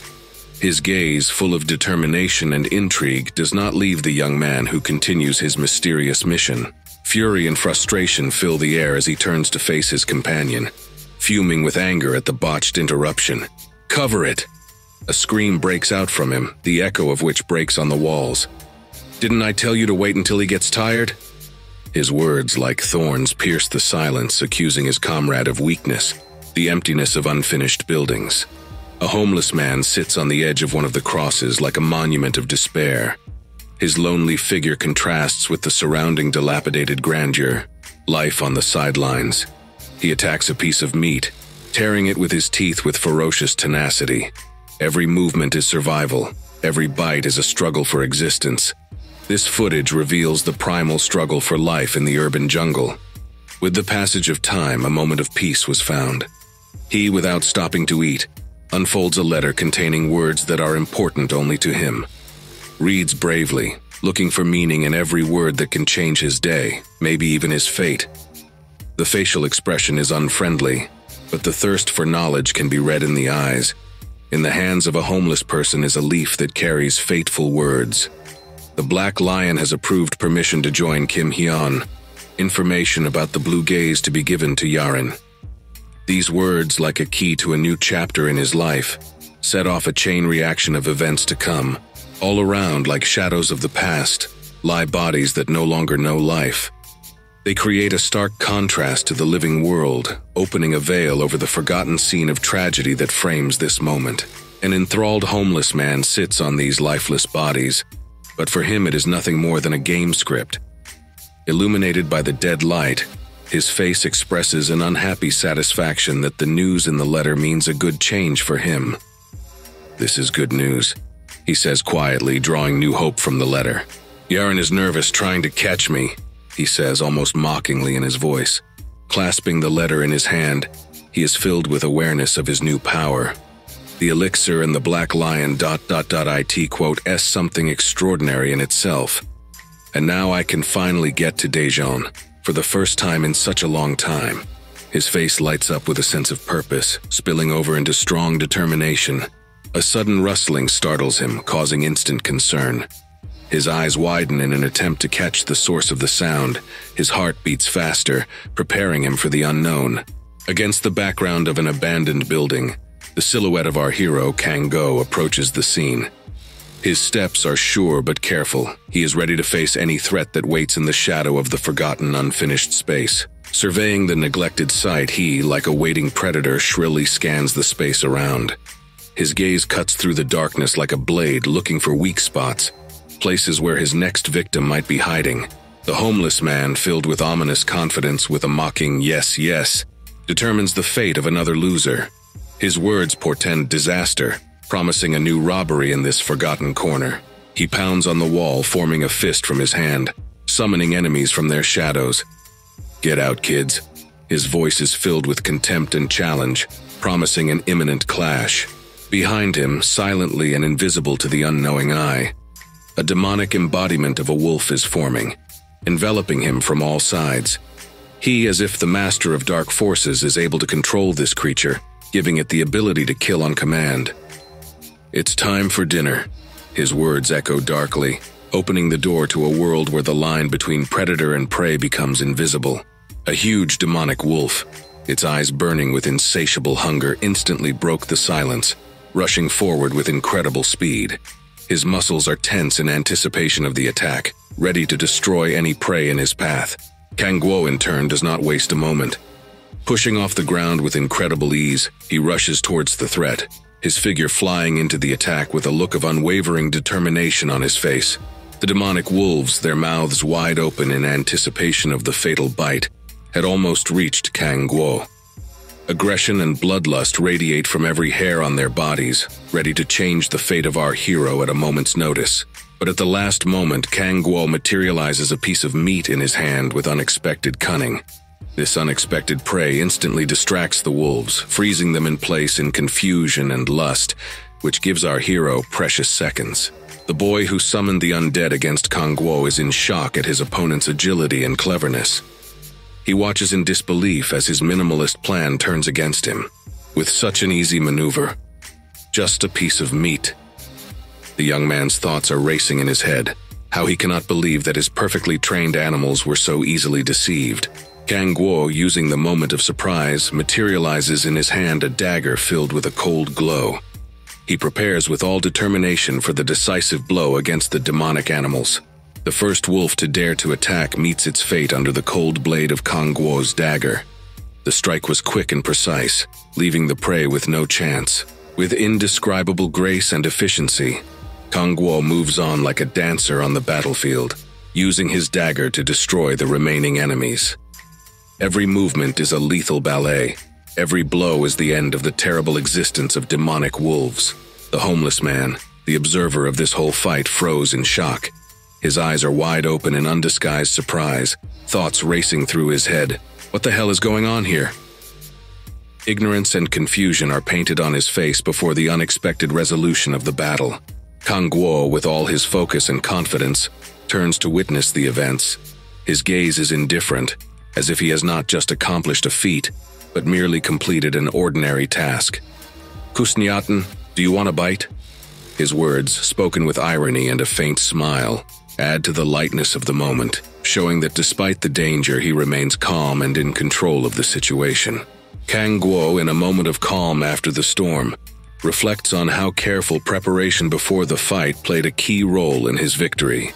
His gaze, full of determination and intrigue, does not leave the young man who continues his mysterious mission. Fury and frustration fill the air as he turns to face his companion, fuming with anger at the botched interruption. "Cover it!" A scream breaks out from him, the echo of which breaks on the walls. "Didn't I tell you to wait until he gets tired?" His words, like thorns, pierce the silence, accusing his comrade of weakness, the emptiness of unfinished buildings. A homeless man sits on the edge of one of the crosses like a monument of despair. His lonely figure contrasts with the surrounding dilapidated grandeur, life on the sidelines. He attacks a piece of meat, tearing it with his teeth with ferocious tenacity. Every movement is survival, every bite is a struggle for existence. This footage reveals the primal struggle for life in the urban jungle. With the passage of time, a moment of peace was found. He, without stopping to eat, unfolds a letter containing words that are important only to him. Reads bravely, looking for meaning in every word that can change his day, maybe even his fate. The facial expression is unfriendly, but the thirst for knowledge can be read in the eyes. In the hands of a homeless person is a leaf that carries fateful words. The Black Lion has approved permission to join Kim Hyun. Information about the Blue Gaze to be given to Yaren. These words, like a key to a new chapter in his life, set off a chain reaction of events to come. All around, like shadows of the past, lie bodies that no longer know life. They create a stark contrast to the living world, opening a veil over the forgotten scene of tragedy that frames this moment. An enthralled homeless man sits on these lifeless bodies, but for him it is nothing more than a game script. Illuminated by the dead light, his face expresses an unhappy satisfaction that the news in the letter means a good change for him. "This is good news," he says quietly, drawing new hope from the letter. "Yaren is nervous, trying to catch me," he says, almost mockingly in his voice. Clasping the letter in his hand, he is filled with awareness of his new power. The elixir and the Black Lion ... it quote s something extraordinary in itself. And now I can finally get to Daejeon, for the first time in such a long time. His face lights up with a sense of purpose, spilling over into strong determination. A sudden rustling startles him, causing instant concern. His eyes widen in an attempt to catch the source of the sound. His heart beats faster, preparing him for the unknown. Against the background of an abandoned building, the silhouette of our hero, Kang Go, approaches the scene. His steps are sure but careful. He is ready to face any threat that waits in the shadow of the forgotten, unfinished space. Surveying the neglected site, he, like a waiting predator, shrilly scans the space around. His gaze cuts through the darkness like a blade, looking for weak spots, places where his next victim might be hiding. The homeless man, filled with ominous confidence with a mocking "yes, yes," determines the fate of another loser. His words portend disaster, promising a new robbery in this forgotten corner. He pounds on the wall, forming a fist from his hand, summoning enemies from their shadows. "Get out, kids." His voice is filled with contempt and challenge, promising an imminent clash. Behind him, silently and invisible to the unknowing eye, a demonic embodiment of a wolf is forming, enveloping him from all sides. He, as if the master of dark forces, is able to control this creature, giving it the ability to kill on command. "It's time for dinner," his words echo darkly, opening the door to a world where the line between predator and prey becomes invisible. A huge demonic wolf, its eyes burning with insatiable hunger, instantly broke the silence, rushing forward with incredible speed. His muscles are tense in anticipation of the attack, ready to destroy any prey in his path. Kang Guo, in turn, does not waste a moment. Pushing off the ground with incredible ease, he rushes towards the threat, his figure flying into the attack with a look of unwavering determination on his face. The demonic wolves, their mouths wide open in anticipation of the fatal bite, had almost reached Kang Guo. Aggression and bloodlust radiate from every hair on their bodies, ready to change the fate of our hero at a moment's notice. But at the last moment, Kang Guo materializes a piece of meat in his hand with unexpected cunning. This unexpected prey instantly distracts the wolves, freezing them in place in confusion and lust, which gives our hero precious seconds. The boy who summoned the undead against Kang Guo is in shock at his opponent's agility and cleverness. He watches in disbelief as his minimalist plan turns against him. With such an easy maneuver, just a piece of meat. The young man's thoughts are racing in his head, how he cannot believe that his perfectly trained animals were so easily deceived. Kang Guo, using the moment of surprise, materializes in his hand a dagger filled with a cold glow. He prepares with all determination for the decisive blow against the demonic animals. The first wolf to dare to attack meets its fate under the cold blade of Kang Guo's dagger. The strike was quick and precise, leaving the prey with no chance. With indescribable grace and efficiency, Kang Guo moves on like a dancer on the battlefield, using his dagger to destroy the remaining enemies. Every movement is a lethal ballet. Every blow is the end of the terrible existence of demonic wolves. The homeless man, the observer of this whole fight, froze in shock. His eyes are wide open in undisguised surprise, thoughts racing through his head. What the hell is going on here? Ignorance and confusion are painted on his face before the unexpected resolution of the battle. Kang Guo, with all his focus and confidence, turns to witness the events. His gaze is indifferent, as if he has not just accomplished a feat, but merely completed an ordinary task. "Kusniaten, do you want a bite?" His words, spoken with irony and a faint smile, add to the lightness of the moment, showing that despite the danger, he remains calm and in control of the situation. Kang Guo, in a moment of calm after the storm, reflects on how careful preparation before the fight played a key role in his victory.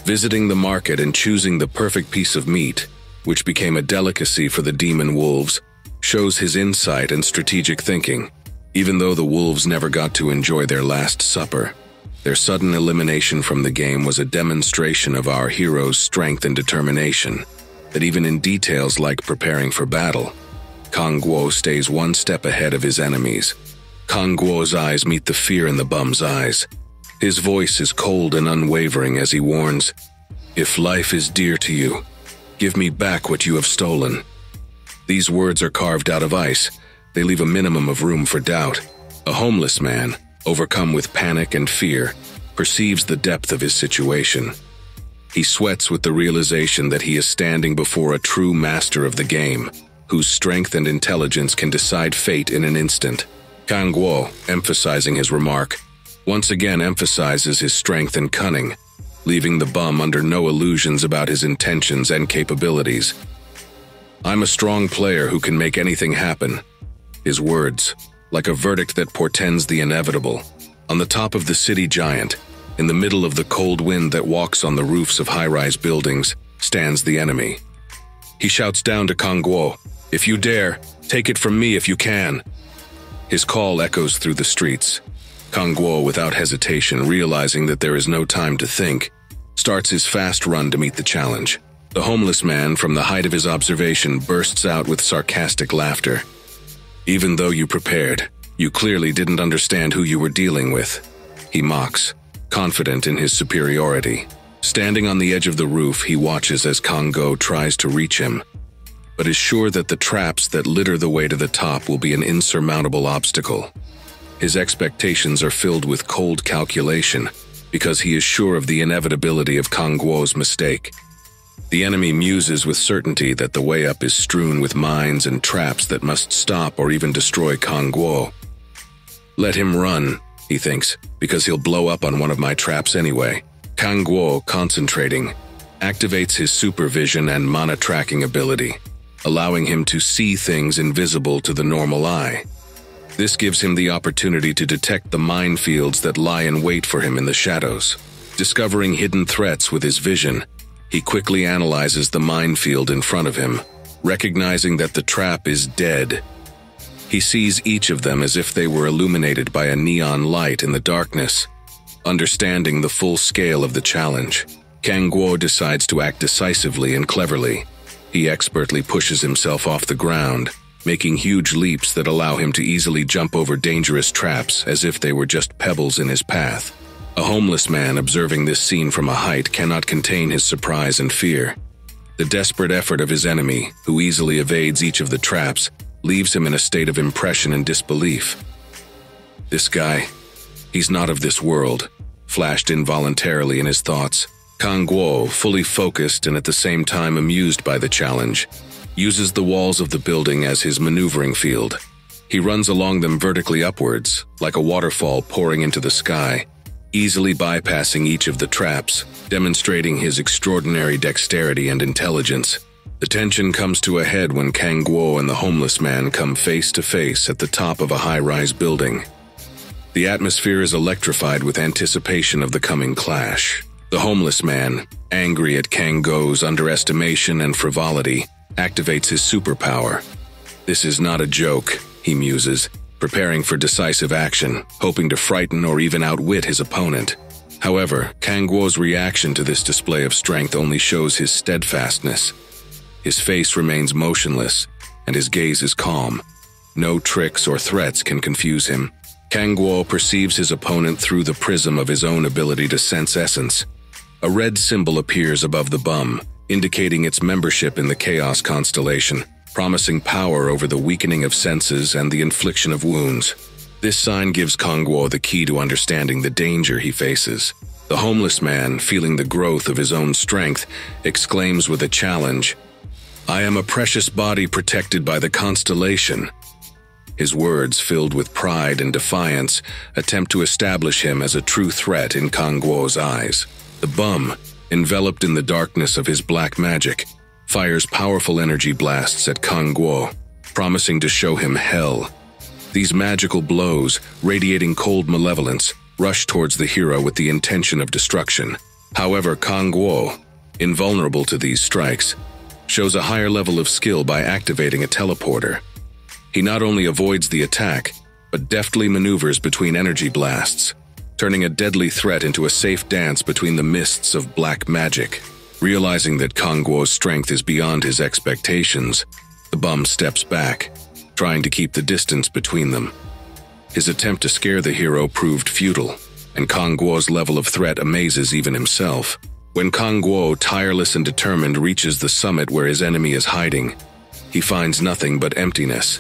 Visiting the market and choosing the perfect piece of meat, which became a delicacy for the demon wolves, shows his insight and strategic thinking. Even though the wolves never got to enjoy their last supper, their sudden elimination from the game was a demonstration of our hero's strength and determination, that even in details like preparing for battle, Kang Guo stays one step ahead of his enemies. Kang Guo's eyes meet the fear in the bum's eyes. His voice is cold and unwavering as he warns, "If life is dear to you, give me back what you have stolen." These words are carved out of ice. They leave a minimum of room for doubt. A homeless man, overcome with panic and fear, perceives the depth of his situation. He sweats with the realization that he is standing before a true master of the game, whose strength and intelligence can decide fate in an instant. Kang Guo, emphasizing his remark, once again emphasizes his strength and cunning, leaving the bum under no illusions about his intentions and capabilities. "I'm a strong player who can make anything happen." His words, like a verdict that portends the inevitable. On the top of the city giant, in the middle of the cold wind that walks on the roofs of high-rise buildings, stands the enemy. He shouts down to Kang Guo, "If you dare, take it from me if you can." His call echoes through the streets. Kang Guo, without hesitation, realizing that there is no time to think, starts his fast run to meet the challenge. The homeless man, from the height of his observation, bursts out with sarcastic laughter. "Even though you prepared, You clearly didn't understand who you were dealing with, he mocks, confident in his superiority. Standing on the edge of the roof, he watches as Kang-go tries to reach him, but is sure that the traps that litter the way to the top will be an insurmountable obstacle. His expectations are filled with cold calculation, because he is sure of the inevitability of Kang-guo's mistake. The enemy muses with certainty that the way up is strewn with mines and traps that must stop or even destroy Kang-guo. Let him run, he thinks, because he'll blow up on one of my traps anyway. Kang-guo, concentrating, activates his supervision and mana tracking ability, allowing him to see things invisible to the normal eye. This gives him the opportunity to detect the minefields that lie in wait for him in the shadows. Discovering hidden threats with his vision, he quickly analyzes the minefield in front of him, recognizing that the trap is dead. He sees each of them as if they were illuminated by a neon light in the darkness. Understanding the full scale of the challenge, Kang-guo decides to act decisively and cleverly. He expertly pushes himself off the ground, making huge leaps that allow him to easily jump over dangerous traps as if they were just pebbles in his path. A homeless man observing this scene from a height cannot contain his surprise and fear. The desperate effort of his enemy, who easily evades each of the traps, leaves him in a state of impression and disbelief. This guy, he's not of this world, flashed involuntarily in his thoughts. Kang-guo, fully focused and at the same time amused by the challenge, uses the walls of the building as his maneuvering field. He runs along them vertically upwards, like a waterfall pouring into the sky, easily bypassing each of the traps, demonstrating his extraordinary dexterity and intelligence. The tension comes to a head when Kang-guo and the homeless man come face to face at the top of a high-rise building. The atmosphere is electrified with anticipation of the coming clash. The homeless man, angry at Kang-guo's underestimation and frivolity, activates his superpower. This is not a joke, he muses, preparing for decisive action, hoping to frighten or even outwit his opponent. However, Kang-guo's reaction to this display of strength only shows his steadfastness. His face remains motionless, and his gaze is calm. No tricks or threats can confuse him. Kang-guo perceives his opponent through the prism of his own ability to sense essence. A red symbol appears above the bum, indicating its membership in the Chaos constellation, promising power over the weakening of senses and the infliction of wounds. This sign gives Kang-guo the key to understanding the danger he faces. The homeless man, feeling the growth of his own strength, exclaims with a challenge, "I am a precious body protected by the constellation." His words, filled with pride and defiance, attempt to establish him as a true threat in Kang-guo's eyes. The bum, enveloped in the darkness of his black magic, fires powerful energy blasts at Kang-guo, promising to show him hell. These magical blows, radiating cold malevolence, rush towards the hero with the intention of destruction. However, Kang-guo, invulnerable to these strikes, shows a higher level of skill by activating a teleporter. He not only avoids the attack, but deftly maneuvers between energy blasts, turning a deadly threat into a safe dance between the mists of black magic. Realizing that Kang-guo's strength is beyond his expectations, the bum steps back, trying to keep the distance between them. His attempt to scare the hero proved futile, and Kang-guo's level of threat amazes even himself. When Kang-guo, tireless and determined, reaches the summit where his enemy is hiding, he finds nothing but emptiness.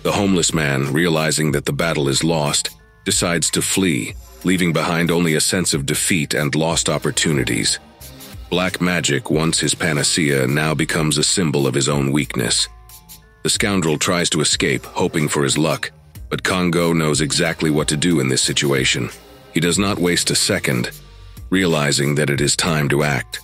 The homeless man, realizing that the battle is lost, decides to flee, leaving behind only a sense of defeat and lost opportunities. Black magic, once his panacea, now becomes a symbol of his own weakness. The scoundrel tries to escape, hoping for his luck, but Kang-guo knows exactly what to do in this situation. He does not waste a second, realizing that it is time to act.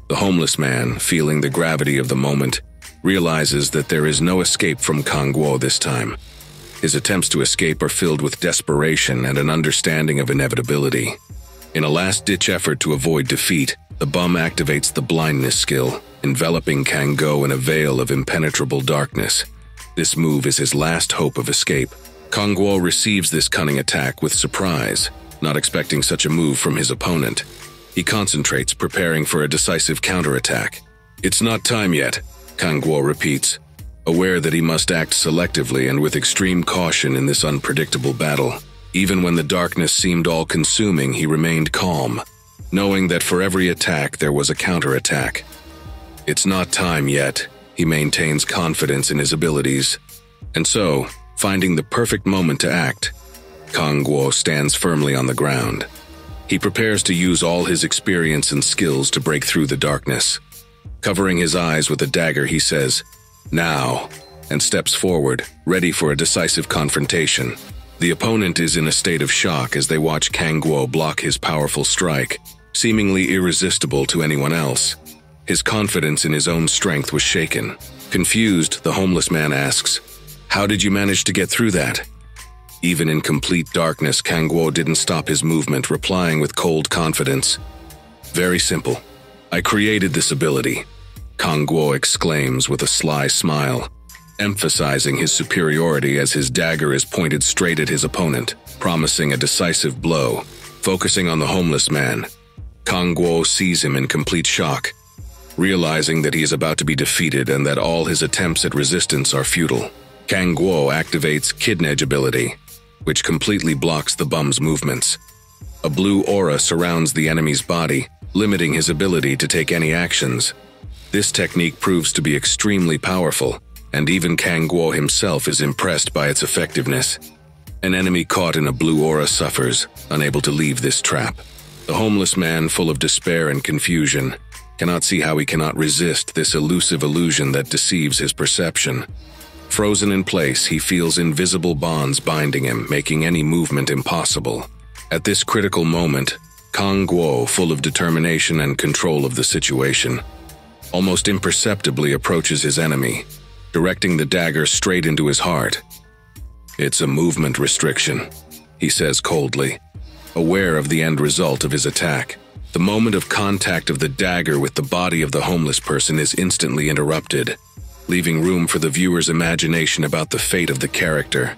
The homeless man, feeling the gravity of the moment, realizes that there is no escape from Kang-guo this time. His attempts to escape are filled with desperation and an understanding of inevitability. In a last-ditch effort to avoid defeat, the bum activates the blindness skill, enveloping Kang-guo in a veil of impenetrable darkness. This move is his last hope of escape. Kang-guo receives this cunning attack with surprise, not expecting such a move from his opponent. He concentrates, preparing for a decisive counterattack. "It's not time yet," Kang-guo repeats, aware that he must act selectively and with extreme caution in this unpredictable battle. Even when the darkness seemed all-consuming, he remained calm, knowing that for every attack there was a counterattack. It's not time yet, he maintains confidence in his abilities. And so, finding the perfect moment to act, Kang Guo stands firmly on the ground. He prepares to use all his experience and skills to break through the darkness. Covering his eyes with a dagger, he says, "Now," and steps forward, ready for a decisive confrontation. The opponent is in a state of shock as they watch Kang Guo block his powerful strike, seemingly irresistible to anyone else. His confidence in his own strength was shaken. Confused, the homeless man asks, "How did you manage to get through that?" Even in complete darkness, Kang Guo didn't stop his movement, replying with cold confidence, "Very simple. I created this ability," Kang Guo exclaims with a sly smile, emphasizing his superiority as his dagger is pointed straight at his opponent, promising a decisive blow. Focusing on the homeless man, Kang Guo sees him in complete shock, realizing that he is about to be defeated and that all his attempts at resistance are futile. Kang Guo activates Kidney ability, which completely blocks the bum's movements. A blue aura surrounds the enemy's body, limiting his ability to take any actions. This technique proves to be extremely powerful, and even Kang Guo himself is impressed by its effectiveness. An enemy caught in a blue aura suffers, unable to leave this trap. The homeless man, full of despair and confusion, cannot see how he cannot resist this elusive illusion that deceives his perception. Frozen in place, he feels invisible bonds binding him, making any movement impossible. At this critical moment, Kang Guo, full of determination and control of the situation, almost imperceptibly approaches his enemy, directing the dagger straight into his heart. "It's a movement restriction," he says coldly, aware of the end result of his attack. The moment of contact of the dagger with the body of the homeless person is instantly interrupted, leaving room for the viewer's imagination about the fate of the character.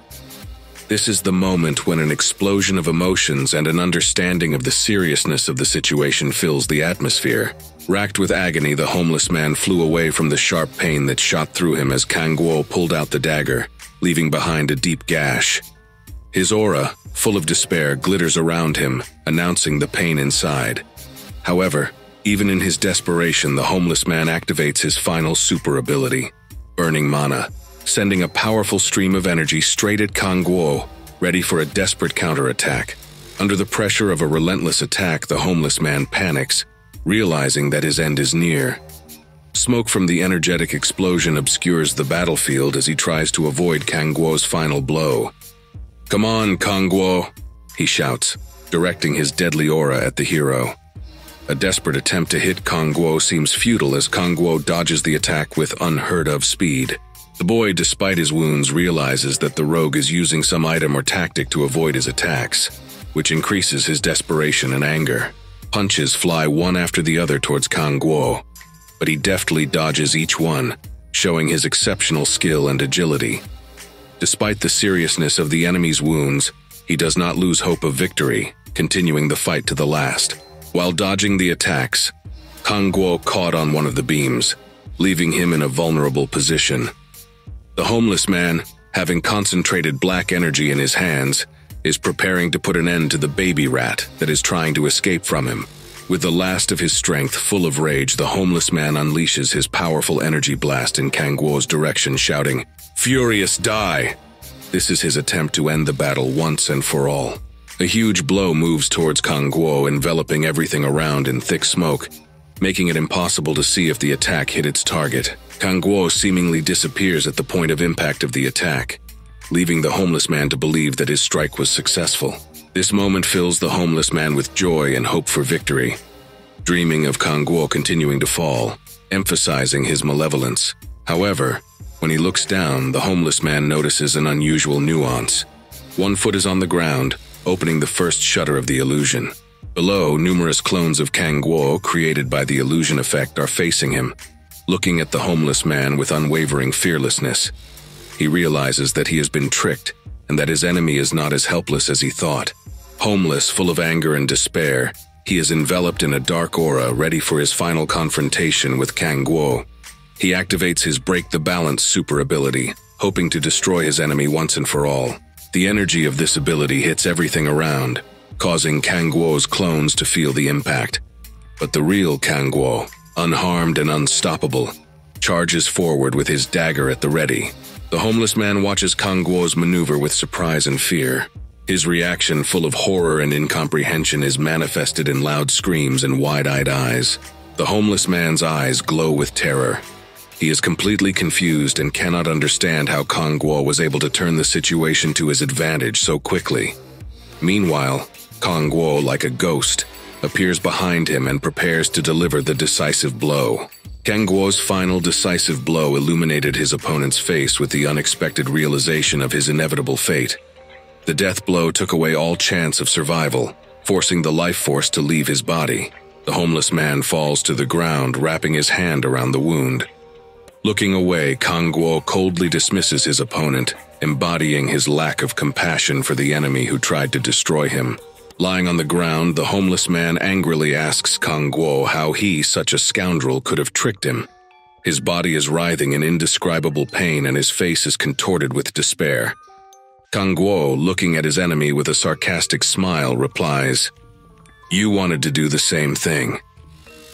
This is the moment when an explosion of emotions and an understanding of the seriousness of the situation fills the atmosphere. Racked with agony, the homeless man flew away from the sharp pain that shot through him as Kang Guo pulled out the dagger, leaving behind a deep gash. His aura, full of despair, glitters around him, announcing the pain inside. However, even in his desperation, the homeless man activates his final super ability, Burning Mana, sending a powerful stream of energy straight at Kang Guo, ready for a desperate counterattack. Under the pressure of a relentless attack, the homeless man panics, realizing that his end is near. Smoke from the energetic explosion obscures the battlefield as he tries to avoid Kang Guo's final blow. "Come on, Kang Guo," he shouts, directing his deadly aura at the hero. A desperate attempt to hit Kang Guo seems futile as Kang Guo dodges the attack with unheard-of speed. The boy, despite his wounds, realizes that the rogue is using some item or tactic to avoid his attacks, which increases his desperation and anger. Punches fly one after the other towards Kang Guo, but he deftly dodges each one, showing his exceptional skill and agility. Despite the seriousness of the enemy's wounds, he does not lose hope of victory, continuing the fight to the last. While dodging the attacks, Kang Guo caught on one of the beams, leaving him in a vulnerable position. The homeless man, having concentrated black energy in his hands, is preparing to put an end to the baby rat that is trying to escape from him. With the last of his strength full of rage, the homeless man unleashes his powerful energy blast in Kang Guo's direction, shouting, "Furious, die!" This is his attempt to end the battle once and for all. A huge blow moves towards Kang Guo, enveloping everything around in thick smoke, making it impossible to see if the attack hit its target. Kang Guo seemingly disappears at the point of impact of the attack, leaving the homeless man to believe that his strike was successful. This moment fills the homeless man with joy and hope for victory, dreaming of Kang Guo continuing to fall, emphasizing his malevolence. However, when he looks down, the homeless man notices an unusual nuance. One foot is on the ground, opening the first shutter of the illusion. Below, numerous clones of Kang Guo created by the illusion effect are facing him, looking at the homeless man with unwavering fearlessness. He realizes that he has been tricked and that his enemy is not as helpless as he thought. Homeless, full of anger and despair, he is enveloped in a dark aura, ready for his final confrontation with Kang Guo. He activates his Break the Balance super ability, hoping to destroy his enemy once and for all. The energy of this ability hits everything around, causing Kang Guo's clones to feel the impact. But the real Kang Guo, unharmed and unstoppable, charges forward with his dagger at the ready. The homeless man watches Kang Guo's maneuver with surprise and fear. His reaction, full of horror and incomprehension, is manifested in loud screams and wide-eyed eyes. The homeless man's eyes glow with terror. He is completely confused and cannot understand how Kang Guo was able to turn the situation to his advantage so quickly. Meanwhile, Kang Guo, like a ghost, appears behind him and prepares to deliver the decisive blow. Kang Guo's final decisive blow illuminated his opponent's face with the unexpected realization of his inevitable fate. The death blow took away all chance of survival, forcing the life force to leave his body. The homeless man falls to the ground, wrapping his hand around the wound. Looking away, Kang Guo coldly dismisses his opponent, embodying his lack of compassion for the enemy who tried to destroy him. Lying on the ground, the homeless man angrily asks Kang Guo how he, such a scoundrel, could have tricked him. His body is writhing in indescribable pain and his face is contorted with despair. Kang Guo, looking at his enemy with a sarcastic smile, replies, "You wanted to do the same thing."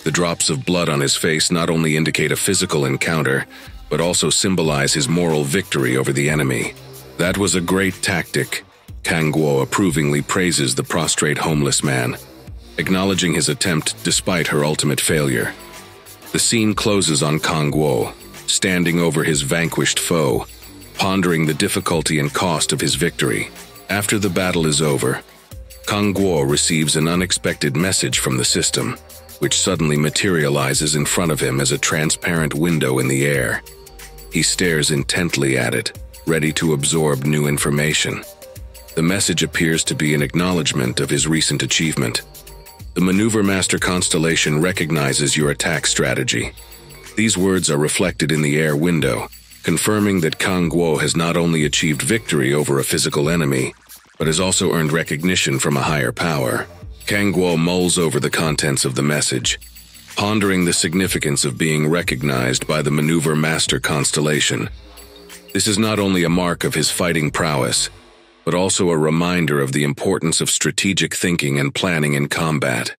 The drops of blood on his face not only indicate a physical encounter, but also symbolize his moral victory over the enemy. "That was a great tactic." Kang Guo approvingly praises the prostrate homeless man, acknowledging his attempt despite her ultimate failure. The scene closes on Kang Guo, standing over his vanquished foe, pondering the difficulty and cost of his victory. After the battle is over, Kang Guo receives an unexpected message from the system, which suddenly materializes in front of him as a transparent window in the air. He stares intently at it, ready to absorb new information. The message appears to be an acknowledgement of his recent achievement. The Maneuver Master constellation recognizes your attack strategy. These words are reflected in the air window, confirming that Kang Guo has not only achieved victory over a physical enemy, but has also earned recognition from a higher power. Kang Guo mulls over the contents of the message, pondering the significance of being recognized by the Maneuver Master constellation. This is not only a mark of his fighting prowess, but also a reminder of the importance of strategic thinking and planning in combat.